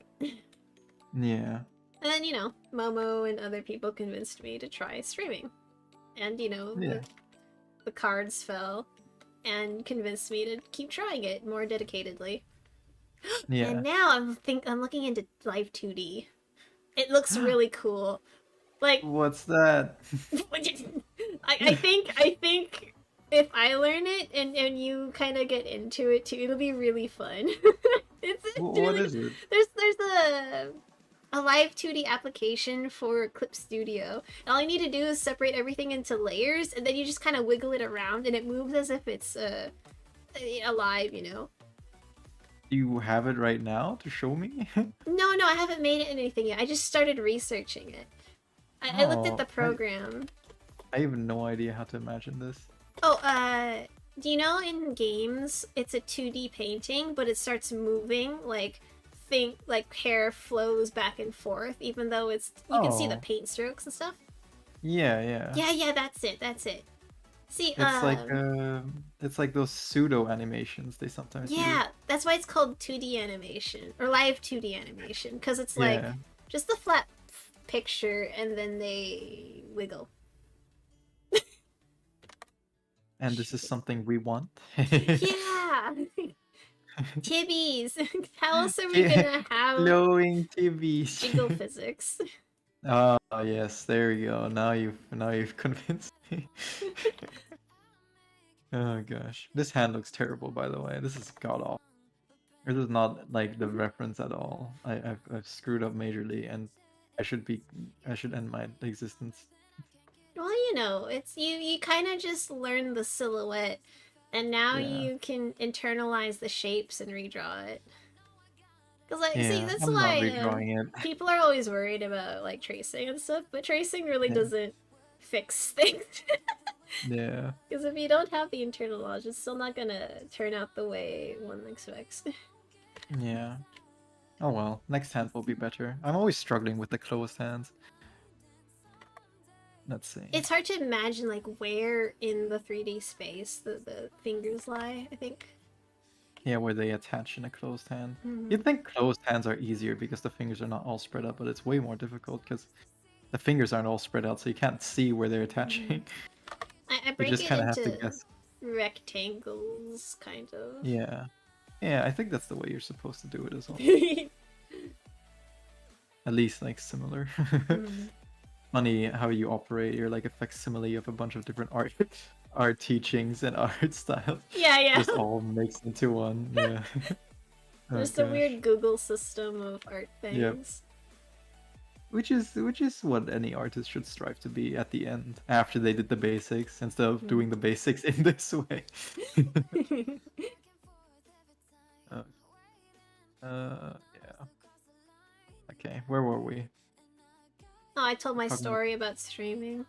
Yeah. And then, you know, Momo and other people convinced me to try streaming. And, you know, Yeah. the cards fell and convinced me to keep trying it more dedicatedly. Yeah. And now I'm looking into Live 2D. It looks really cool. Like, What's that? I think if I learn it and you kind of get into it too, it'll be really fun. It's What really, is it? there's a live 2D application for Clip Studio. And all you need to do is separate everything into layers, and then you just kind of wiggle it around, and it moves as if it's alive, you know? Do you have it right now to show me? No, I haven't made it anything yet. I just started researching it. I looked at the program. I have no idea how to imagine this. Oh, do you know in games it's a 2D painting, but it starts moving like hair flows back and forth, even though you can see the paint strokes and stuff. Yeah. Yeah, that's it. See, it's like those pseudo animations they sometimes yeah, that's why it's called 2D animation or live 2D animation, because it's like just the flat picture and then they wiggle. And this is something we want. Yeah. Tibbies. How else are we gonna have glowing TVs? jiggle physics? Oh yes, there you go. Now you've convinced me. Oh gosh, this hand looks terrible. By the way, this is god awful. This is not like the reference at all. I've screwed up majorly, and I should end my existence. Well, you know, it's you kind of just learn the silhouette, and now you can internalize the shapes and redraw it. Because see, that's I'm why not redrawing it. people are always worried about like tracing and stuff, but tracing really doesn't fix things. Yeah. Because if you don't have the internal knowledge, it's still not gonna turn out the way one expects. Yeah. Oh well, next hand will be better. I'm always struggling with the closed hands. Let's see. It's hard to imagine like where in the 3D space the fingers lie, I think. Yeah, where they attach in a closed hand. Mm-hmm. You'd think closed hands are easier because the fingers are not all spread out, but it's way more difficult because the fingers aren't all spread out, so you can't see where they're attaching. I break you just it kind of have to into guess. rectangles, kind of. Yeah. Yeah, I think that's the way you're supposed to do it as well. At least, like, similar. Funny how you operate. You're like a facsimile of a bunch of different art teachings and art styles. Yeah. Just all mixed into one. Yeah. There's a weird Google system of art things. Yep. Which is what any artist should strive to be at the end, after they did the basics, instead of doing the basics in this way. Yeah. Okay, where were we? Oh, I told my story about streaming,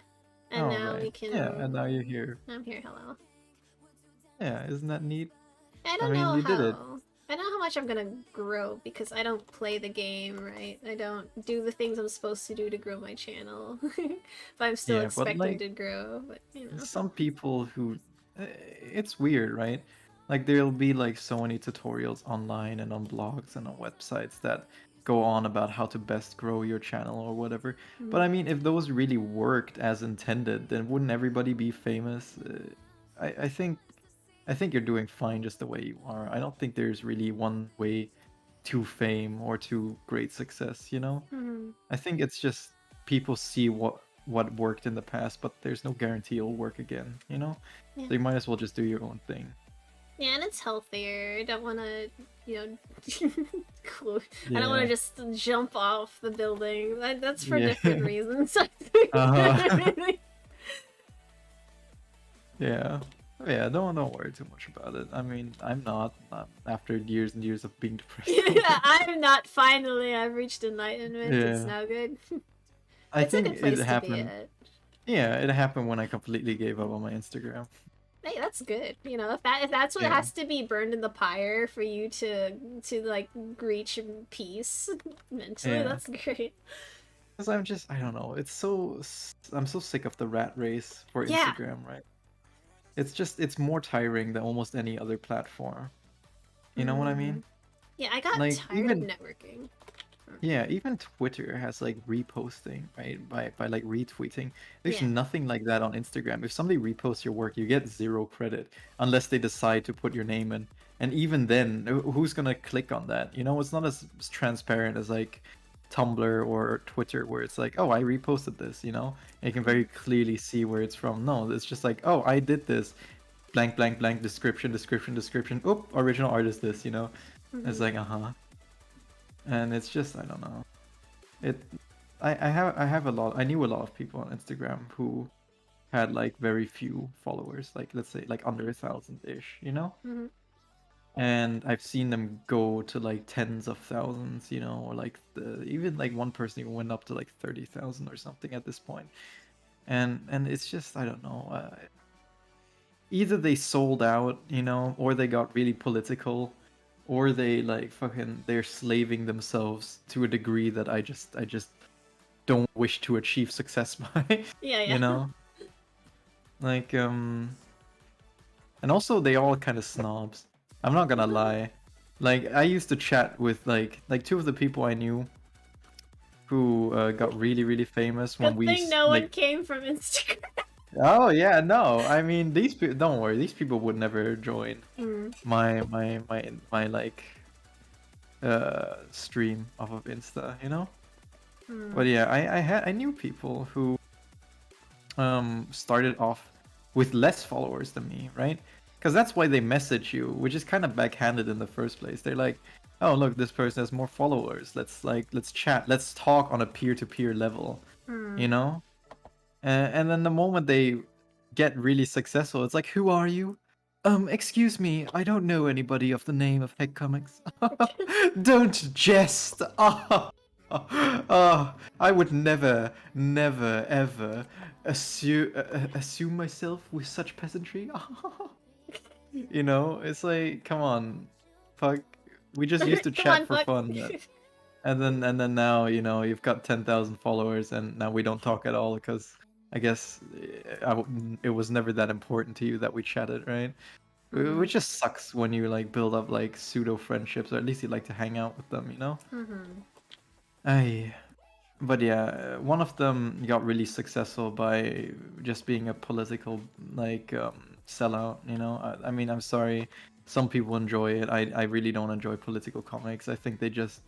and now we can. Yeah, and now you're here. I'm here. Hello. Yeah, isn't that neat? I don't know you how. did it. I know how much I'm gonna grow because I don't play the game, right? I don't do the things I'm supposed to do to grow my channel. But I'm still Yeah, but expecting like to grow, but you know. some people who it's weird, right? Like there'll be like so many tutorials online and on blogs and on websites that go on about how to best grow your channel or whatever. But Mm. I mean, if those really worked as intended, then wouldn't everybody be famous? I think you're doing fine just the way you are. I don't think there's really one way to fame or to great success, you know? Mm. I think it's just people see what worked in the past, but there's no guarantee it'll work again, you know? Yeah. So you might as well just do your own thing. Yeah, and it's healthier. I don't want to, you know, I don't want to Yeah. just jump off the building. That's for Yeah. different reasons. Uh-huh. Yeah. Yeah, don't worry too much about it. I mean, I'm not after years and years of being depressed over Yeah, it. I'm not finally. I've reached enlightenment. It's Yeah. now good. I It's a think good it place to be happened. at. Yeah, it happened when I completely gave up on my Instagram. Hey, that's good. You know, if that's what Yeah. has to be burned in the pyre for you to like reach peace mentally, Yeah. that's great. Because I don't know. I'm so sick of the rat race for Yeah. Instagram, right? It's more tiring than almost any other platform. You know what I Hmm. mean? Yeah, I got Like tired of even networking. yeah, even Twitter has like reposting, right? By like retweeting. There's Yeah. nothing like that on Instagram. If somebody reposts your work, you get zero credit unless they decide to put your name in. And even then, who's gonna click on that? You know, it's not as transparent as like Tumblr or Twitter where it's like, oh, I reposted this, you know? And you can very clearly see where it's from. No, it's just like, oh, I did this. Blank, blank, blank, description, description, description. Oop, original artist this, you know? It's Mm-hmm. like, uh-huh. And it's just, I don't know. It I have a lot. I knew a lot of people on Instagram who had like very few followers, like let's say like under 1,000-ish, you know? Mm-hmm. And I've seen them go to like tens of thousands, you know, or like even like one person even went up to like 30,000 or something at this point. And it's just I don't know. Either they sold out, you know, or they got really political, or they like fucking they're slaving themselves to a degree that I just don't wish to achieve success by, Yeah, you yeah. know? Like and also they all kind of snobs. I'm not gonna lie. Like I used to chat with like two of the people I knew who got really famous when Good we thing no one like came from Instagram. oh yeah, no. I mean these people don't worry. These people would never join Mm. my like stream off of Insta, you know? But Mm. yeah, I knew people who started off with less followers than me, right? Because that's why they message you, which is kind of backhanded in the first place. They're like, "Oh, look, this person has more followers. Let's chat. Let's talk on a peer-to-peer level." You Mm. know? And then the moment they get really successful, it's like, "Who are you?" Excuse me, I don't know anybody of the name of Heck Comics. Don't jest. Oh, I would never, ever assume myself with such peasantry. You know, it's like, come on, fuck. We just used to Come chat on, for fuck. fun, and then now, you know, you've got 10,000 followers, and now we don't talk at all because I guess it was never that important to you that we chatted, right? Mm-hmm. Which just sucks when you like build up like pseudo friendships, or at least you like to hang out with them, you know? Mm-hmm. I But yeah, one of them got really successful by just being a political like sellout. You know, I mean, I'm sorry, some people enjoy it. I really don't enjoy political comics. I think they just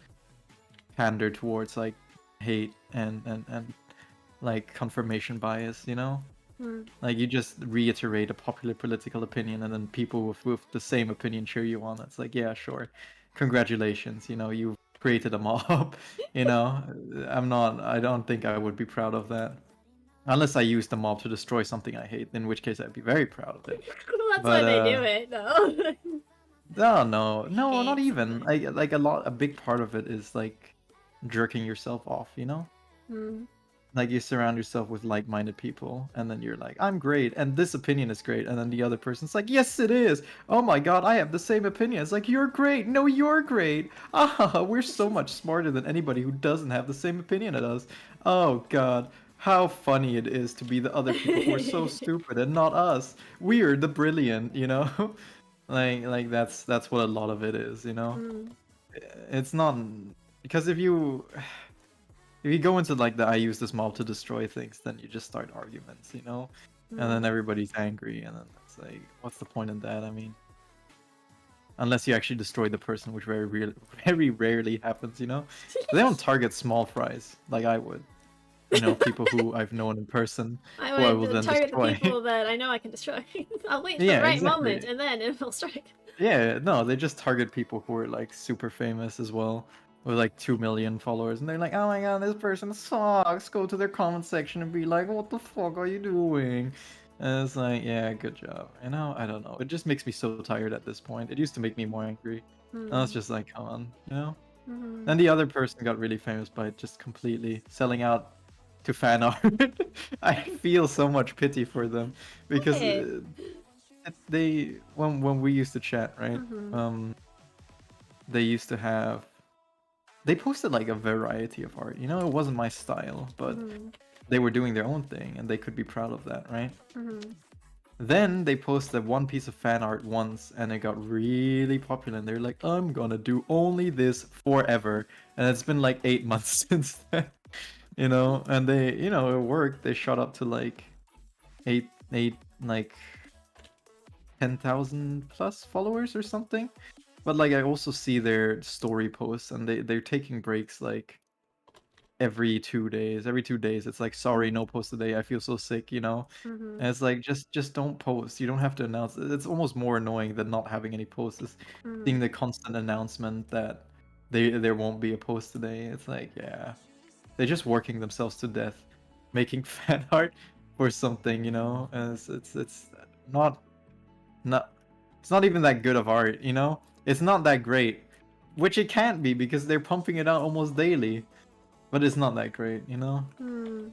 pander towards like hate and like confirmation bias. You know, Mm. like you just reiterate a popular political opinion, and then people with the same opinion cheer you on. It's like, yeah, sure, congratulations. You know, you created a mob. You know, I don't think I would be proud of that. Unless I use the mob to destroy something I hate, in which case I'd be very proud of it. That's why But they do it, though. no, not Hate even. something. I like a big part of it is like jerking yourself off, you know? Mm. Like you surround yourself with like-minded people, and then you're like, I'm great, and this opinion is great, and then the other person's like, yes, it is. Oh my god, I have the same opinion. It's like, you're great. No, you're great. Ah, we're so much smarter than anybody who doesn't have the same opinion as us. Oh god, how funny it is to be the other people who are so stupid and not us. We're the brilliant, you know? Like that's what a lot of it is, you know? Mm, It's not because if you go into like the I use this mob to destroy things, then you just start arguments, you know? And then mm. everybody's angry, and then it's like, what's the point in that? I mean, unless you actually destroy the person, which very rarely happens, you know? They don't target small fries like I would. You know, people who I've known in person, I who I will would then target the destroy. people that I know I can destroy. I'll wait for the Yeah, right moment, exactly. and then it will strike. Yeah, no, they just target people who are like super famous as well, with like 2 million followers, and they're like, oh my god, this person sucks. Go to their comment section and be like, what the fuck are you doing? And it's like, yeah, good job. You know, I don't know. It just makes me so tired at this point. It used to make me more angry. Now it's Hmm. just like, come on, you know? Hmm. And the other person got really famous by just completely selling out to fan art. I feel so much pity for them because Hey. they when we used to chat, right? Hmm. Um, they used to have they posted like a variety of art. You know, it wasn't my style, but Hmm. they were doing their own thing and they could be proud of that, right? Hmm. Then they posted one piece of fan art once and it got really popular and they're like, I'm gonna do only this forever. And it's been like 8 months since then, you know, and they, you know, it worked. They shot up to like like 10,000 plus followers or something. But like I also see their story posts and they're taking breaks like every 2 days. Every 2 days it's like, sorry, no post today. I feel so sick, you know? Hmm. And it's like just don't post. You don't have to announce. It's almost more annoying than not having any posts is Hmm. seeing the constant announcement that there won't be a post today. It's like, yeah. They're just working themselves to death, making fan art for something, you know? And it's not not it's not even that good of art, you know? It's not that great. Which it can't be because they're pumping it out almost daily. But it's not that great, you know? Hmm.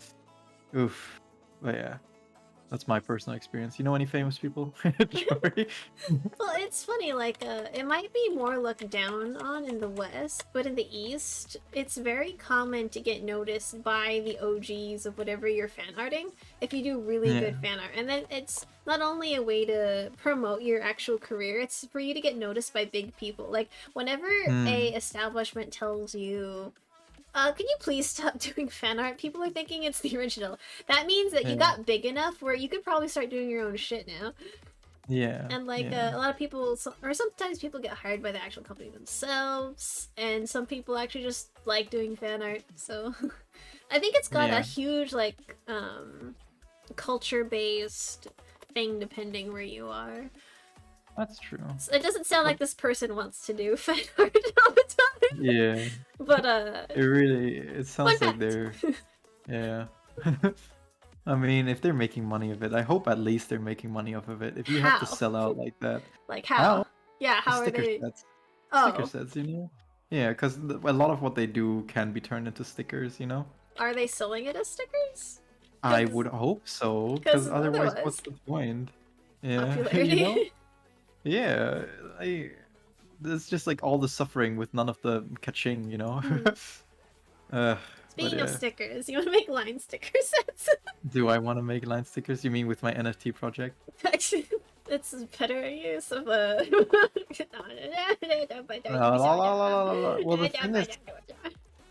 Oof. But yeah, that's my personal experience. You know any famous people? Jory? Well, it's funny, like, it might be more looked down on in the West, but in the East, it's very common to get noticed by the OGs of whatever you're fan arting if you do really Yeah. good fan art. And then it's not only a way to promote your actual career, it's for you to get noticed by big people. Like, whenever a Hmm. establishment tells you, can you please stop doing fan art? People are thinking it's the original. That means that you Yeah. got big enough where you could probably start doing your own shit now. Yeah. And like Yeah. a lot of people, or sometimes people get hired by the actual company themselves, and some people actually just like doing fan art. So I think it's got a Yeah. huge like culture based thing depending where you are. That's true. So it doesn't sound But like this person wants to do fan art all the time, yeah, but it fun sounds like fact. they're yeah. I mean, if they're making money of it, I hope at least they're making money off of it. If you have to How? sell out like that, Like how? how? Yeah, how are Sticker they? sets. Sticker Oh, sets, you know? Yeah, because a lot of what they do can be turned into stickers, you know? are they selling it as stickers? I would hope so, because Because otherwise, what's otherwise, the point? Yeah, you know? popularity. Yeah, I. It's just like all the suffering with none of the catching, you know? Hmm. uh, but Speaking of yeah. stickers, you want to make line sticker sets? Do I want to make line stickers? You mean with my NFT project? Actually, it's a better use of a. Well, the thing is,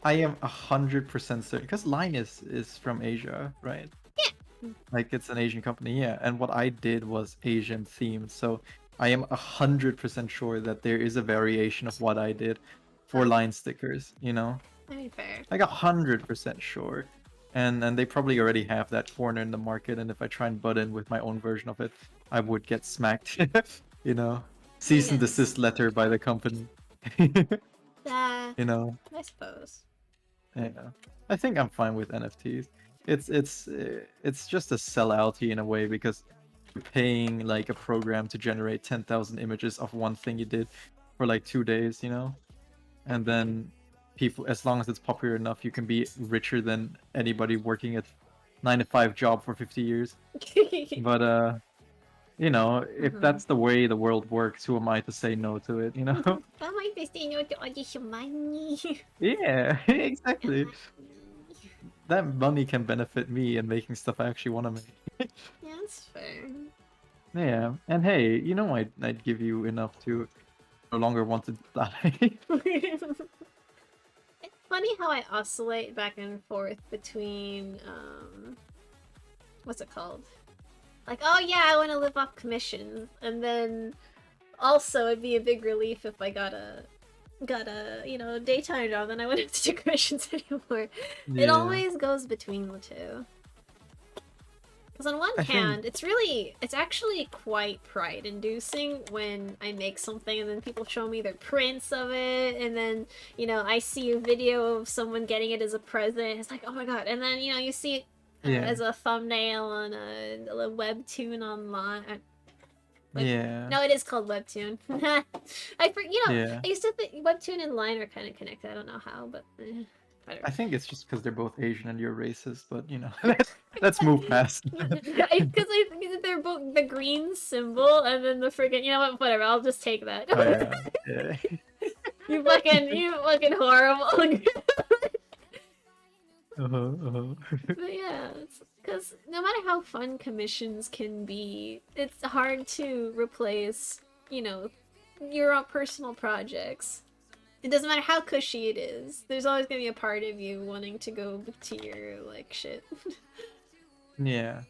I am 100% certain because Line is from Asia, right? Like it's an Asian company, yeah. And what I did was Asian themed, so I am 100% sure that there is a variation of what I did for Oh, line stickers, you know? I mean, fair. Like 100% sure. And they probably already have that corner in the market, and if I try and butt in with my own version of it, I would get smacked. You know? I mean, Cease and yes. desist letter by the company. You know? I suppose. Yeah. I think I'm fine with NFTs. It's just a sellouty in a way because you're paying like a program to generate 10,000 images of one thing you did for like 2 days, you know? And then people, as long as it's popular enough, you can be richer than anybody working at 9 to 5 job for 50 years. But you know, if that's the way the world works, who am I to say no to it? You know? Why might they say no to audition money? Yeah, exactly. That money can benefit me in making stuff I actually want to make. Yeah, that's fair. Yeah, and hey, you know, I'd give you enough to no longer want to die. It's funny how I oscillate back and forth between what's it called? Like, oh yeah, I want to live off commissions, and then also it'd be a big relief if I got a you know, daytime job, then I wouldn't have to do commissions anymore. Yeah. It always goes between the two. Because on one hand, it's actually quite pride-inducing when I make something and then people show me their prints of it, and then, you know, I see a video of someone getting it as a present, it's like, oh my god, and then, you know, you see it as a thumbnail on a webtoon online. No, it is called webtoon. I used to think webtoon and line are kind of connected. I don't know how, but whatever. I think it's just because they're both Asian and you're racist, but you know, let's move past. Because I think they're both the green symbol and then the friggin', you know what? Whatever. I'll just take that. Oh, yeah. You fucking horrible. But yeah, because no matter how fun commissions can be, it's hard to replace, you know, your own personal projects. It doesn't matter how cushy it is. There's always gonna be a part of you wanting to go to your, like, shit. Yeah.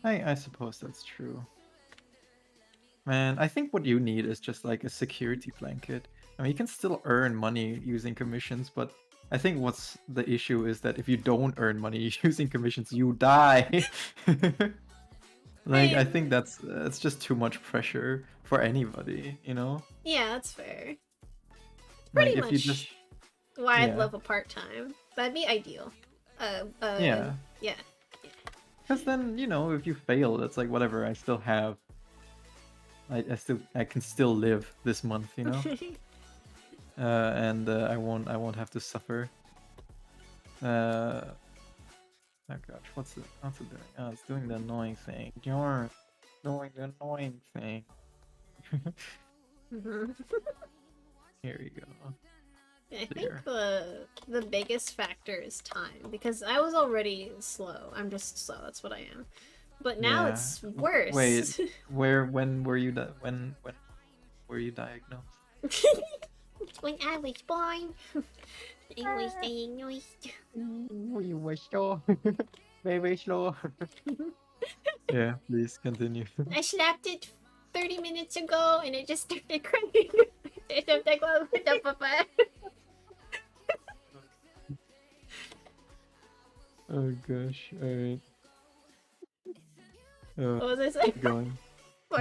I suppose that's true. Man, I think what you need is just like a security blanket. I mean, you can still earn money using commissions, but I think what's the issue is that if you don't earn money using commissions, you die. Like, I think that's just too much pressure for anybody, you know? Yeah, that's fair. Pretty like, much if you just... why I'd love a part-time. That'd be ideal. Yeah. Yeah. Because then, you know, if you fail, it's like, whatever, I still have... I can still live this month, you know? And I won't have to suffer. Oh gosh, what's it doing? Oh, it's doing the annoying thing. You're doing the annoying thing. Here we go. I think the biggest factor is time, because I was already slow. I'm just slow. That's what I am. But now it's worse. Wait, when were you when were you diagnosed? When I was born, I was diagnosed. We were slow. Very slow. Yeah, please continue. I slapped it 30 minutes ago and it just started crying. Oh gosh, alright. What was I saying? Going.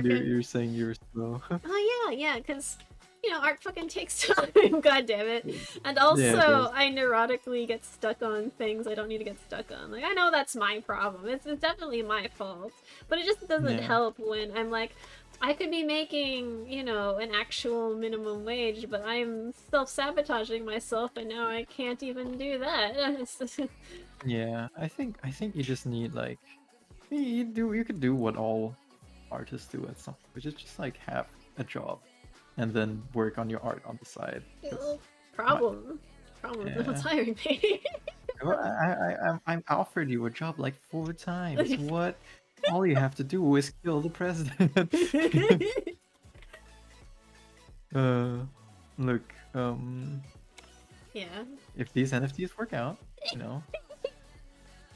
You're saying you were slow. Oh yeah, because, you know, art fucking takes time, god damn it. And also, I neurotically get stuck on things I don't need to get stuck on. Like, I know that's my problem. It's definitely my fault. But it just doesn't help when I'm like, I could be making, you know, an actual minimum wage, but I'm self-sabotaging myself and now I can't even do that. Yeah, I think you just need, like, you could do what all artists do at some point, which is just like have a job and then work on your art on the side. Problem no one's hiring me. I offered you a job like 4 times. What? All you have to do is kill the president. Look, yeah. If these NFTs work out, you know,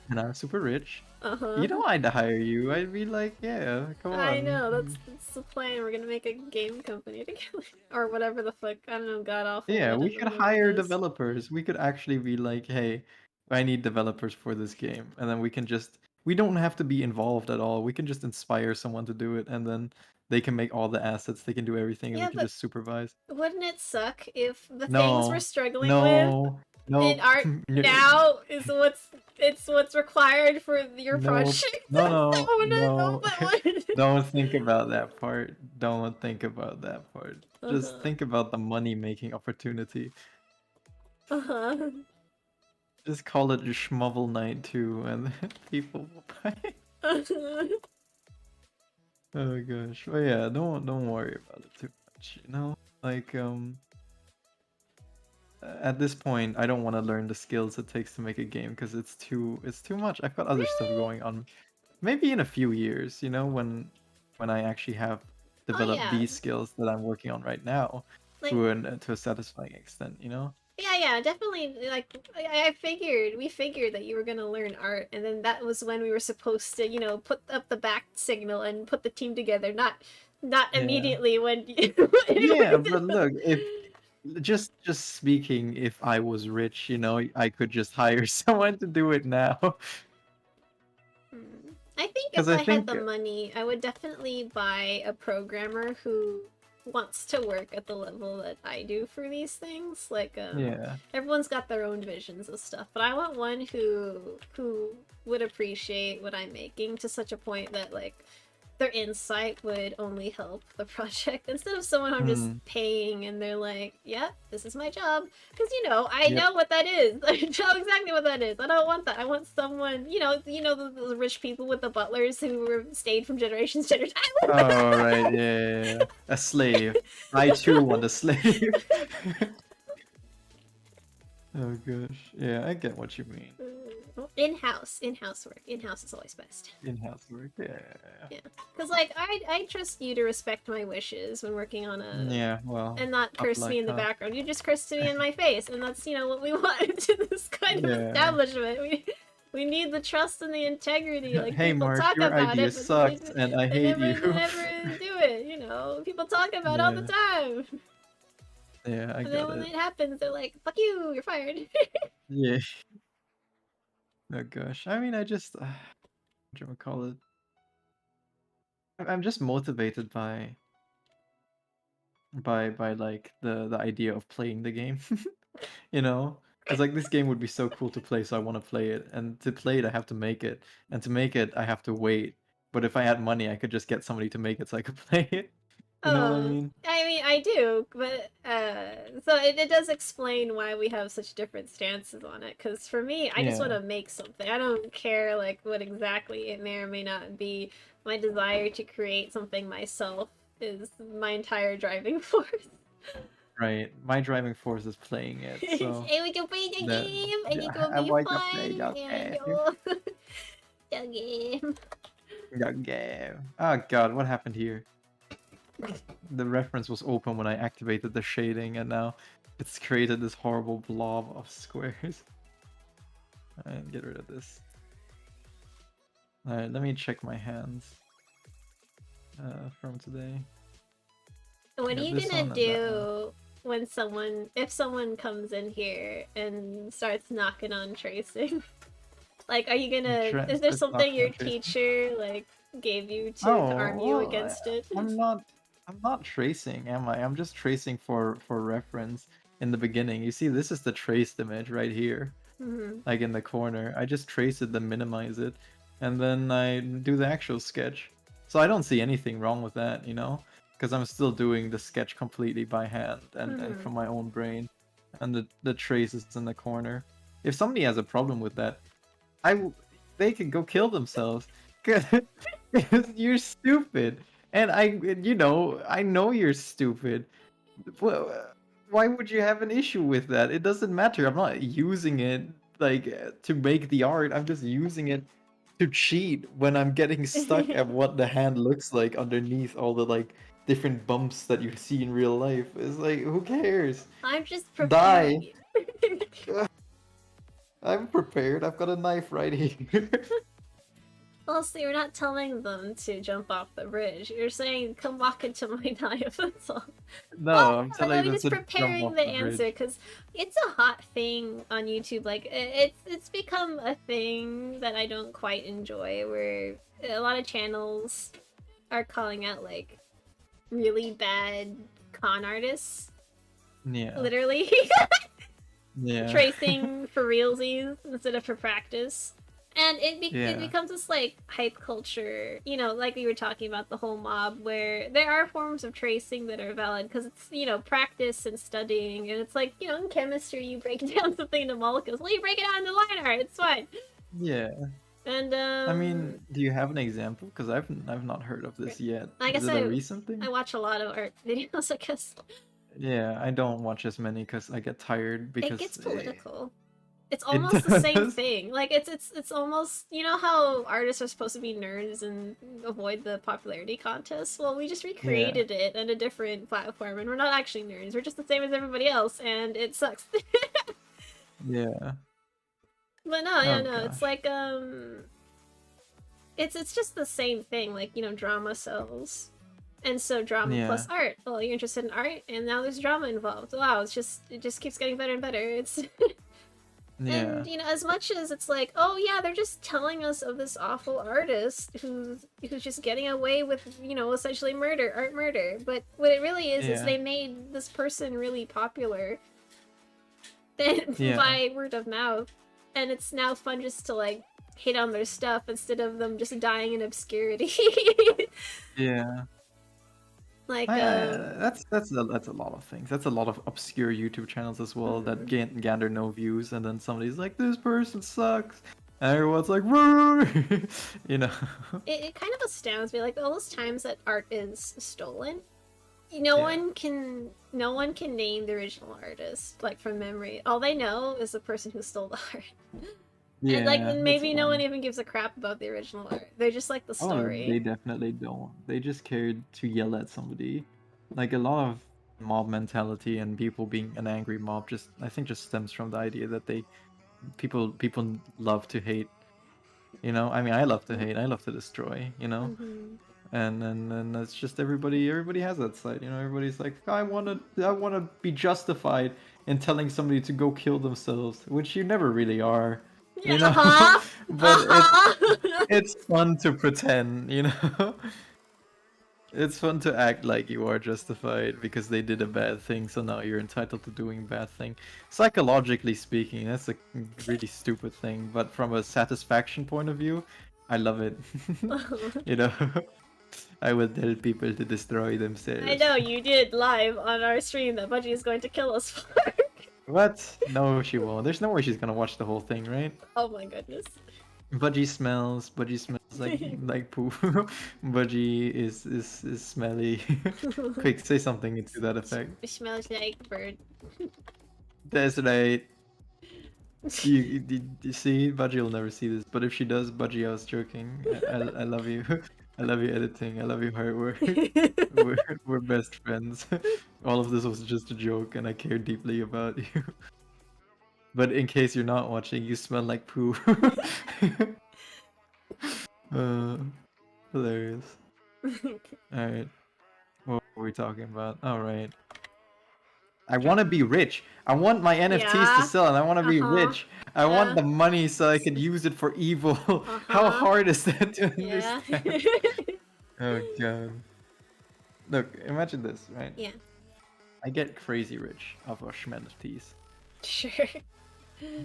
and I'm super rich, you know, I'd hire you. I'd be like, yeah, come on. I know, that's the plan. We're gonna make a game company together. Or whatever the fuck, I don't know, god awful. Yeah, we could hire developers. We could actually be like, hey, I need developers for this game. And then we don't have to be involved at all. We can just inspire someone to do it, and then they can make all the assets, they can do everything, and we can just supervise. Wouldn't it suck if the things we're struggling with No, in art now is what's required for your no, project. I no, wanna know no. that one. Don't think about that part. Don't think about that part. Just Uh-huh. think about the money-making opportunity. Uh-huh. Just call it a Schmovel Night 2 and people will buy it. Uh-huh. Oh gosh. But yeah, don't worry about it too much, you know? Like at this point I don't want to learn the skills it takes to make a game because it's too much. I've got other stuff Really? going on. Maybe in a few years, you know, when I actually have Oh developed yeah. these skills that I'm working on right now Like to a satisfying extent, you know? yeah, definitely. Like we figured that you were gonna learn art, and then that was when we were supposed to, put up the back signal and put the team together. Not Yeah. immediately when Yeah, but look, if just speaking, if I was rich, you know, I could just hire someone to do it now. I think Because if I I had think, the money, I would definitely buy a programmer who wants to work at the level that I do for these things. Like, yeah, everyone's got their own visions of stuff, but I want one who would appreciate what I'm making to such a point that like their insight would only help the project instead of someone I'm just mm, paying and they're like, "Yeah, this is my job," because I yep. know what that is. I know exactly what that is. I don't want that. I want someone, the rich people with the butlers who were stayed from generations to generations. Oh, right, yeah. A slave. I too want a slave. Oh gosh. Yeah, I get what you mean. In-house work. In-house is always best. In-house work. Yeah. Yeah, because like I trust you to respect my wishes when working on a Yeah, well, and not tough curse luck, me in the huh? background. You just curse me in my face, and that's what we want to this kind of Yeah. establishment. We need the trust and the integrity. Like Hey people Mark, talk your about idea it, but they, sucked and I they hate never you. they never do it. People talk about it all the Yeah. time, Yeah, I and then got when it. it happens, they're like, "Fuck you, you're fired." Yeah. Oh gosh. I mean, I just what do you call it? I'm just motivated by like the idea of playing the game. You know? Because like this game would be so cool to play, so I want to play it. And to play it, I have to make it. And to make it, I have to wait. But if I had money, I could just get somebody to make it so I could play it. You know what I Oh, mean? I mean, I do, but so it does explain why we have such different stances on it. Because for me, I just want Yeah. to make something. I don't care like what exactly it may or may not be. My desire to create something myself is my entire driving force. Right. My driving force is playing it, so And we can play the the game, and it yeah, will I be like to play fun. your And game. the game. Your game. Oh god, what happened here? The reference was open when I activated the shading, and now it's created this horrible blob of squares. Alright, get rid of this. Alright, let me check my hands from today. What are Got you this gonna one and that one. do when if someone comes in here and starts knocking on tracing? Like, are you gonna, is there It's not something your gonna trace me. teacher, like, gave you to Oh, arm you well, against it? I'm not tracing, am I? I'm just tracing for reference in the beginning. You see, this is the traced image right here, Hmm. like in the corner. I just trace it, then minimize it, and then I do the actual sketch. So I don't see anything wrong with that, you know? Because I'm still doing the sketch completely by hand and Hmm. from my own brain, and the trace is in the corner. If somebody has a problem with that, they can go kill themselves. 'Cause you're stupid, and I know you're stupid. Well, why would you have an issue with that? It doesn't matter. I'm not using it like to make the art. I'm just using it to cheat when I'm getting stuck at what the hand looks like underneath all the like different bumps that you see in real life. It's like, who cares? I'm just Die. preparing you. I'm prepared. I've got a knife right here. Also, you're not telling them to jump off the bridge. You're saying, come walk into my knife, that's all. No, Well, I'm like, telling I'm them just to jump preparing off the the answer, bridge. because it's a hot thing on YouTube. Like, it's become a thing that I don't quite enjoy, where a lot of channels are calling out, like, really bad con artists. Yeah. Literally. Yeah. tracing for realsies instead of for practice. And it Yeah. becomes this like hype culture, like we were talking about the whole mob, where there are forms of tracing that are valid because it's practice and studying, and it's like in chemistry you break down something into molecules. Well, you break it down into line art, it's fine. Yeah. And I mean, do you have an example? Because I've not heard of this yet. I Is guess it a recent I thing? watch a lot of art videos. I guess Yeah, I don't watch as many because I get tired it because gets political. It's it almost the same does. thing. Like it's almost how artists are supposed to be nerds and avoid the popularity contests. Well, we just Yeah. recreated it on a different platform, and we're not actually nerds. We're just the same as everybody else, and it sucks. Yeah. But no, yeah, Oh no, it's gosh. like it's just the same thing. Like drama sells, and so drama Yeah. plus art. Well, you're interested in art, and now there's drama involved. Wow, it just keeps getting better and better. It's Yeah. And as much as it's like, oh yeah, they're just telling us of this awful artist who's just getting away with, essentially art murder. But what it really is Yeah. they made this person really popular and Yeah. by word of mouth, and it's now fun just to like hate on their stuff instead of them just dying in obscurity. Yeah. Like That's a lot of things. That's a lot of obscure YouTube channels as well that mhm. gander no views, and then somebody's like, "This person sucks," and everyone's like, "Woo!" You know? It kind of astounds me, like all those times that art is stolen. Yeah. No one can name the original artist like from memory. All they know is the person who stole the art. And like Yeah. That's maybe no one one. even gives a crap about the original art. They just like the Oh, they story. definitely don't. They just cared to yell at somebody. Like a lot of mob mentality and people being an angry mob I think just stems from the idea that people love to hate. I mean, I love to hate. I love to destroy. Mm-hmm. And it's just everybody has that side. Everybody's like, I wanna be justified in telling somebody to go kill themselves, which you never really are. Yeah, You know, uh-huh. but Uh-huh. it's fun to pretend. It's fun to act like you are justified because they did a bad thing, so now you're entitled to doing bad thing. Psychologically speaking, that's a really stupid thing, but from a satisfaction point of view, I love it. You know, I will tell people to destroy I themselves. know you did live on our stream that Budgie is going to kill us for. What? No, she won't. There's no way she's gonna watch the whole thing, right? Oh my goodness. Budgie smells like poo. Budgie is smelly. Quick, say something into that effect. It smells like bird. That's right. You see, Budgie will never see this, but if she does, Budgie, I was joking. I love you. I love you editing. I love you hard work. We're best friends. All of this was just a joke, and I care deeply about you. But in case you're not watching, you smell like poo. uh, hilarious. Alright, what were we talking about? Alright. I want to be rich. I want my NFTs to Yeah. sell, and I want to be Uh-huh. rich. I want Yeah. the money so I could use it for evil. How Uh-huh. hard is that to Yeah. understand? Oh god. Look, imagine this, right? Yeah. I get crazy rich off of NFTs, Sure.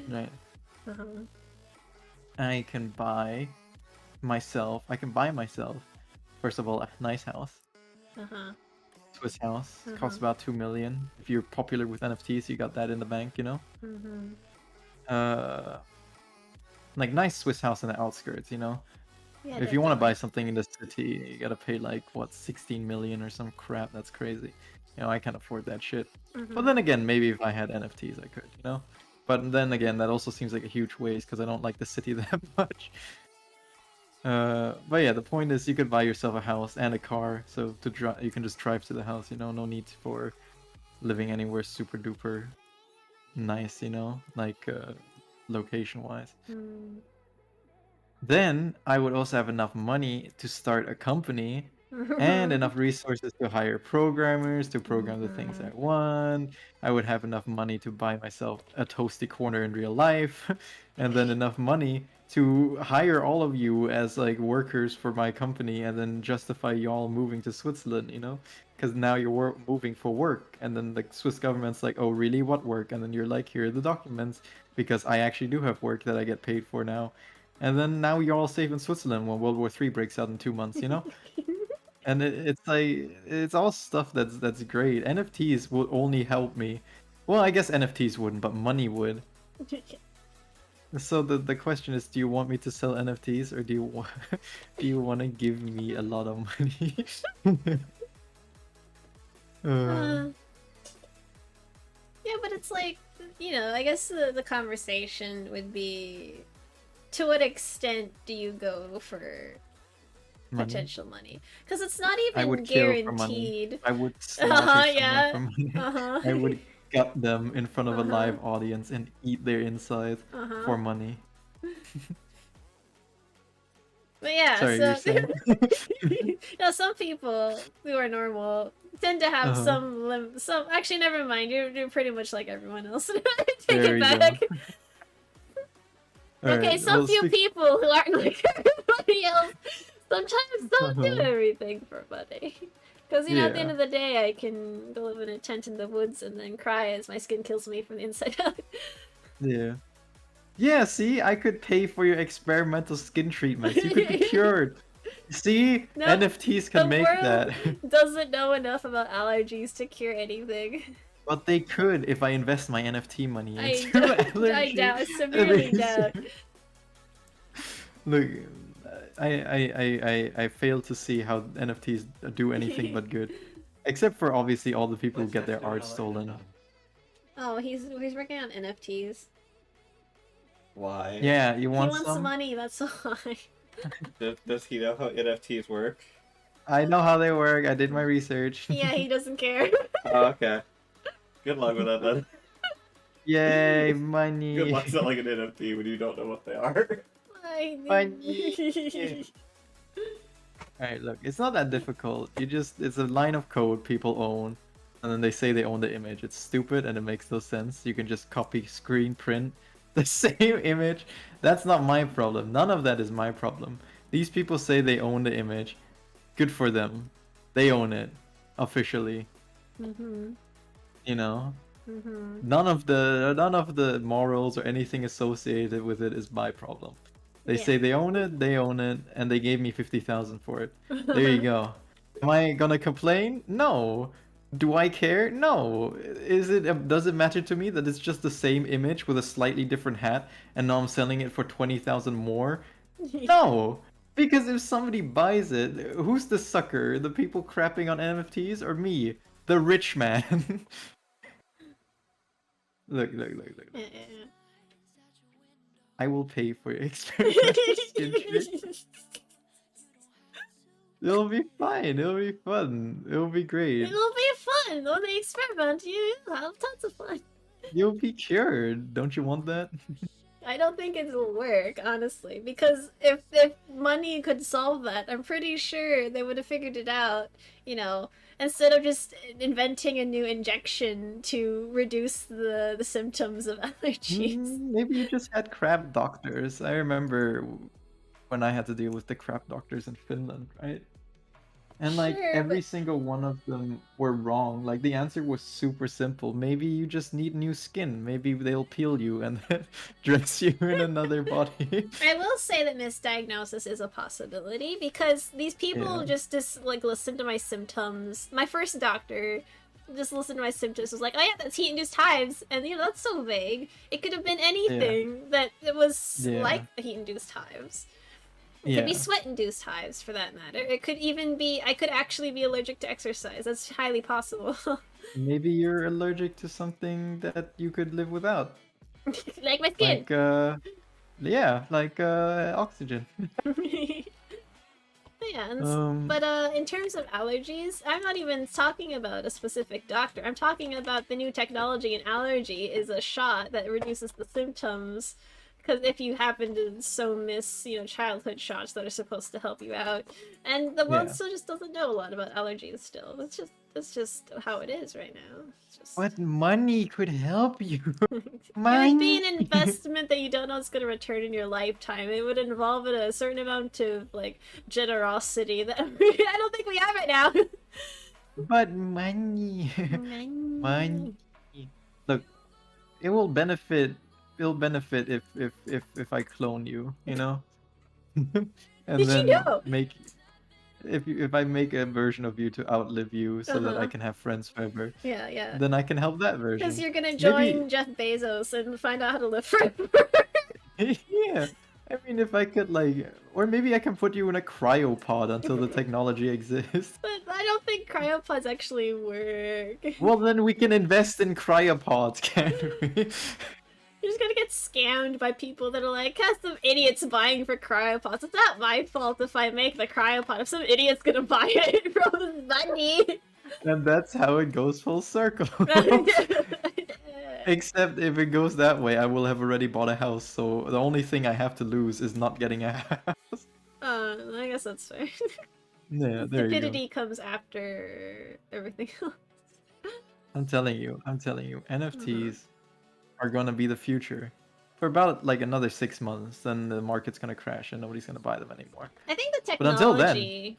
right? Uh-huh. I can buy myself, first of all, a nice house. Uh-huh. Swiss house. It Uh-huh. costs about 2 million. If you're popular with NFTs, you got that in the bank. Mm-hmm. Uh, like nice Swiss house in the outskirts. Yeah, If you want to definitely. buy something in the city, you gotta pay like what 16 million or some crap. That's crazy. I can't afford that shit. But Mm-hmm. then again, maybe if I had NFTs, I could. But then again, that also seems like a huge waste because I don't like the city that much. But yeah, the point is you could buy yourself a house and a car, so you can just drive to the house. No need for living anywhere super duper nice. Like location wise. Mm. Then I would also have enough money to start a company and enough resources to hire programmers to program the things I Mhm. want. I would have enough money to buy myself a Toasty Corner in real life, and then enough money to hire all of you as like workers for my company and then justify y'all moving to Switzerland. because now you're moving for work, and then the Swiss government's like, oh really, what work? And then you're like, here are the documents, because I actually do have work that I get paid for now. And then now you're all safe in Switzerland when World War III breaks out in 2 months, you know? And it's like, it's all stuff that's great. NFTs would only help me. Well, I guess NFTs wouldn't, but money would. So the question is, do you want me to sell NFTs, or do you want to give me a lot of money? Yeah, but it's like, you know, I guess the conversation would be, to what extent do you go for Money. potential money? Because it's not I even would kill for money. guaranteed. I would slaughter Yeah. someone for money. Uh-huh. I would gut them in front of a Uh-huh. live audience and eat their insides Uh-huh. for money. But yeah, Sorry, you're so saying? now some people who are normal tend to have Uh-huh. some. Actually, never mind. You're pretty much like everyone else. Take There it you back. go. Okay, Alright, some well, few people who aren't like everybody else sometimes don't do Uh-huh. everything for money. Because, you know, at the end Yeah. of the day, I can go live in a tent in the woods and then cry as my skin kills me from the inside out. Yeah. Yeah, see, I could pay for your experimental skin treatments. You could be cured. See, No, NFTs the can make world that. doesn't know enough about allergies to cure anything. But they could if I invest my NFT money I into doubt, I allergy. doubt, I severely doubt. Look, I fail to see how NFTs do anything but good, except for obviously all the people who get their art stolen. Oh, he's working on NFTs. Why? Yeah, you He want wants some? money, that's why. Does he know how NFTs work? I know how they work. I did my research. Yeah, he doesn't care. Oh, okay. Good luck with that then. Yay, Good money. luck selling an NFT when you don't know what they are. Money. Alright, look, it's not that difficult. It's a line of code people own, and then they say they own the image. It's stupid and it makes no sense. You can just copy, screen, print the same image. That's not my problem. None of that is my problem. These people say they own the image. Good for them. They own it. Officially. Mm-hmm. You know? Mm-hmm. None of the morals or anything associated with it is my problem. They say they own it, and they gave me 50,000 for it. There you go. Am I gonna complain? No. Do I care? No. Does it matter to me that it's just the same image with a slightly different hat, and now I'm selling it for 20,000 more? No. Because if somebody buys it, who's the sucker? The people crapping on NFTs or me? The rich man. Look. Yeah. I will pay for your experimental skin treatment. It'll be fine. It'll be fun. It'll be great. It'll be fun. When they experiment, you'll have tons of fun. You'll be cured. Don't you want that? I don't think it'll work, honestly, because if money could solve that, I'm pretty sure they would have figured it out, you know, instead of just inventing a new injection to reduce the symptoms of allergies. Maybe you just had crap doctors. I remember when I had to deal with the crap doctors in Finland, right? And like Sure, every but- single one of them were wrong. Like the answer was super simple. Maybe you just need new skin. Maybe they'll peel you and then dress you in another body. I will say that misdiagnosis is a possibility because these people Yeah. just like listen to my symptoms. My first doctor just listened to my symptoms, was like, "Oh yeah, that's heat-induced hives," and you know that's so vague. It could have been anything that it was Yeah. like the heat-induced hives. It could be sweat-induced hives, for that matter. It could even be I could actually be allergic to exercise. That's highly possible. Maybe you're allergic to something that you could live without. Like my skin. Like oxygen. Yeah, but in terms of allergies, I'm not even talking about a specific doctor. I'm talking about the new technology in allergy is a shot that reduces the symptoms. Because if you happen to so miss, you know, childhood shots that are supposed to help you out, and the world Yeah. still just doesn't know a lot about allergies. Still, that's just how it is right now. It's just But money could help you. it would be an investment that you don't know it's going to return in your lifetime. It would involve a certain amount of like generosity that I don't think we have right now. But money, money. Look, it will benefit. It'll benefit if I clone you, you know, and Did you then know? make if I make a version of you to outlive you so that I Uh-huh. can have friends forever, Yeah, yeah. then I can help that Because version. you're gonna Maybe, join Jeff Bezos and find out how to live forever. yeah. I mean, if I could like, or maybe I can put you in a cryopod until the technology exists. But I don't think cryopods actually work. Well, then we can invest in cryopods, can't we? You're just gonna get scammed by people that are like, some idiots buying for cryopods. It's not my fault if I make the cryopod. If some idiot's gonna buy it for all this money. And that's how it goes full circle. Except if it goes that way, I will have already bought a house, so the only thing I have to lose is not getting a house. I guess that's fair. Yeah, there you go. Stupidity comes after everything else. I'm telling you, NFTs Uh-huh. are gonna be the future. For about like another 6 months, then the market's gonna crash and nobody's gonna buy them anymore. I think the But until then, technology,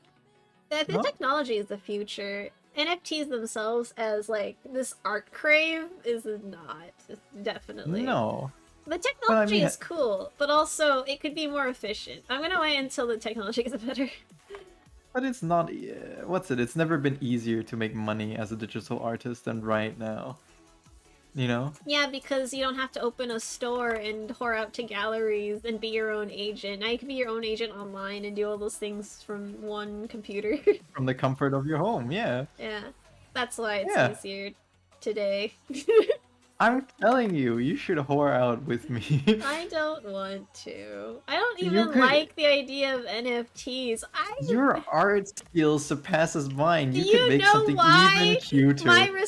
the no, technology is the future. NFTs themselves as like this art crave is not. It's definitely. no. The technology mean, is cool, but also it could be more efficient. I'm gonna wait until the technology gets better. But it's not. What's it? It's never been easier to make money as a digital artist than right now. You know? Yeah, because you don't have to open a store and whore out to galleries and be your own agent. Now you can be your own agent online and do all those things from one computer. From the comfort of your home, yeah. Yeah, that's why it's Yeah. easier today. I'm telling you, you should whore out with me. I don't want to. I don't You even could- like the idea of NFTs. Your art skills surpasses mine. Do You you could make know something why even cuter my than what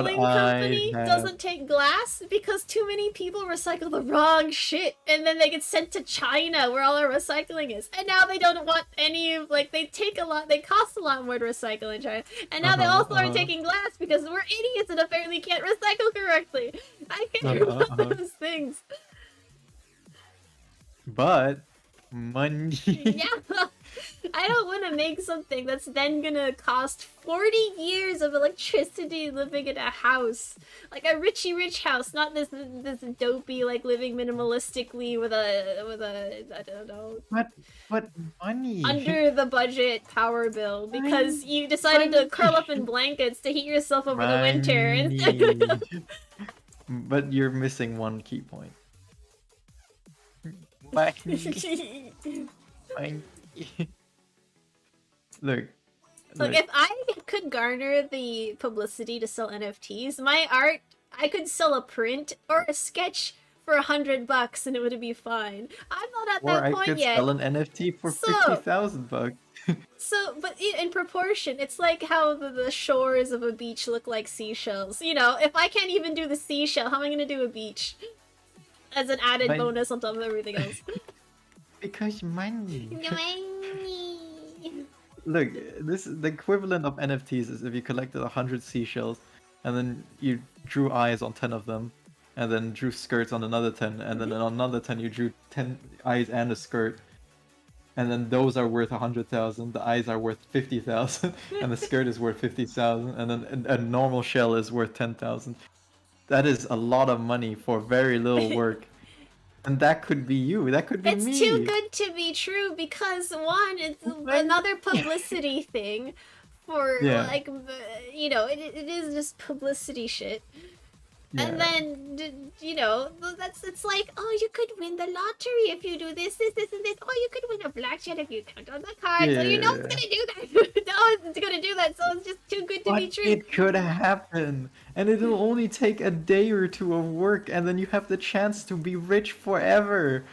recycling I company have. doesn't take glass? Because too many people recycle the wrong shit and then they get sent to China where all our recycling is. And now they don't want any of, like, they cost a lot more to recycle in China. And now they also aren't taking glass because we're idiots and apparently can't recycle correctly. I can't about those things. But money. Yeah. I don't want to make something that's then gonna cost 40 years of electricity living in a house. Like a rich house, not this dopey, like, living minimalistically with a I don't know, But money. under the budget power bill because you decided to curl up in blankets to heat yourself over the winter instead. But you're missing one key point. Money. Money. Look, Look, if I could garner the publicity to sell NFTs, my art, I could sell a print or a sketch for $100 and it would be fine. I'm not at or that I point could yet. sell an NFT for So- $50,000. So, but in proportion, it's like how the shores of a beach look like seashells. You know, if I can't even do the seashell, how am I gonna do a beach? As an added But- bonus on top of everything else. Because money. Look, the equivalent of NFTs is if you collected 100 seashells, and then you drew eyes on 10 of them, and then drew skirts on another 10, and then on another 10 you drew 10 eyes and a skirt, and then those are worth 100,000, the eyes are worth 50,000, and the skirt is worth 50,000, and then a normal shell is worth 10,000. That is a lot of money for very little work. And that could be you. That could be It's me. too good to be true because one, it's another publicity thing for Yeah. like, you know, it is just publicity shit. And Yeah. then, you know, it's like, oh, you could win the lottery if you do this, and this. Oh, you could win a blackjack if you count on the cards. So you know it's gonna do that. No one's gonna do that, so it's just too good to be But true. it could happen, and it'll only take a day or two of work, and then you have the chance to be rich forever.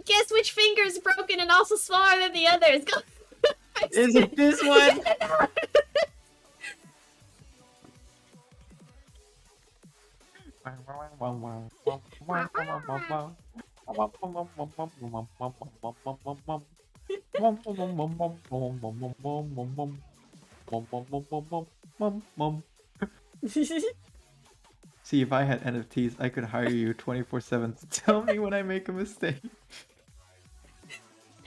Guess which finger's broken and also smaller than the others? Go. Is it this one? See, if I had NFTs, I could hire you 24/7 to tell me when I make a mistake.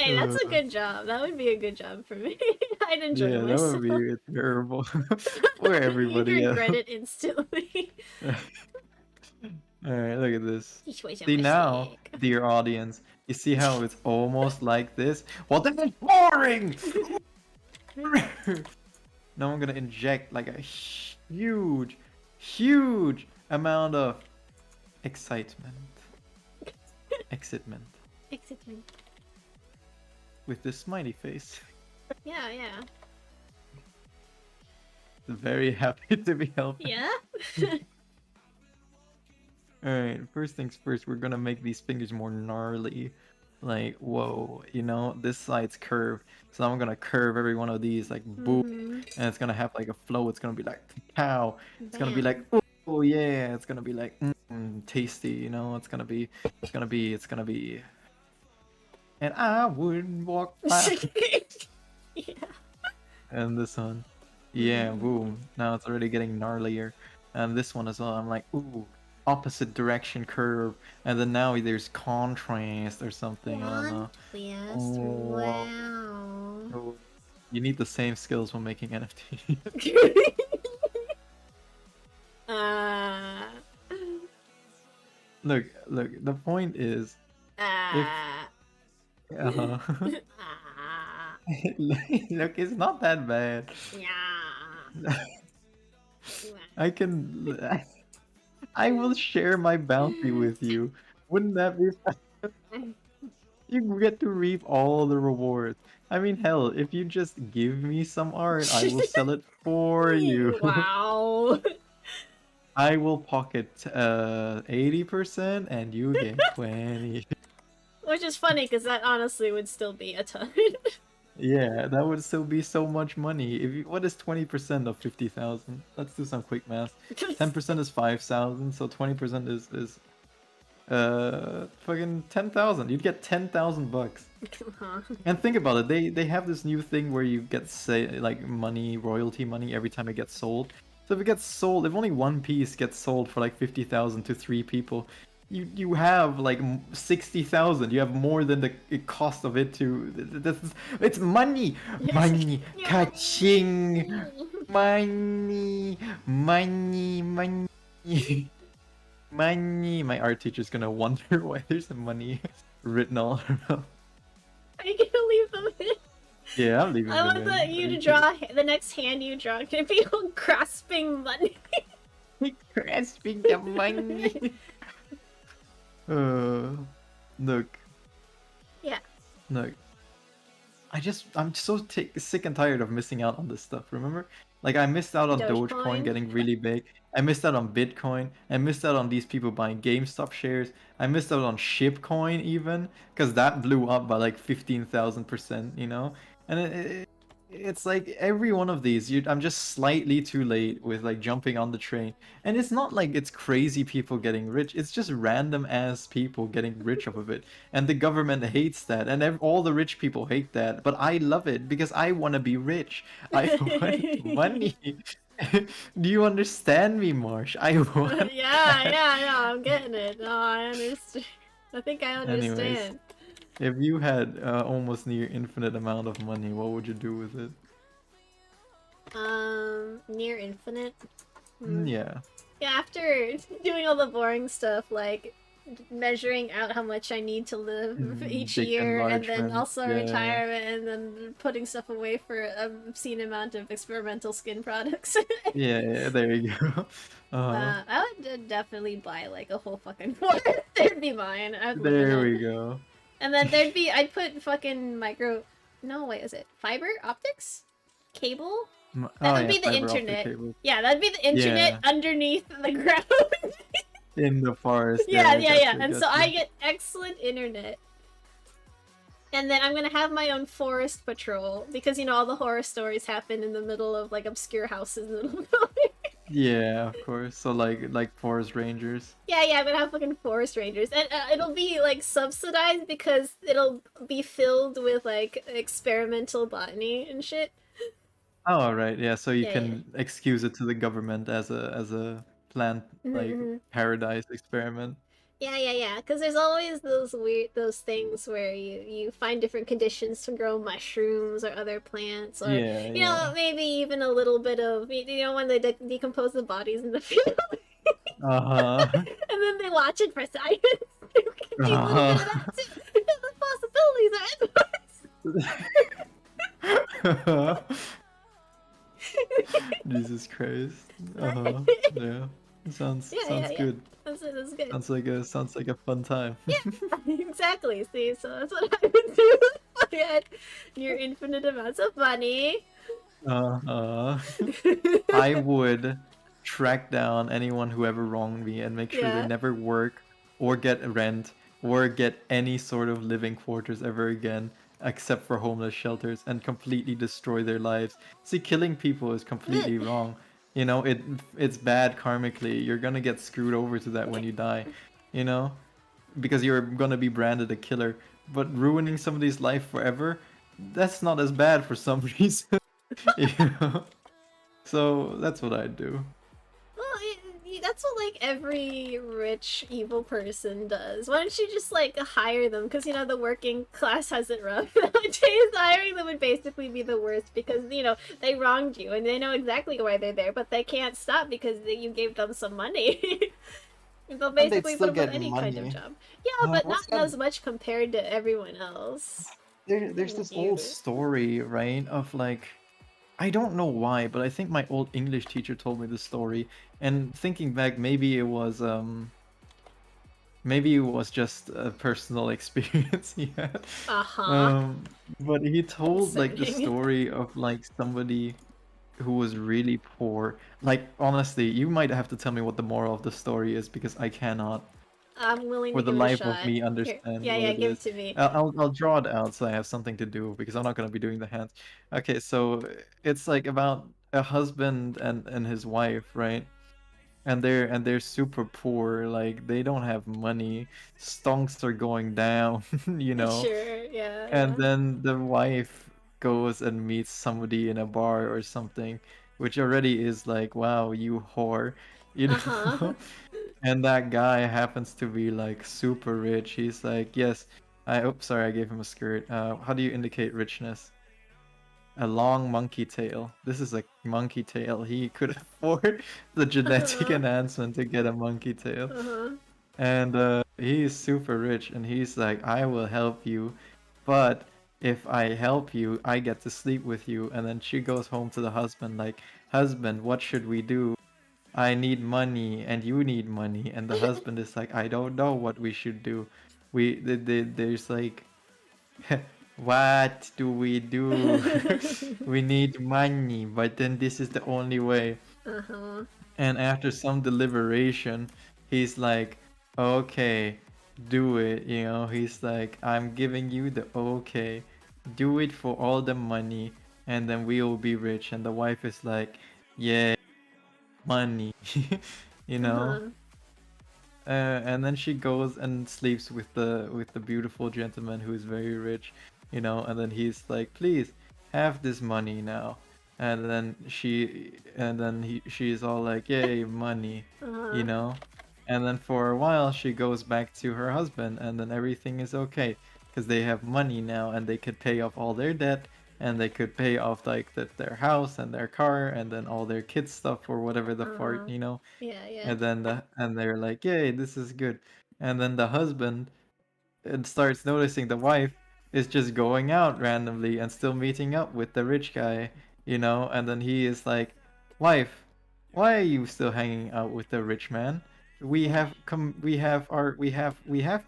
Hey, that's a Uh, good job. That would be a good job for me. I'd enjoy yeah, that myself. would be terrible for You'd everybody else. regret it instantly. Alright, look at this. This was a See now, mistake. dear audience, you see how it's almost like this? Well, this is boring! Now I'm gonna inject like a huge, huge amount of excitement. Excitement. Excitement. With this smiley face. Yeah, yeah. Very happy to be helping. Yeah? Alright, first things first, we're gonna make these fingers more gnarly. Like, whoa, you know, this side's curved. So I'm gonna curve every one of these, like, boom. Mhm. And it's gonna have like a flow. It's gonna be like, pow. It's gonna be Bam. like, oh yeah. It's gonna be like, tasty, you know? It's gonna be. And I would walk by. Yeah. And this one. Yeah, boom. Now it's already getting gnarlier. And this one as well. I'm like, ooh, opposite direction curve. And then now there's contrast or something. I don't know. Yes. Oh. Wow. Oh, you need the same skills when making NFT. uh, Look, the point is, uh, uh, look, it's not that bad. yeah. I can, I will share my bounty with you. Wouldn't that be fun? You get to reap all the rewards. I mean, hell, if you just give me some art, I will sell it for you. Wow. I will pocket 80% and you get 20. Which is funny because that honestly would still be a ton. Yeah, that would still be so much money. If you, what is 20% of 50,000? Let's do some quick math. 10% is 5,000, so 20% is fucking 10,000. You'd get 10,000 bucks. And think about it, they have this new thing where you get say like money, royalty money every time it gets sold. So if it gets sold, if only one piece gets sold for like 50,000 to 3 people, you have like 60,000. You have more than the cost of it to. It's money, money, catching, money, money, money. Money. My art teacher's gonna wonder why there's money written all around. Are you gonna leave them in? Yeah, I'm leaving I them want in. you to draw the next hand you draw. Can it be grasping money? Grasping the money. Look. Yeah. Look. I'm so sick and tired of missing out on this stuff, remember? Like, I missed out on Dogecoin getting really big. I missed out on Bitcoin. I missed out on these people buying GameStop shares. I missed out on Shipcoin even, because that blew up by like 15,000%, you know? And it's like every one of these, I'm just slightly too late with like jumping on the train. And it's not like it's crazy people getting rich. It's just random ass people getting rich off of it. And the government hates that. And all the rich people hate that. But I love it because I want to be rich. I want money. Do you understand me, Marsh? I want Yeah, I'm getting it. No, I understand. I think I understand. Anyways, if you had almost near infinite amount of money, what would you do with it? Near infinite? Yeah. Yeah, after doing all the boring stuff, like measuring out how much I need to live each year, and then also retirement, and then putting stuff away for an obscene amount of experimental skin products. Yeah, there you go. I would definitely buy like a whole fucking forest. There'd be mine. There we go. And then I'd put fucking no, wait, is it fiber optics? Cable? That would be the internet. Yeah, that'd be the internet underneath the ground. In the forest. Yeah. And so I get excellent internet. And then I'm gonna have my own forest patrol, because you know all the horror stories happen in the middle of like obscure houses in the middle of nowhere. Yeah, of course. So like forest rangers. Yeah, I'm gonna have fucking forest rangers, and it'll be like subsidized because it'll be filled with like experimental botany and shit. Oh right, yeah. So you can excuse it to the government as a plant like paradise experiment. Yeah. Because there's always those things where you find different conditions to grow mushrooms or other plants, or Yeah, yeah. maybe even a little bit of when they decompose the bodies in the field, Uh-huh. and then they watch it for science. You can do a little bit of Uh-huh. that too. The possibilities Jesus Christ. are Uh-huh. endless. Yeah. Sounds Yeah. good. That's good. Sounds like a fun time. Exactly. See, so that's what I would do. Get your infinite amounts of money. Uh-huh. I would track down anyone who ever wronged me and make sure they Yeah. never work or get rent or get any sort of living quarters ever again, except for homeless shelters, and completely destroy their lives. See, killing people is completely wrong. You know, it's bad karmically. You're gonna get screwed over to that when you die, you know, because you're gonna be branded a killer. But ruining somebody's life forever, that's not as bad for some reason. You know? So that's what I'd do. Well, that's what like every rich evil person does. Why don't you just like hire them? Because the working class has it rough nowadays. Hiring them would basically be the worst because they wronged you and they know exactly why they're there, but they can't stop because you gave them some money. They'll And they'd basically put still them on get any kind of money. job. Yeah, but not What's that? as much compared to everyone else. There's this old You. story, right? Of like, I don't know why, but I think my old English teacher told me this story. And thinking back, maybe it was just a personal experience he had. Uh-huh. Um, but he told like the Concerning. story of like somebody who was really poor. Like honestly, you might have to tell me what the moral of the story is because I cannot, I'm willing for to the give it a life of shot. me, Here. understand Yeah, what yeah, it give it is. to me. I'll draw it out so I have something to do because I'm not gonna be doing the hands. Okay, so it's like about a husband and his wife, right? And they're super poor, like they don't have money. Stonks are going down, you know. Sure, And yeah. then the wife goes and meets somebody in a bar or something, which already is like, wow, you whore, you Uh-huh. know? And that guy happens to be like super rich. He's like, yes, oops, sorry, I gave him a skirt. How do you indicate richness? A long monkey tail. This is a monkey tail. He could afford the genetic Uh-huh. enhancement to get a monkey tail. Uh-huh. And he's super rich, and he's like, I will help you, but if I help you, I get to sleep with you. And then she goes home to the husband, like, husband, what should we do? I need money, and you need money. And the husband is like, I don't know what we should do. There's like, what do we do? We need money, but then this is the only way. Uh-huh. And after some deliberation, he's like, okay, do it. You know, he's like, I'm giving you the okay. Do it for all the money, and then we will be rich. And the wife is like, yeah, money. You know? Uh-huh. And then she goes and sleeps with the beautiful gentleman who is very rich, you know. And then he's like, please have this money now. And then she's all like, yay, money, you Uh-huh. know. And then for a while she goes back to her husband, and then everything is okay because they have money now and they could pay off all their debt, and they could pay off like their house and their car and then all their kids stuff or whatever the fart, Uh-huh. you know. Yeah. And they're like, yay, this is good. And then the husband starts noticing the wife is just going out randomly and still meeting up with the rich guy, you know. And then he is like, wife, why are you still hanging out with the rich man? We have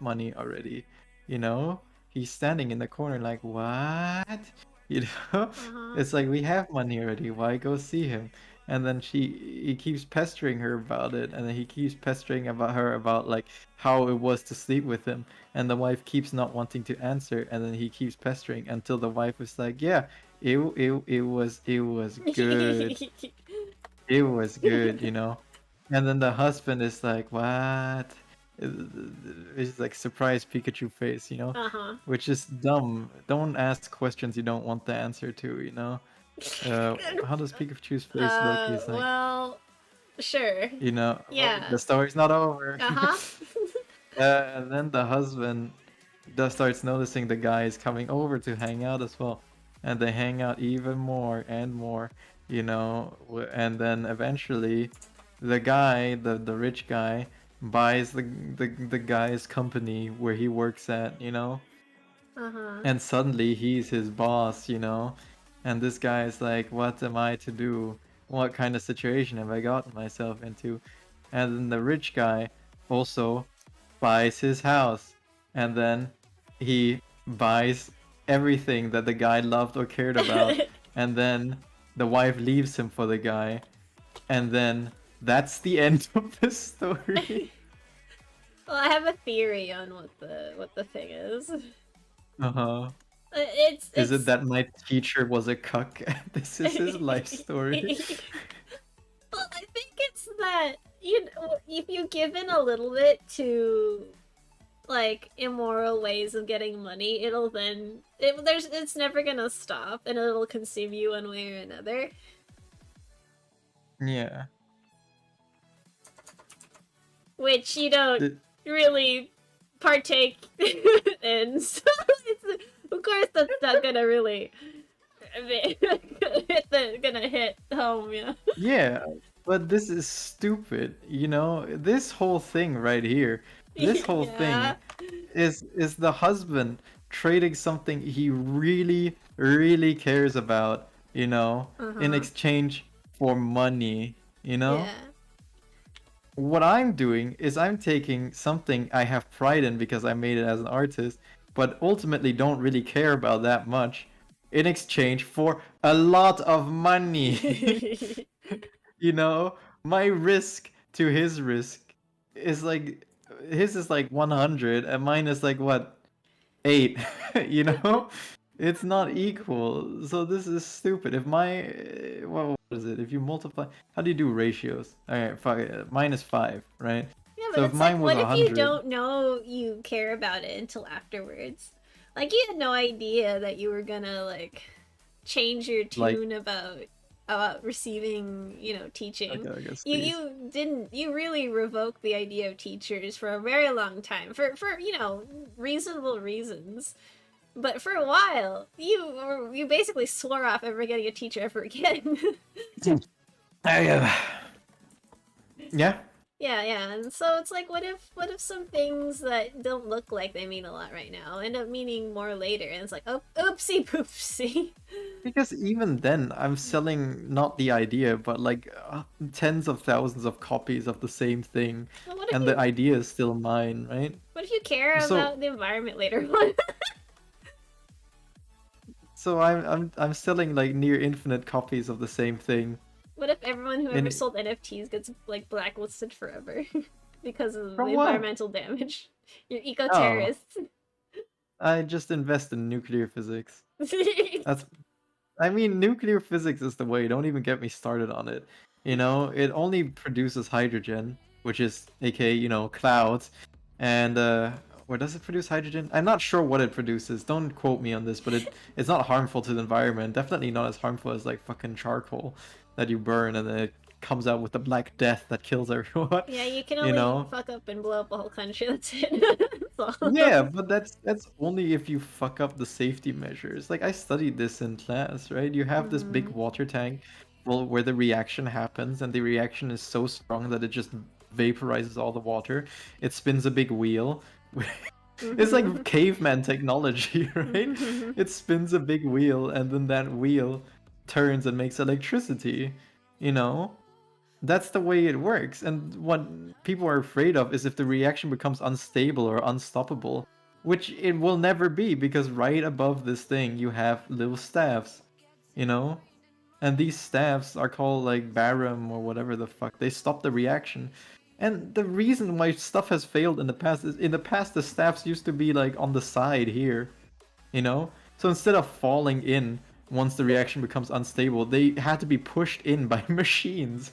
money already, you know. He's standing in the corner like, what? You know. Uh-huh. It's like, we have money already, why go see him? And then he keeps pestering her about it, and then he keeps pestering about her about like how it was to sleep with him. And the wife keeps not wanting to answer, and then he keeps pestering until the wife is like, yeah, it was good. It was good, you know. And then the husband is like, what? It's like surprise Pikachu face, you know, Uh-huh. which is dumb. Don't ask questions you don't want the answer to, you know. How does Pikachu's face look? He's like, Well, sure. you know, oh, Yeah. the story's not over. Uh-huh. And then the husband starts noticing the guy is coming over to hang out as well, and they hang out even more and more, and then eventually, the rich guy, buys the guy's company where he works at, Uh-huh. and suddenly he's his boss. And this guy is like, what am I to do? What kind of situation have I gotten myself into? And then the rich guy also buys his house, and then he buys everything that the guy loved or cared about, and then the wife leaves him for the guy, and then that's the end of the story. Well, I have a theory on what the thing is. Uh-huh. It's Is it that my teacher was a cuck? This is his life story. Well, I think it's that if you give in a little bit to like immoral ways of getting money, it's never gonna stop, and it'll consume you one way or another. Yeah. Which you don't really partake in, so of course that's not gonna really hit home, yeah. Yeah, but this is stupid, This whole thing right here, this whole Yeah. thing is the husband trading something he really, really cares about, in Uh-huh. exchange for money, Yeah. What I'm doing is I'm taking something I have pride in because I made it as an artist, but ultimately don't really care about that much, in exchange for a lot of money. My risk to his risk is like, his is like 100 and mine is like what, 8. It's not equal. So this is stupid. If what is it? If you multiply, how do you do ratios? All right, minus 5, right? Yeah, but So if it's like, mine was what if you 100, don't know you care about it until afterwards? Like, you had no idea that you were gonna, like, change your Like- tune about receiving, teaching. okay, I guess You really revoked the idea of teachers for a very long time, for reasonable reasons. But for a while, you basically swore off ever getting a teacher ever again. yeah. Yeah, and so it's like, what if some things that don't look like they mean a lot right now end up meaning more later, and it's like, oh, oopsie poopsie. Because even then, I'm selling not the idea, but like tens of thousands of copies of the same thing, Well, what if and you the idea is still mine, right? what if you care So- about the environment later on? So I'm selling like near infinite copies of the same thing. What if everyone who ever And- sold NFTs gets like blacklisted forever because of the From what? environmental damage? You're eco-terrorists. I just invest in nuclear physics. Nuclear physics is the way. Don't even get me started on it. It only produces hydrogen, which is aka, clouds. And where does it produce hydrogen? I'm not sure what it produces. Don't quote me on this, but it's not harmful to the environment. Definitely not as harmful as like fucking charcoal that you burn and then it comes out with the black death that kills everyone. Yeah, you can only fuck up and blow up a whole country. That's it. That's all. Yeah, but that's only if you fuck up the safety measures. Like I studied this in class, right? You have this big water tank, where the reaction happens, and the reaction is so strong that it just vaporizes all the water. It spins a big wheel. It's like caveman technology, right? It spins a big wheel, and then that wheel turns and makes electricity. That's the way it works. And what people are afraid of is if the reaction becomes unstable or unstoppable, which it will never be, because right above this thing you have little staffs, and these staffs are called like barium or whatever the fuck. They stop the reaction. And the reason why stuff has failed in the past is, in the past the staffs used to be like on the side here, so instead of falling in once the reaction becomes unstable, they had to be pushed in by machines.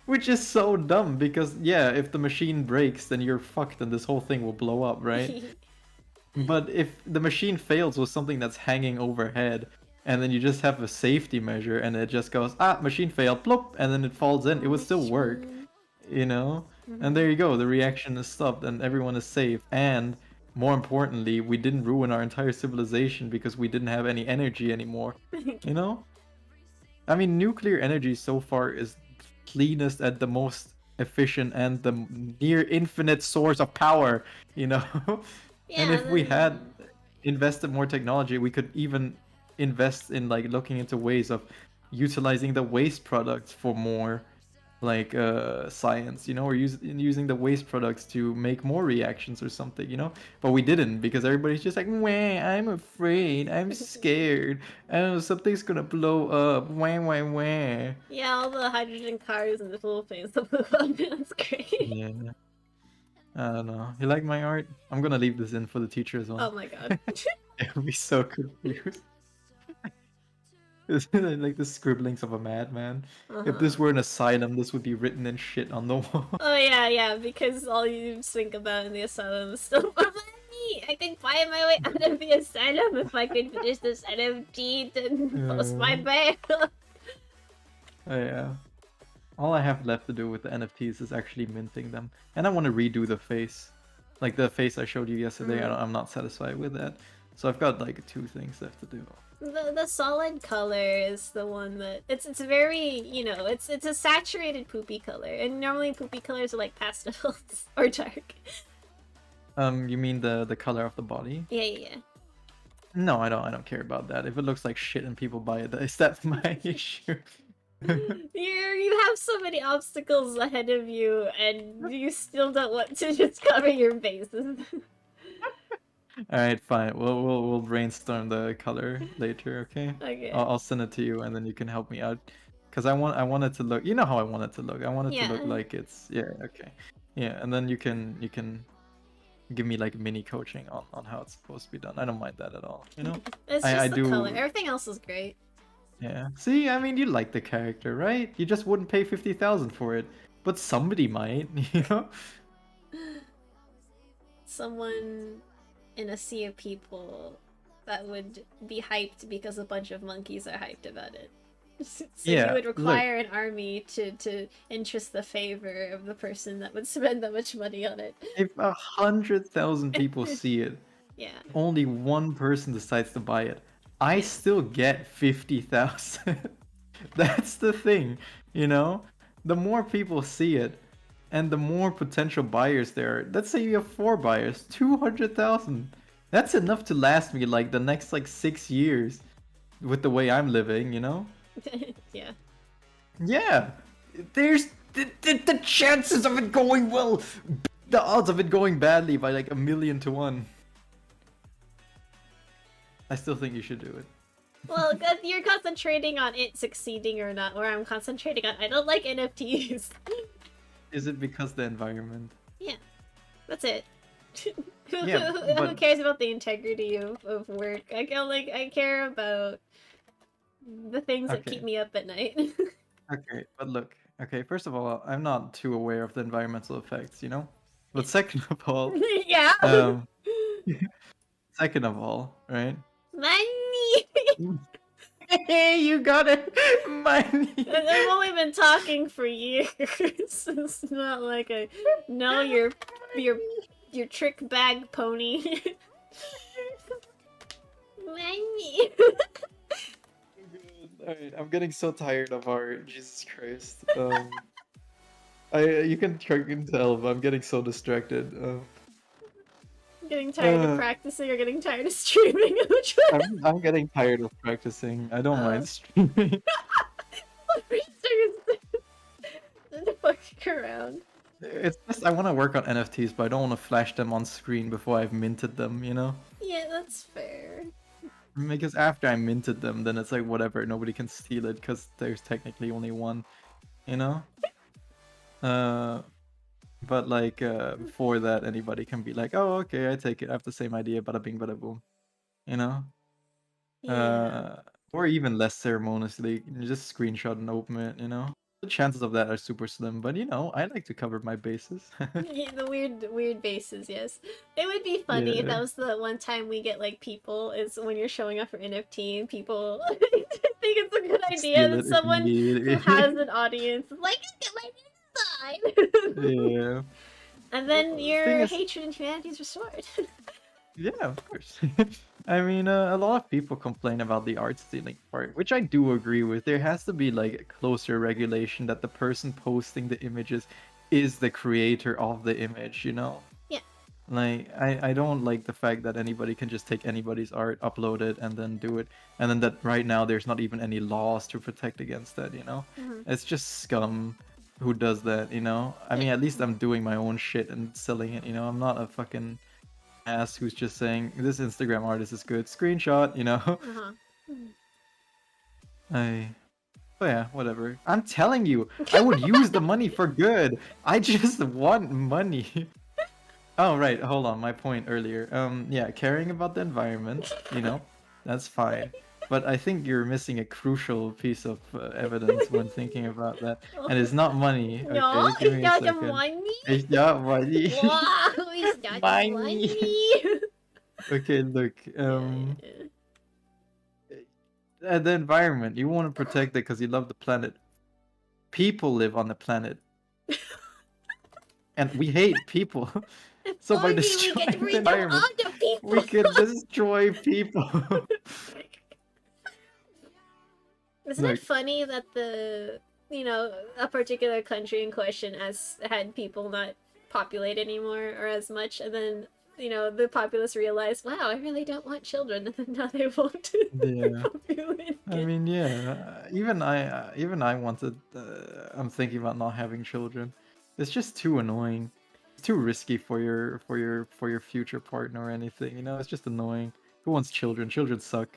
Which is so dumb, because yeah, if the machine breaks, then you're fucked and this whole thing will blow up, right? But if the machine fails with something that's hanging overhead, and then you just have a safety measure and it just goes, machine failed, plop, and then it falls in, it would still work, And there you go, the reaction is stopped and everyone is safe. And more importantly, we didn't ruin our entire civilization because we didn't have any energy anymore. You know? I mean, nuclear energy so far is cleanest and the most efficient and the near infinite source of power, you know? And Yeah, if we had invested more technology, we could even invest in like looking into ways of utilizing the waste products for more like science, you know, or using the waste products to make more reactions or something, you know. But we didn't because everybody's just like, wah, I'm afraid, I'm scared, oh, something's gonna blow up, wah wah wah. yeah, all the hydrogen cars in the Philippines. That's great. Yeah, I don't know. You like my art? I'm gonna leave this in for the teacher as Oh well. my god. They'll be so confused. It's like the scribblings of a madman. If this Uh-huh. were an asylum, this would be written in shit on the wall. Oh yeah, because all you think about in the asylum is still for money. I could buy my way out of the asylum if I could finish this NFT to post my bail. Oh, yeah. All I have left to do with the NFTs is actually minting them. And I want to redo the face. Like the face I showed you yesterday, I'm not satisfied with that. So I've got like 2 things left to do. The solid color is the one that it's very, you know, it's a saturated poopy color, and normally poopy colors are like pastels or dark. You mean the color of the body? Yeah. No, I don't care about that. If it looks like shit and people buy it, is that my issue? You have so many obstacles ahead of you, and you still don't want to just cover your bases. All right, fine. We'll brainstorm the color later, okay? Okay. I'll send it to you, and then you can help me out. Cause I want it to look. You know how I want it to look. I want it to look like it's okay. Yeah, and then you can give me like mini coaching on how it's supposed to be done. I don't mind that at all. You know. It's just the color. Everything else is great. Yeah. See, I mean, you like the character, right? You just wouldn't pay 50,000 for it, but somebody might. You know. Someone in a sea of people that would be hyped because a bunch of monkeys are hyped about it. So yeah, you would require an army to interest the favor of the person that would spend that much money on it. If 100,000 people see it, yeah, only one person decides to buy it, I still get 50,000. That's the thing, you know? The more people see it, and the more potential buyers there are. Let's say you have 4 buyers, 200,000. That's enough to last me like the next like 6 years with the way I'm living, you know? yeah. Yeah. There's the chances of it going well, the odds of it going badly by like 1,000,000 to 1. I still think you should do it. Well, you're concentrating on it succeeding or not, where I'm concentrating on I don't like NFTs. Is it because the environment? Yeah, that's it. Yeah, Who cares about the integrity of work? I care about the things that keep me up at night. Okay, but look. Okay, first of all, I'm not too aware of the environmental effects, you know? But second of all, yeah. Second of all, right? Money! Hey, you got it! Money! I've only been talking for years. It's not like I know your trick bag pony. Money! Alright, I'm getting so tired of art. Jesus Christ. You can tell, but I'm getting so distracted. Getting tired of practicing or getting tired of streaming? I'm getting tired of practicing. I don't mind streaming. Fucking around. It's just I want to work on NFTs, but I don't want to flash them on screen before I've minted them, you know? Yeah, that's fair. Because after I minted them, then it's like whatever, nobody can steal it because there's technically only one, you know? But like before that, anybody can be like, oh, okay, I take it. I have the same idea, bada bing, bada boom, you know? Yeah. Or even less ceremoniously, you just screenshot and open it, you know? The chances of that are super slim, but you know, I like to cover my bases. Yeah, the weird bases, yes. It would be funny if that was the one time we get like people is when you're showing up for NFT and people think it's a good idea that someone who has an audience is like, look at my fine. Yeah. And then Thing your is, hatred and humanity is restored. yeah, of course. I mean, a lot of people complain about the art stealing part, which I do agree with. There has to be like a closer regulation that the person posting the images is the creator of the image, you know? Yeah. Like, I don't like the fact that anybody can just take anybody's art, upload it, and then do it. And then that right now there's not even any laws to protect against that, you know? Mhm. It's just scum who does that, you know? I mean, at least I'm doing my own shit and selling it, you know? I'm not a fucking ass who's just saying, this Instagram artist is good, screenshot, you know? Uh-huh. But yeah, whatever. I'm telling you, I would use the money for good. I just want money. Oh, right. Hold on. My point earlier. Yeah, caring about the environment, you know, that's fine. But I think you're missing a crucial piece of evidence when thinking about that. And it's not money. No, Okay, give it's me a not the second. money. It's not money. Wow, it's not the Money. money. Okay, look. The environment. You want to protect it because you love the planet. People live on the planet. And we hate people. So by Only we destroying get the rid of environment, other people. we can destroy people. Isn't it funny that a particular country in question has had people not populate anymore or as much, and then the populace realized, wow, I really don't want children, and then now they won't Yeah. populate I again. mean, yeah. Even I wanted. I'm thinking about not having children. It's just too annoying. It's too risky for your future partner or anything. You know, it's just annoying. Who wants children? Children suck.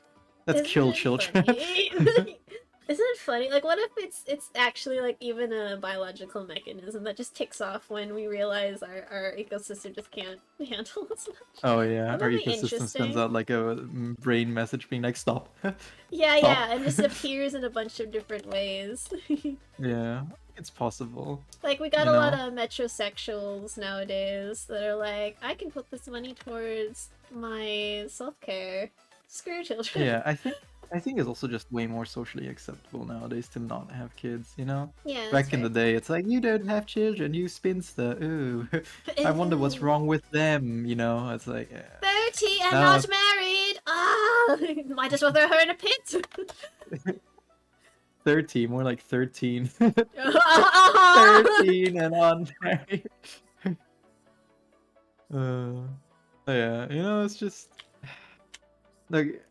Let's Isn't kill it children. funny? Isn't it funny? Like, what if it's actually like even a biological mechanism that just ticks off when we realize our ecosystem just can't handle as much? Oh yeah, Wouldn't our that be ecosystem sends interesting? out like a brain message being like, "Stop." Yeah, Stop. yeah, and just appears in a bunch of different ways. Yeah, it's possible. Like, we got You a lot know? of metrosexuals nowadays that are like, I can put this money towards my self-care. Screw children. Yeah, I think it's also just way more socially acceptable nowadays to not have kids, you know? Yeah, that's Back in fair. the day, it's like, you don't have children, you spinster. Ooh, I wonder what's wrong with them, you know? It's like, 30 and No. not married! Ah! Might as well throw her in a pit! 30, more like 13. Oh! 13 and unmarried. Yeah, you know, it's just like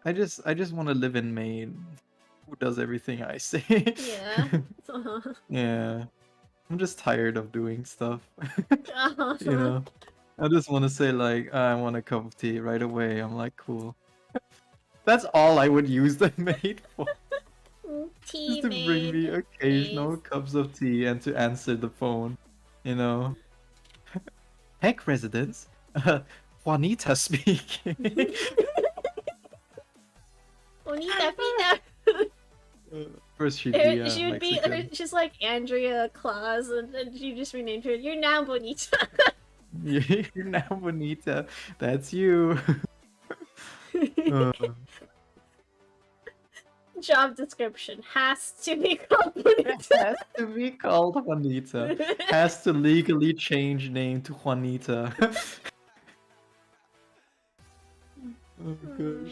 I just want to live in Maine. Who does everything I say? Yeah. Uh-huh. Yeah. I'm just tired of doing stuff. Uh-huh. You know, I just want to say like I want a cup of tea right away. I'm like, cool. That's all I would use the maid for. Tea Just to bring me maid, occasional please. cups of tea and to answer the phone. You know. Heck, residents. Juanita speaking. Bonita Pita. First she'd be She would Mexican. be, she's like Andrea Claus, and you just renamed her. You're now Bonita. You're now Bonita. That's you. Uh, Job description has to be called Bonita. has to be called Juanita. Has to legally change name to Juanita. Oh gosh.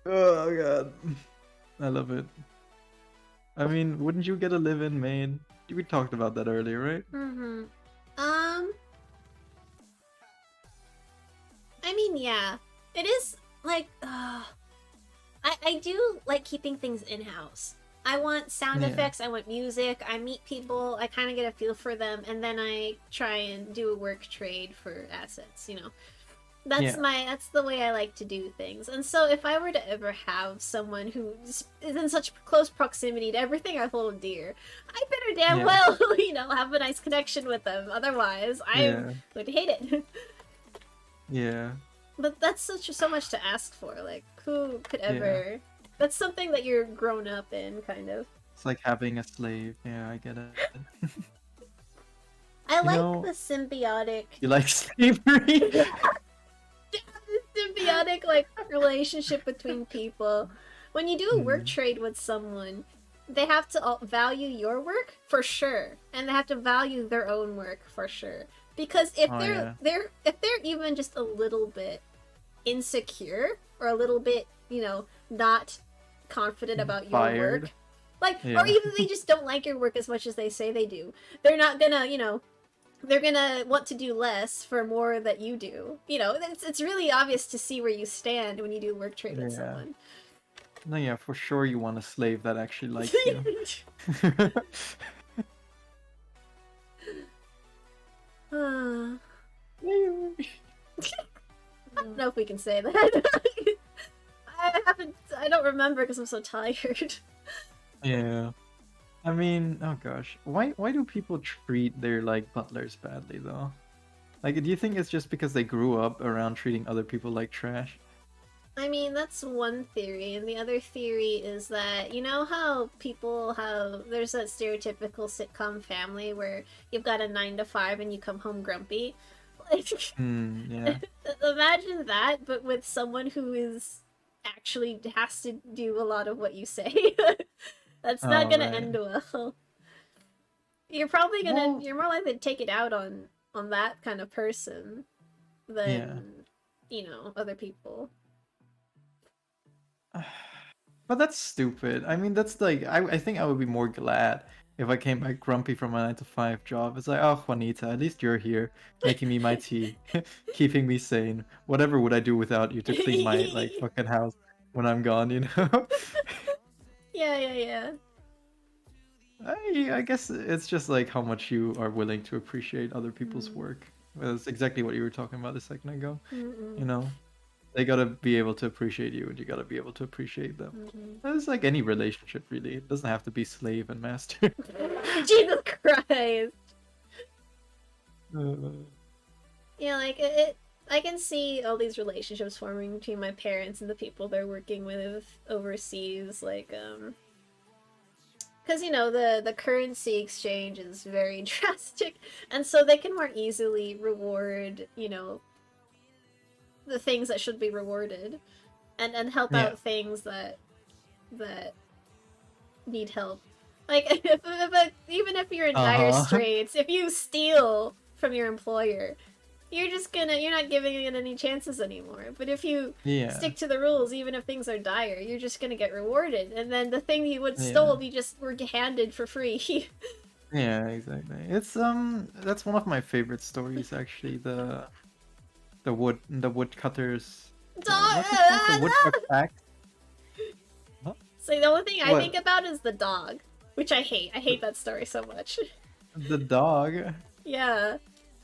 Oh god. I love it. I mean, wouldn't you get a live-in maid? We talked about that earlier, right? Mm-hmm. I mean, yeah. It is, like, I do like keeping things in-house. I want sound Yeah. effects, I want music, I meet people, I kind of get a feel for them, and then I try and do a work trade for assets, you know? That's Yeah. that's the way I like to do things. And so if I were to ever have someone who is in such close proximity to everything I hold dear, I better damn Yeah. well, have a nice connection with them. Otherwise, I Yeah. would hate it. Yeah. But that's so much to ask for. Like, who could ever? That's something that you're grown up in, kind of. It's like having a slave. Yeah, I get it. I like know- the symbiotic, You like slavery? symbiotic like relationship between people. When you do a work trade with someone, they have to value your work for sure, and they have to value their own work for sure. Because if Oh, they're yeah. if they're even just a little bit insecure or a little bit, not confident about your Fired. work, like, or Yeah. even they just don't like your work as much as they say they do, they're not gonna, they're gonna want to do less for more that you do. It's really obvious to see where you stand when you do work trade with Yeah. someone. No, yeah, for sure you want a slave that actually likes you. I don't know if we can say that. I don't remember because I'm so tired. Yeah. I mean, oh gosh. Why do people treat their like butlers badly though? Like, do you think it's just because they grew up around treating other people like trash? I mean, that's one theory, and the other theory is that, you know how there's that stereotypical sitcom family where you've got a 9 to 5 and you come home grumpy? Like, Yeah. imagine that, but with someone who actually has to do a lot of what you say. That's not Oh, gonna right. end well. You're probably Well, you're more likely to take it out on that kind of person yeah. than, other people. But that's stupid. I mean, that's like, I think I would be more glad if I came back grumpy from my 9 to 5 job. It's like, oh, Juanita, at least you're here, making me my tea, keeping me sane. Whatever would I do without you to clean my, like, fucking house when I'm gone, you know? Yeah. I guess it's just like how much you are willing to appreciate other people's work. That's exactly what you were talking about a second ago. You know, they gotta be able to appreciate you, and you gotta be able to appreciate them. It's like any relationship, really. It doesn't have to be slave and master. Jesus Christ. Uh, Yeah, like I can see all these relationships forming between my parents and the people they're working with overseas, like because the currency exchange is very drastic, and so they can more easily reward the things that should be rewarded, and help Yeah. out things that need help. Like even if you're in dire straits, if you steal from your employer, you're not giving it any chances anymore. But if you Yeah. stick to the rules, even if things are dire, you're just gonna get rewarded. And then the thing you would Yeah. stole, you just were handed for free. Yeah, exactly. It's that's one of my favorite stories actually. The woodcutters. What's it called? The woodchuck axe. So the only thing I What? think about is the dog, which I hate. I hate that story so much. The dog. Yeah.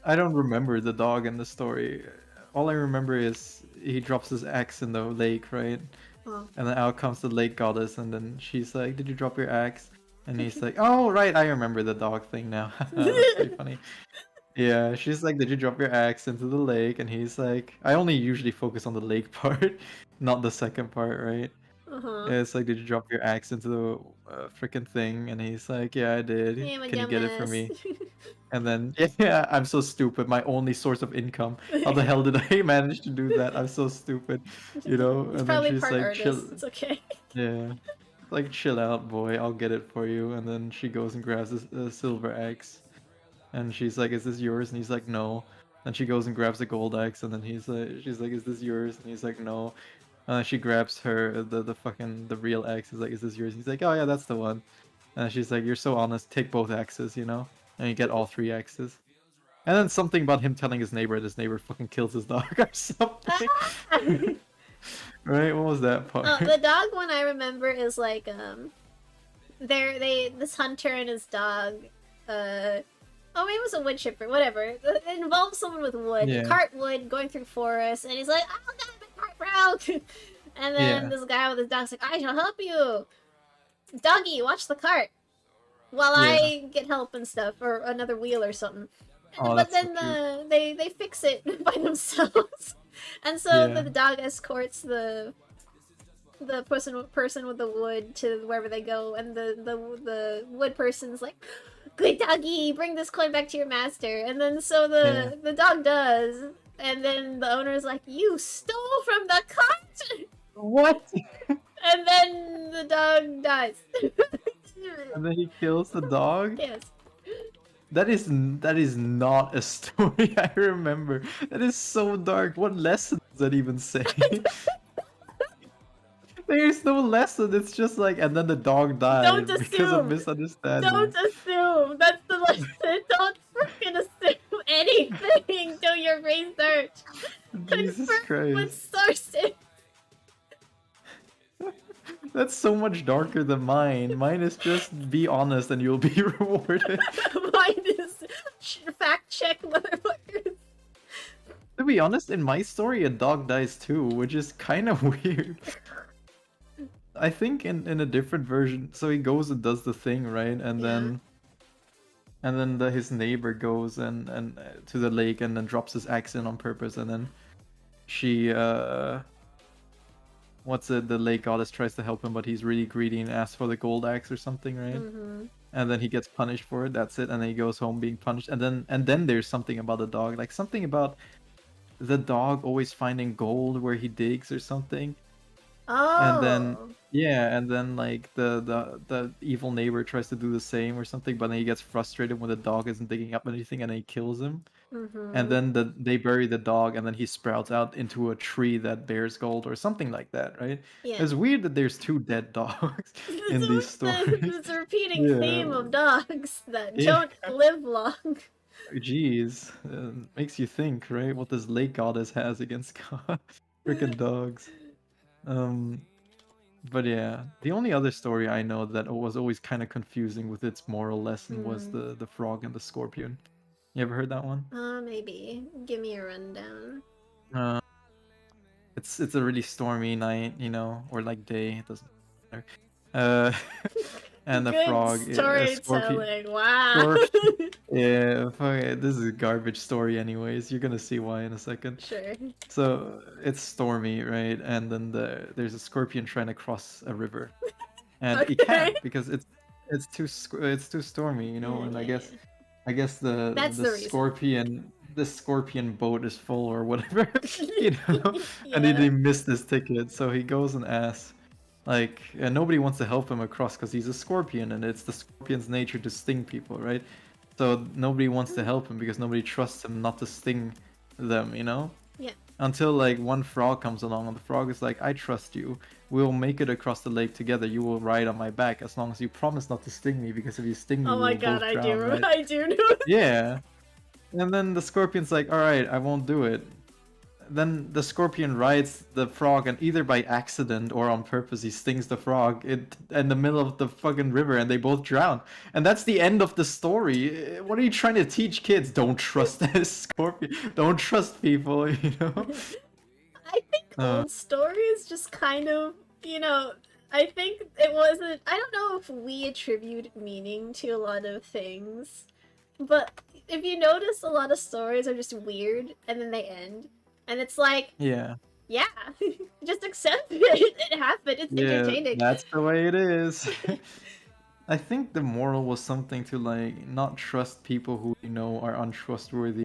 I don't remember the dog in the story. All I remember is he drops his axe in the lake, right? Oh. And then out comes the lake goddess, and then she's like, "Did you drop your axe?" And he's like, "Oh, right, I remember the dog thing now." That's pretty funny. Yeah, she's like, "Did you drop your axe into the lake?" And he's like, I only usually focus on the lake part, not the second part, right? It's like, "Did you drop your axe into the freaking thing?" And he's like, "Yeah, I did. Hey, my Can you get it for goodness. me?" And then, yeah, I'm so stupid. My only source of income. How the hell did I manage to do that? I'm so stupid, He's And then probably she's part like, artist. "Chill." It's okay. Yeah, like, "Chill out, boy. I'll get it for you." And then she goes and grabs a silver axe, and she's like, "Is this yours?" And he's like, "No." And she goes and grabs a gold axe, and then she's like, "Is this yours?" And he's like, "No." She grabs the real axe. Is like, "Is this yours?" And he's like, "Oh yeah, that's the one." And she's like, "You're so honest. Take both axes, And you get all 3 axes. And then something about him telling his neighbor, and his neighbor fucking kills his dog or something. Right? What was that part? The dog one I remember is like this hunter and his dog maybe it was a wood chipper, whatever. It involves someone with wood, Yeah. cart wood, going through forest, and he's like, "Oh god, my cart broke." And then Yeah. this guy with his dog's like, "I shall help you, doggy. Watch the cart while Yeah. I get help and stuff, or another wheel or something." Oh, But that's so then they fix it by themselves, and so Yeah. the dog escorts the person with the wood to wherever they go, and the wood person's like, "Good doggy, bring this coin back to your master." And then so the dog does, and then the owner's like, "You stole from the cart!" What? And then the dog dies. And then he kills the dog. Yes. That is not a story I remember. That is so dark. What lesson does that even say? There's no lesson. It's just like, and then the dog Don't died because of assume. misunderstanding. Don't assume. That's the lesson. Don't freaking assume anything. Do your research. Jesus Confirm with Christ. sources. That's so much darker than mine. Mine is just be honest and you'll be rewarded. Mine is fact check, motherfuckers. To be honest, in my story, a dog dies too, which is kind of weird. I think in a different version, so he goes and does the thing, right? And Yeah. then his neighbor goes and to the lake and then drops his axe in on purpose, and then she what's it? The lake goddess tries to help him, but he's really greedy and asks for the gold axe or something, right? Mm-hmm. And then he gets punished for it. That's it. And then he goes home being punished. And then there's something about the dog, like something about the dog always finding gold where he digs or something. Oh. And then yeah, and then like the evil neighbor tries to do the same or something, but then he gets frustrated when the dog isn't digging up anything, and then he kills him. Mm-hmm. And then they bury the dog, and then he sprouts out into a tree that bears gold or something like that, right? Yeah. It's weird that there's two dead dogs in these stories. It's a repeating Yeah. theme of dogs that Yeah. don't live long. Jeez, makes you think, right? What this lake goddess has against freaking dogs. But yeah, the only other story I know that was always kind of confusing with its moral lesson was the frog and the scorpion. You ever heard that one? Maybe. Give me a rundown. Uh, it's a really stormy night, you know, or like day. It doesn't matter. And the Good frog, a scorpion. storytelling. Wow. Yeah, fuck it. This is a garbage story, anyways. You're gonna see why in a second. Sure. So it's stormy, right? And then there's a scorpion trying to cross a river, and he can't Okay. because it's too stormy, you know. Yeah, And I yeah, guess I guess the That's the reason. scorpion boat is full or whatever, you know. And Yeah. he missed his ticket, so he goes and asks, like, and nobody wants to help him across because he's a scorpion, and it's the scorpion's nature to sting people, right? So nobody wants to help him because nobody trusts him not to sting them, you know? Yeah. Until like one frog comes along, and the frog is like, I trust you. We'll make it across the lake together. You will ride on my back as long as you promise not to sting me, because if you sting me, Oh my we'll god, both I drown, do. right? I do know. Yeah. And then the scorpion's like, alright, I won't do it. Then the scorpion rides the frog, and either by accident or on purpose, he stings the frog in the middle of the fucking river, and they both drown. And that's the end of the story. What are you trying to teach kids? Don't trust that scorpion. Don't trust people, you know? I think old stories just kind of, you know, I think it wasn't. I don't know if we attribute meaning to a lot of things, but if you notice, a lot of stories are just weird and then they end. And it's like, Yeah. yeah, just accept it. It happened. It's Yeah, entertaining. that's the way it is. I think the moral was something to like not trust people who you know are untrustworthy,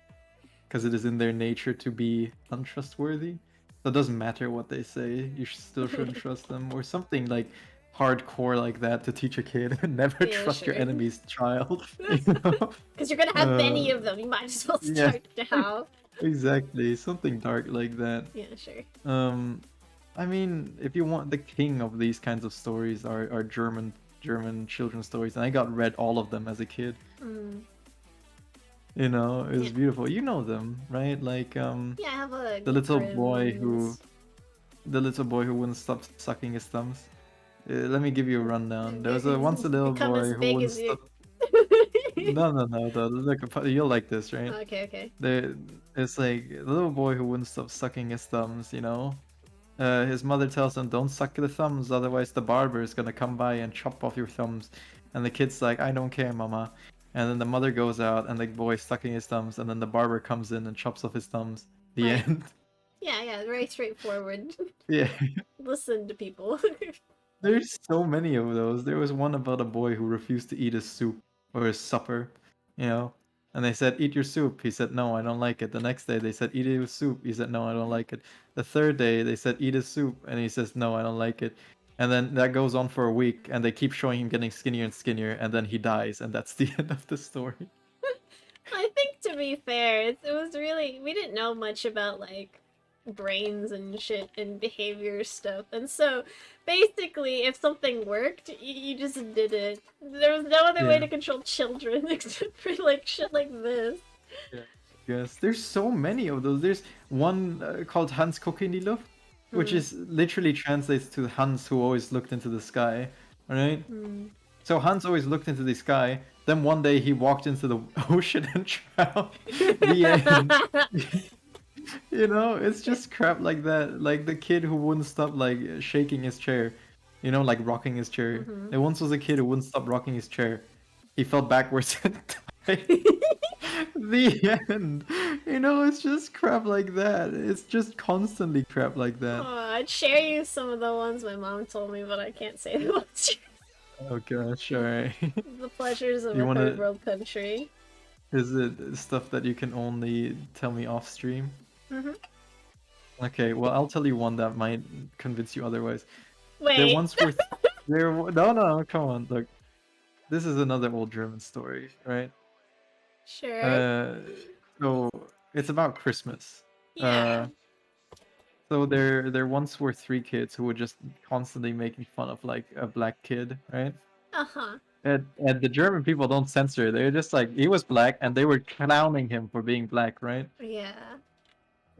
because it is in their nature to be untrustworthy. So it doesn't matter what they say, you still shouldn't trust them, or something like hardcore like that to teach a kid. Never Yeah, trust your sure. enemy's child. You know? Because you're gonna have many of them. You might as well yeah. start now. Exactly, something dark like that. Yeah, sure. I mean, if you want, the king of these kinds of stories are German children's stories, and I got read all of them as a kid. You know, it was beautiful. You know them, right? Like Yeah, I have a the little boy friends. who wouldn't stop sucking his thumbs. Let me give you a rundown. There was once a little Become boy as who big wouldn't as you. stop. No. Look, you'll like this, right? Okay. It's like a little boy who wouldn't stop sucking his thumbs, you know? His mother tells him, don't suck the thumbs, otherwise the barber is gonna come by and chop off your thumbs. And the kid's like, I don't care, mama. And then the mother goes out, and the boy's sucking his thumbs, and then the barber comes in and chops off his thumbs. The Right. end. Yeah, very straightforward. Yeah. Listen to people. There's so many of those. There was one about a boy who refused to eat his soup or his supper, you know? And they said, eat your soup. He said, no, I don't like it. The next day they said, eat his soup. He said, no, I don't like it. The third day they said, eat his soup. And he says, no, I don't like it. And then that goes on for a week, and they keep showing him getting skinnier and skinnier, and then he dies, and that's the end of the story. I think to be fair, it was really we didn't know much about like brains and shit and behavior stuff, and so basically, if something worked, you just did it. There was no other way Yeah. to control children except for like shit like this. Yes, there's so many of those. There's one called Hans Guck in die Luft, which Hmm. is literally translates to Hans who always looked into the sky, right? Hmm. So Hans always looked into the sky. Then one day he walked into the ocean and drowned. The end. You know, it's just crap like that. Like the kid who wouldn't stop like shaking his chair, you know, like rocking his chair. Mhm. There once was a kid who wouldn't stop rocking his chair. He fell backwards and died. The end. You know, it's just crap like that. It's just constantly crap like that. Oh, I'd share you some of the ones my mom told me, but I can't say the ones. Oh gosh, alright. The pleasures of You a wanna- third world country. Is it stuff that you can only tell me off stream? Mhm. Okay, well I'll tell you one that might convince you otherwise. There Wait. once were no, come on, look. This is another old German story, right? Sure. So it's about Christmas. Yeah. So there once were three kids who were just constantly making fun of like a black kid, right? Uh-huh. And the German people don't censor. They're just like he was black, and they were clowning him for being black, right? Yeah.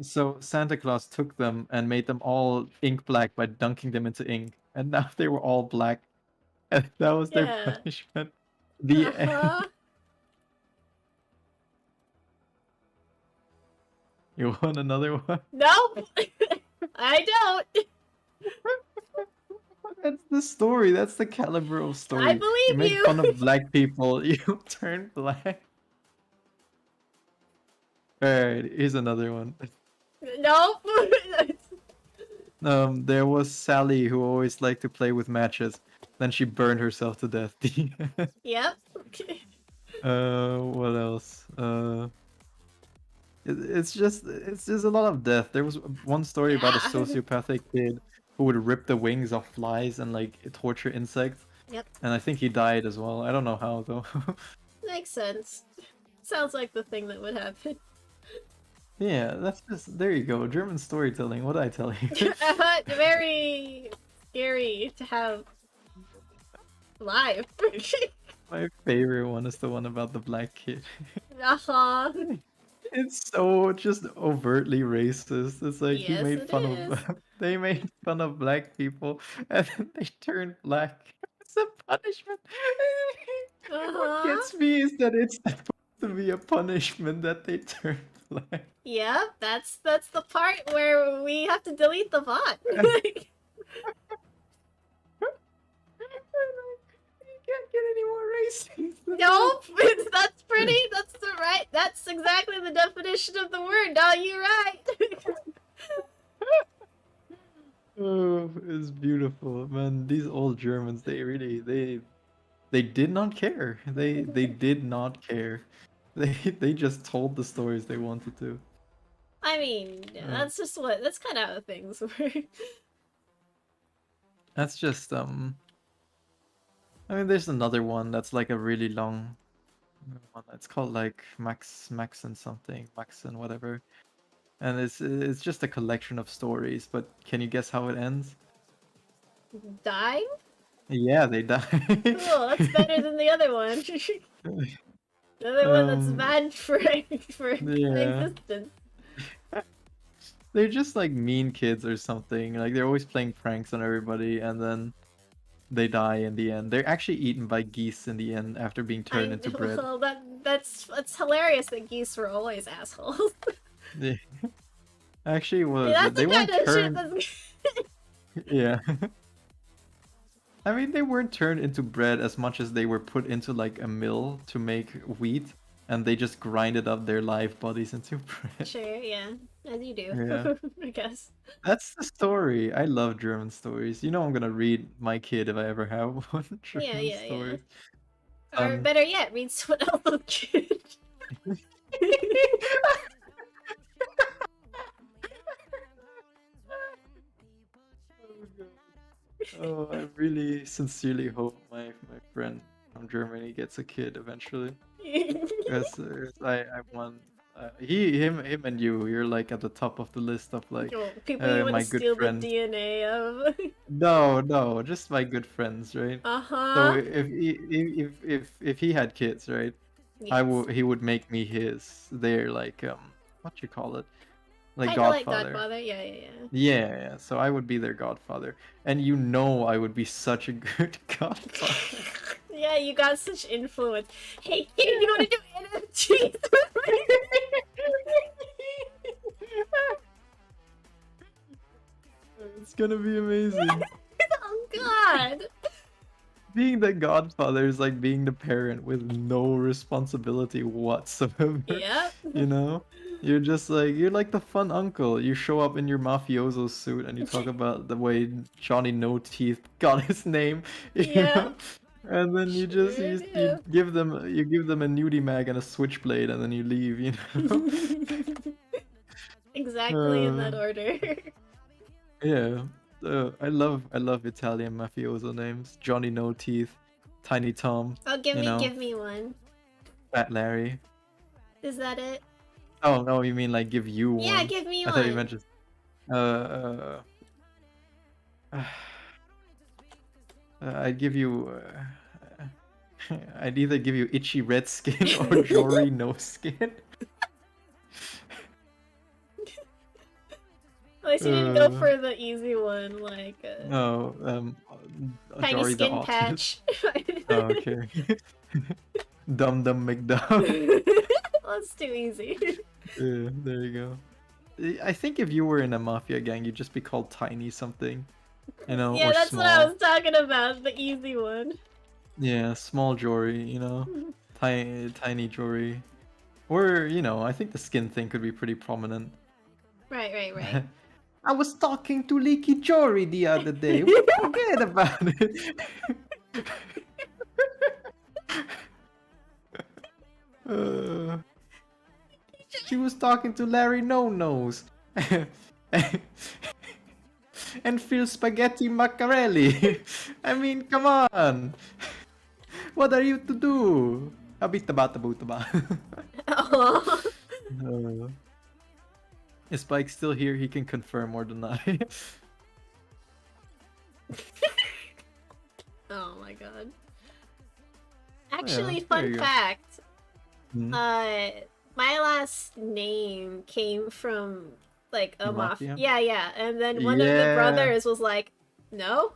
So Santa Claus took them and made them all ink black by dunking them into ink, and now they were all black, and that was their Yeah. punishment. The end. Uh-huh. You want another one? Nope. I don't. That's the story. That's the caliber of story. I believe you make you. fun of black people, you turn black. Alright, here's another one. Nope. There was Sally who always liked to play with matches. Then she burned herself to death. Yep. What else? It's just a lot of death. There was one story about a Yeah. sociopathic kid who would rip the wings off flies and like torture insects. Yep. And I think he died as well. I don't know how though. Makes sense. Sounds like the thing that would happen. Yeah, that's just there you go. German storytelling. What did I tell you? Very scary to have live. My favorite one is the one about the black kid. Uh-huh. It's so just overtly racist. It's like he Yes, made it fun is. of they made fun of black people and then they turned black. It's a punishment. What Uh-huh. gets me is that it's supposed to be a punishment that they turn black. Yeah, that's the part where we have to delete the bot. You can't get any more racist. than Nope, that's exactly the definition of the word. No, you're right. that. Oh, it's beautiful, man. These old Germans, they really they did not care. They did not care. They just told the stories they wanted to. I mean, that's kind of how things work. That's just I mean, there's another one that's like a really long one. It's called like Max and something, Max and whatever. And it's just a collection of stories. But can you guess how it ends? Dying? Yeah, they die. Cool, that's better than the other one. The other one that's bad for yeah. existence. They're just like mean kids or something. Like they're always playing pranks on everybody, and then they die in the end. They're actually eaten by geese in the end after being turned into bread. Well, that's hilarious that geese were always assholes. Yeah. Actually, it was That's they the weren't kind of shit turned. that's... Yeah. I mean, they weren't turned into bread as much as they were put into like a mill to make wheat, and they just grinded up their live bodies into bread. Sure, yeah, as you do. Yeah. I guess. That's the story. I love German stories. You know, I'm gonna read my kid if I ever have one. German Yeah. stories. Or better yet, read someone else's kid. Oh, I really sincerely hope my friend from Germany gets a kid eventually. Because I want him and you're like at the top of the list of like Oh, people you want to my good steal the friends. DNA of. No, just my good friends, right? So Uh-huh. if he had kids, right? Yes. He would make me his their like what you call it? Like Kind of like godfather. Godfather. Yeah, yeah, yeah. Yeah, so I would be their godfather. And you know I would be such a good godfather. Yeah, you got such influence. Hey, kid, you want to do NFTs? It's gonna be amazing. Oh God. Being the godfather is like being the parent with no responsibility whatsoever. Yep. You know? You're like the fun uncle. You show up in your mafioso suit and you talk about the way Johnny No Teeth got his name, you Yeah. know? And then you just Sure you do. give them a nudie mag and a switchblade and then you leave, you know? Exactly in that Uh, order. yeah. I love Italian mafioso names. Johnny No Teeth, Tiny Tom, Oh, you know, give me one. Fat Larry. Is that it? Oh no, you mean like give you Yeah, one? give me I thought you one. meant just uh, I'd give you I'd either give you itchy red skin or Jory no skin. At least you didn't go Uh, for the easy one, like no, tiny Jory the skin autist. patch. Oh, okay. Dum Dum McDum. That's too easy. Yeah, there you go. I think if you were in a mafia gang, you'd just be called Tiny something, you know, Yeah, or that's what I Small. was talking about, the easy one. Yeah, Small Jory, you know, Tiny Jory. Or, you know, I think the skin thing could be pretty prominent. Right, right, right. I was talking to Leaky Jory the other day. Forget about it. Uh, she was talking to Larry No Nose. And Phil Spaghetti Maccarelli. I mean, come on. What are you to do? Abitabatabutaba. Oh. Is Spike still here? He can confirm or deny. Oh my god. Yeah, Actually, there fun you go. fact. Hmm. My last name came from like a Mafia? Yeah, yeah. And then one of the Yeah. brothers was like, no,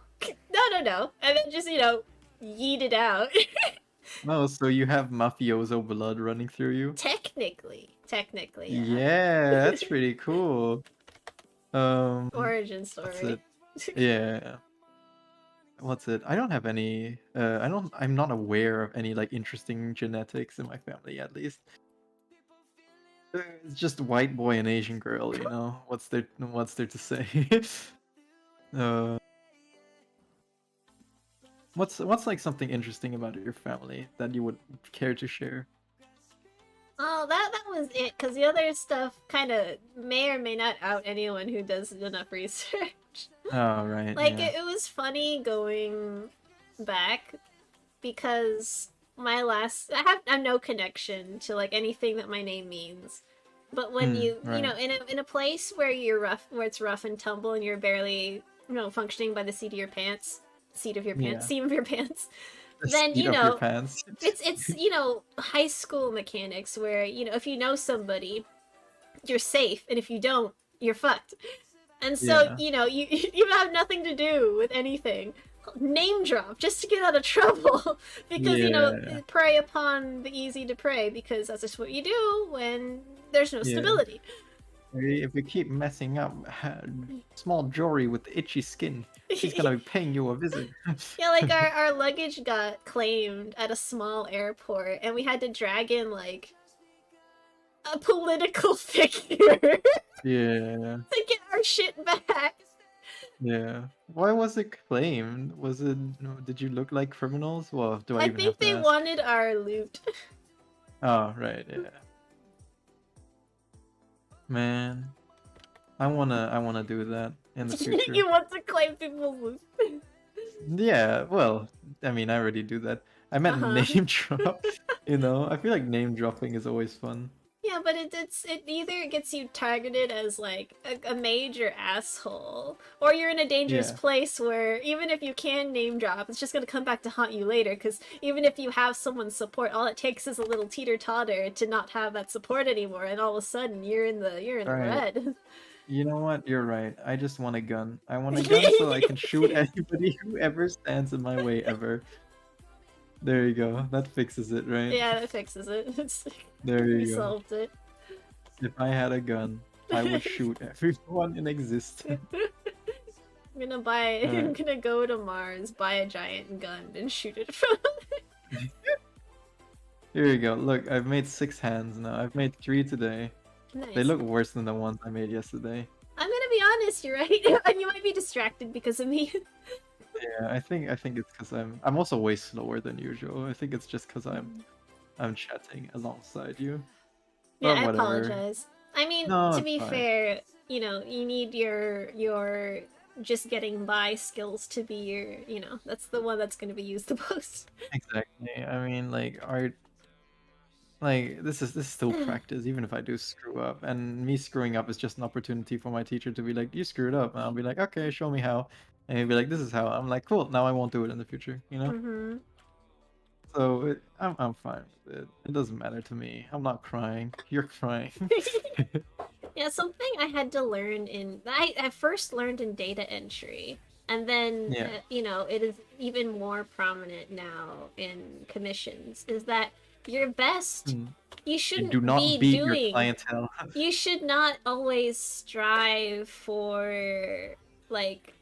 no. And then just, yeeted out. No, so you have mafioso blood running through you? Technically, yeah. Yeah, that's pretty cool. Origin What's story. it? Yeah. What's it? I don't have any. I'm not aware of any like interesting genetics in my family, at least. It's just white boy and Asian girl, you know. What's there to say? uh, what's like something interesting about your family that you would care to share? Oh, that was it. Because the other stuff kind of may or may not out anyone who does enough research. Oh, right, Like, yeah. it was funny going back because I have no connection to like anything that my name means. But when Right. in a place where where it's rough and tumble and you're barely, functioning by the seat of your pants, Yeah. seam of your pants, The then, seat of your pants. it's high school mechanics where, if you know somebody, you're safe, and if you don't, you're fucked. And so, Yeah. you have nothing to do with anything. Name drop just to get out of trouble because Yeah. prey upon the easy to prey because that's just what you do when there's no Yeah. stability. If you keep messing up, small Jory with itchy skin, she's gonna be paying you a visit. Yeah, like our luggage got claimed at a small airport and we had to drag in like a political figure Yeah. to get our shit back. Yeah. Why was it claimed? Was it? Did you look like criminals? Well, do I I even have think to they ask? wanted our loot. Oh, right. Yeah. Man, I wanna do that. in the future. You want to claim people's loot. Yeah, well, I mean, I already do that. I meant Uh-huh. name drop. You know, I feel like name dropping is always fun. Yeah, but it either gets you targeted as like a major asshole, or you're in a dangerous Yeah. place where even if you can name drop, it's just gonna come back to haunt you later. Because even if you have someone's support, all it takes is a little teeter totter to not have that support anymore, and all of a sudden you're in the Right. red. You know what? You're right. I just want a gun. I want a gun so I can shoot anybody who ever stands in my way ever. There you go. That fixes it, right? Yeah, that fixes it. It's like, There we you go. solved it. If I had a gun, I would shoot everyone in existence. I'm gonna buy. I'm Alright. gonna go to Mars, buy a giant gun, and shoot it from. Here you go. Look, I've made 6 hands now. I've made 3 today. Nice. They look worse than the ones I made yesterday. I'm gonna be honest. You're right, and you might be distracted because of me. Yeah, I think it's because I'm also way slower than usual. I think it's just because I'm chatting alongside you. Yeah, But I whatever. apologize. I mean, No, to it's be fine. fair, you know, you need your just getting by skills to be your, you know, that's the one that's going to be used the most. Exactly. I mean, like art, like this is still practice, even if I do screw up. And me screwing up is just an opportunity for my teacher to be like, "You screwed up," and I'll be like, "Okay, show me how." And he'll be like, "This is how." I'm like, "Cool. Now I won't do it in the future." You know. Mm-hmm. So I'm fine with it. It doesn't matter to me. I'm not crying. You're crying. Yeah, something I had to learn I first learned in data entry, and then Yeah. you know, it is even more prominent now in commissions, is that your best Mm. you You shouldn't do not be beat your doing. clientele. You should not always strive for like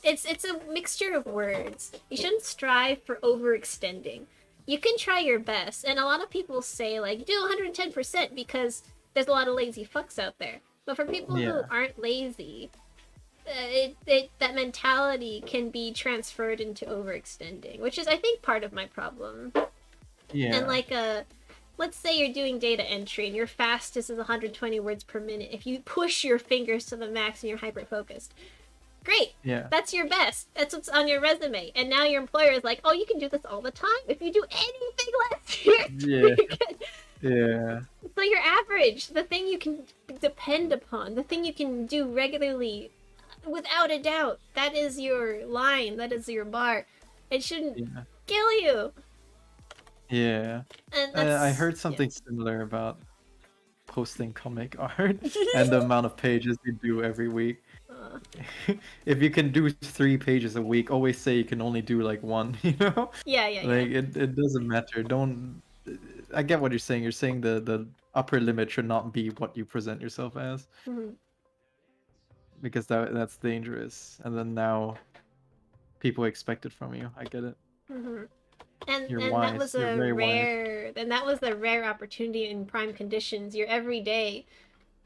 it's a mixture of words. You shouldn't strive for overextending. You can try your best, and a lot of people say like do 110% because there's a lot of lazy fucks out there. But for people who Yeah. aren't lazy, that mentality can be transferred into overextending, which is I think part of my problem. Yeah. And like let's say you're doing data entry and your fastest is 120 words per minute. If you push your fingers to the max and you're hyper focused, great. Yeah. That's your best. That's what's on your resume. And now your employer is like, oh, you can do this all the time. If you do anything less, you're good. Yeah. So your average, the thing you can depend upon, the thing you can do regularly, without a doubt, that is your line. That is your bar. It shouldn't Yeah. kill you. Yeah. And I heard something similar about posting comic art and the amount of pages you do every week. If you can do 3 pages a week, always say you can only do like 1, you know? Yeah. Like it doesn't matter. Don't I get what you're saying. You're saying the upper limit should not be what you present yourself as, Mhm. because that's dangerous. And then now people expect it from you. I get it. Mhm. And You're that wise. was You're a very wise. rare, and that was the rare opportunity in prime conditions. Your everyday,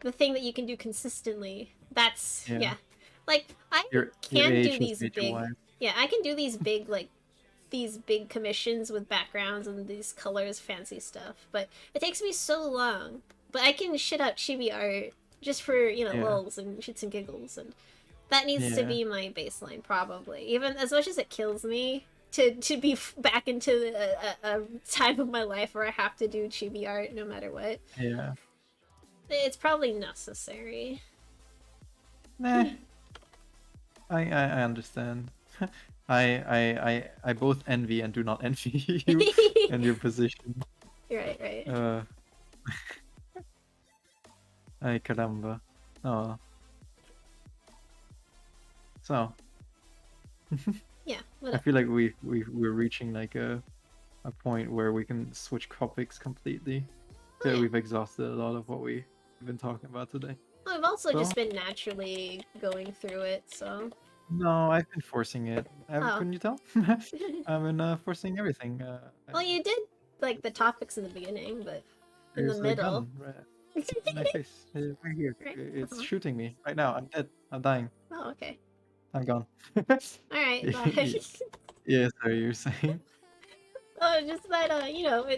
the thing that you can do consistently. That's Yeah. yeah. Like I Your can age do has these made you big. wise. Yeah, I can do these big like these big commissions with backgrounds and these colors, fancy stuff. But it takes me so long. But I can shit out chibi art just for, you know, Yeah. lulz and shits and giggles, and that needs to Yeah. be my baseline probably. Even as much as it kills me to be back into a time of my life where I have to do chibi art no matter what. Yeah. It's probably necessary. Nah. I understand. I both envy and do not envy you and your position. Right. Ay caramba. Oh. So Yeah, I whatever. feel like we're reaching like a point where we can switch topics completely. Oh, yeah. We've exhausted a lot of what we've been talking about today. I've also So? just been naturally going through it, so. No, I've been forcing it. Oh. Couldn't you tell? I've been forcing everything. Well, you did like the topics in the beginning, but in the There's a middle. gun right in my face, right here. Right, It's uh-huh. shooting me right now. I'm dead. I'm dying. Oh, okay. I'm gone. All right. Bye. Yeah, sorry, you're saying. Oh, just that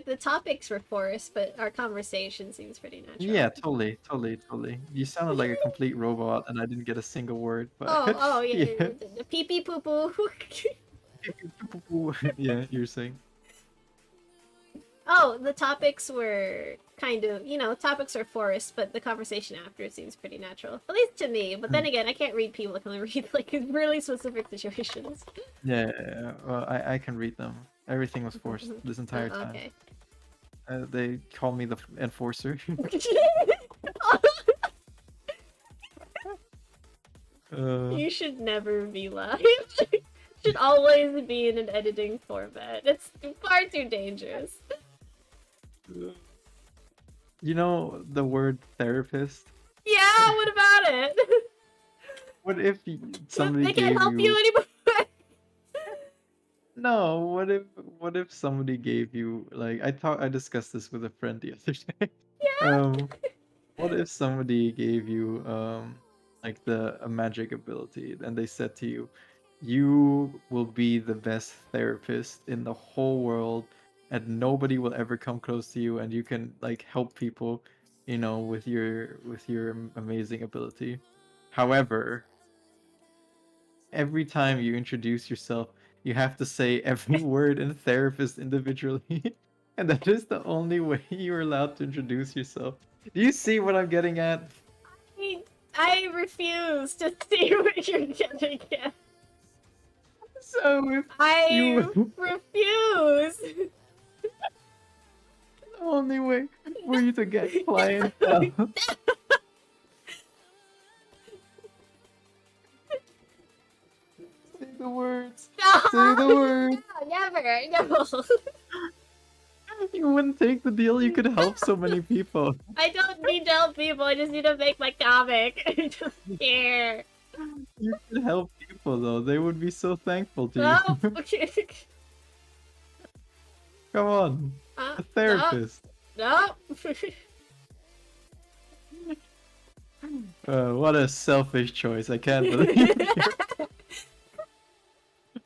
the topics were forced, but our conversation seems pretty natural. Yeah, totally. You sounded like a complete robot, and I didn't get a single word. But Oh yeah, yeah, the pee pee poo poo. yeah, you're saying. Oh, the topics were kind of, topics are forced, but the conversation after seems pretty natural. At least to me. But then again, I can't read people. I can only read like really specific situations. Yeah, well, I can read them. Everything was forced this entire time. Okay. They call me the enforcer. You should never be live. Should always be in an editing format. It's far too dangerous. You know the word therapist? Yeah, what about it? What if somebody They gave can't help you anymore. No, what if somebody gave you like I discussed this with a friend the other day. Yeah. What if somebody gave you like a magic ability and they said to you, you will be the best therapist in the whole world and nobody will ever come close to you and you can like help people, with your amazing ability. However, every time you introduce yourself, you have to say every word in therapist individually. And that is the only way you're allowed to introduce yourself. Do you see what I'm getting at? I refuse to see what you're getting at. So if I you refuse. the only way for you to get clientele. Say the words. Say the words. No, never. You wouldn't take the deal. You could help so many people. I don't need to help people. I just need to make my comic. I don't care. You could help people though. They would be so thankful to No. you. Come on. A therapist. No. What a selfish choice. I can't believe it.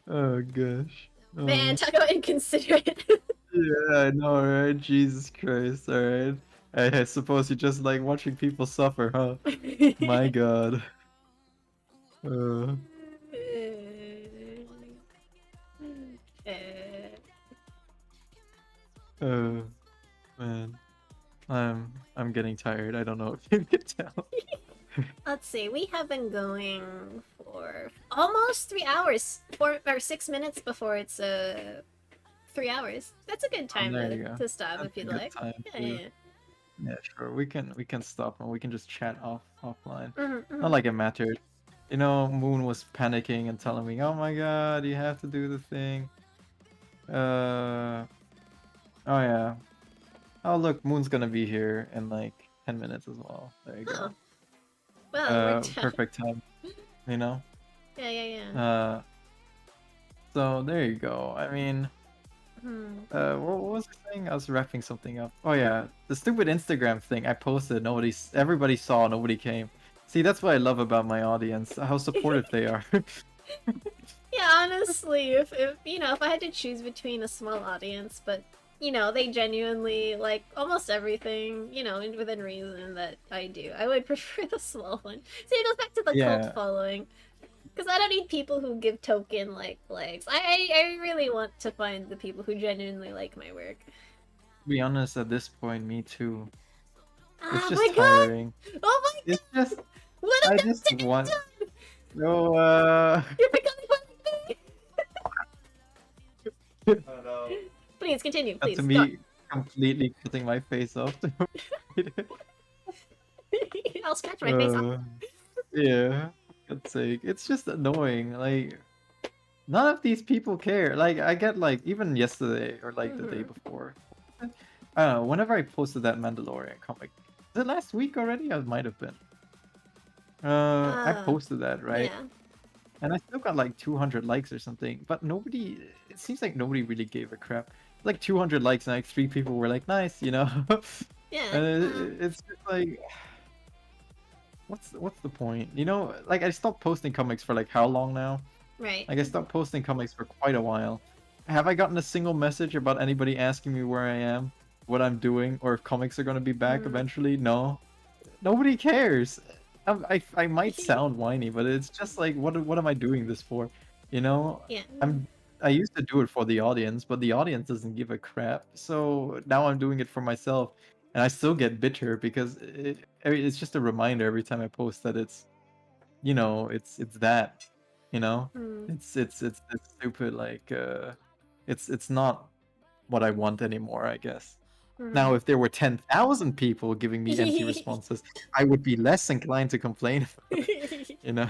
Oh gosh. Man, talk about inconsiderate. Yeah, I know, right? Jesus Christ. Alright. I suppose you just like watching people suffer, huh? My god. Man. I'm getting tired. I don't know if you can tell. Let's see, we have been going for almost 3 hours. 6 minutes before it's 3 hours. That's a good time there you to go. stop That's if you'd a good like. time Yeah, to- yeah. Yeah, sure. We can stop and we can just chat offline. Mhm, Not like it mattered. Moon was panicking and telling me, "Oh my god, you have to do the thing." Oh yeah. Oh look, Moon's gonna be here in like 10 minutes as well. There you go. Oh. Well, we're done. Perfect time. Yeah, yeah. So there you go. I mean, what was I saying? I was wrapping something up. Oh yeah, the stupid Instagram thing I posted. Everybody saw. Nobody came. See, that's what I love about my audience. How supportive they are. Yeah, honestly, if I had to choose between a small audience, but they genuinely like almost everything, within reason that I do, I would prefer the small one. So it goes back to the cult following. Because I don't need people who give token like likes. I really want to find the people who genuinely like my work. To be honest, at this point, me too. It's Oh just my god! tiring. Oh my It's just What I have you just done? want. No, You're becoming one of me! Oh no. Please continue, please. to Go me completely cutting my face off. I'll scratch my face off. Yeah, for God's sake. It's just annoying. Like, none of these people care. Like, I get like even yesterday or like the day before. I don't know. Whenever I posted that Mandalorian comic, was it last week already? It might have been. I posted that, right? Yeah. And I still got like 200 likes or something, but it seems like nobody really gave a crap. Like 200 likes and like 3 people were like, nice, Yeah. And it's just like, what's the point? Like I stopped posting comics for like how long now? Right. Like I stopped posting comics for quite a while. have I gotten a single message about anybody asking me where I am, what I'm doing, or if comics are gonna be back eventually? No. Nobody cares. I might sound whiny, but it's just like, what am I doing this for? You know, Yeah. I used to do it for the audience, but the audience doesn't give a crap. So now I'm doing it for myself, and I still get bitter because it's just a reminder every time I post that it's, you know, it's that, you know, it's stupid, like it's not what I want anymore, I guess. Now, if there were 10,000 people giving me empty responses, I would be less inclined to complain about it, you know.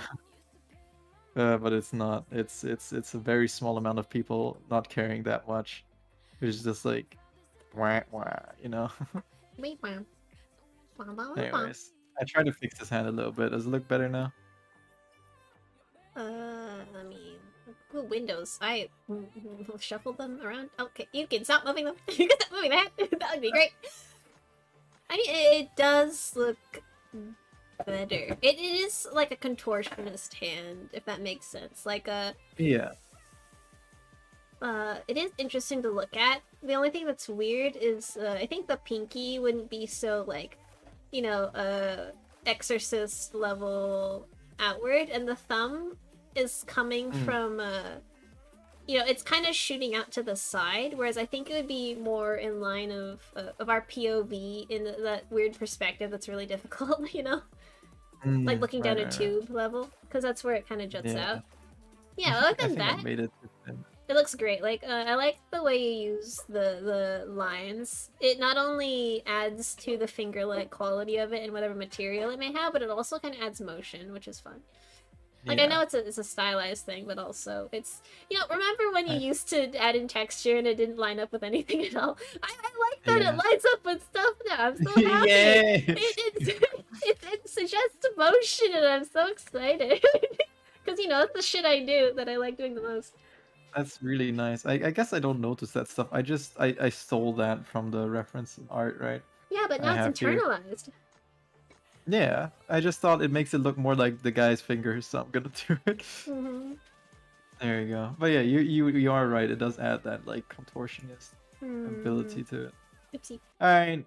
But it's not. It's a very small amount of people not caring that much. It's just like, wah, wah, you know. Anyways, I tried to fix this hand a little bit. Does it look better now? Let me. Ooh, windows. I shuffled them around. Okay, you can stop moving them. You can stop moving that. That would be great. I mean, it does look better. It is like a contortionist hand, if that makes sense. Like a. Yeah. It is interesting to look at. The only thing that's weird is I think the pinky wouldn't be so like, you know, exorcist level outward, and the thumb is coming from you know, it's kind of shooting out to the side, whereas I think it would be more in line of our POV in that weird perspective that's really difficult, you know, like looking down a tube level, because that's where it kind of juts out. Yeah, other than that, it looks great. Like I like the way you use the lines. It not only adds to the finger-like quality of it and whatever material it may have, but it also kind of adds motion, which is fun. Like, I know it's a stylized thing, but also it's, you know, remember when you used to add in texture and it didn't line up with anything at all? I like that it lines up with stuff now. I'm so happy. It suggests motion and I'm so excited. Because, you know, that's the shit I do that I like doing the most. That's really nice. I guess I don't notice that stuff. I stole that from the reference art, right? Yeah, but now it's internalized. Here. Yeah, I just thought it makes it look more like the guy's fingers, so I'm gonna do it. There you go. But yeah, you are right. It does add that like contortionist ability to it. Oopsie. All right,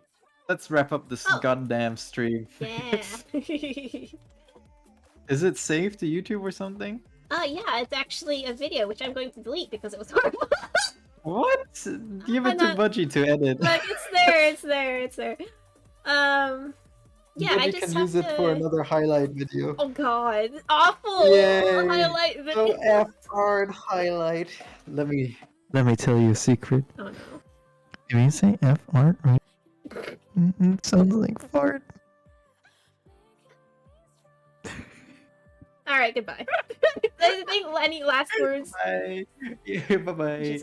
let's wrap up this goddamn stream. Yeah. Is it saved to YouTube or something? Yeah, it's actually a video which I'm going to delete because it was horrible. What? Give it to Budgie to edit. Look, it's there. Yeah, I just can use it for another highlight video. Oh god, awful! Yay. Highlight video. So F-hard highlight. Let me tell you a secret. Oh no. Can you say F-art right? Sounds like fart. Alright, goodbye. Any last words? Bye. Yeah, bye-bye.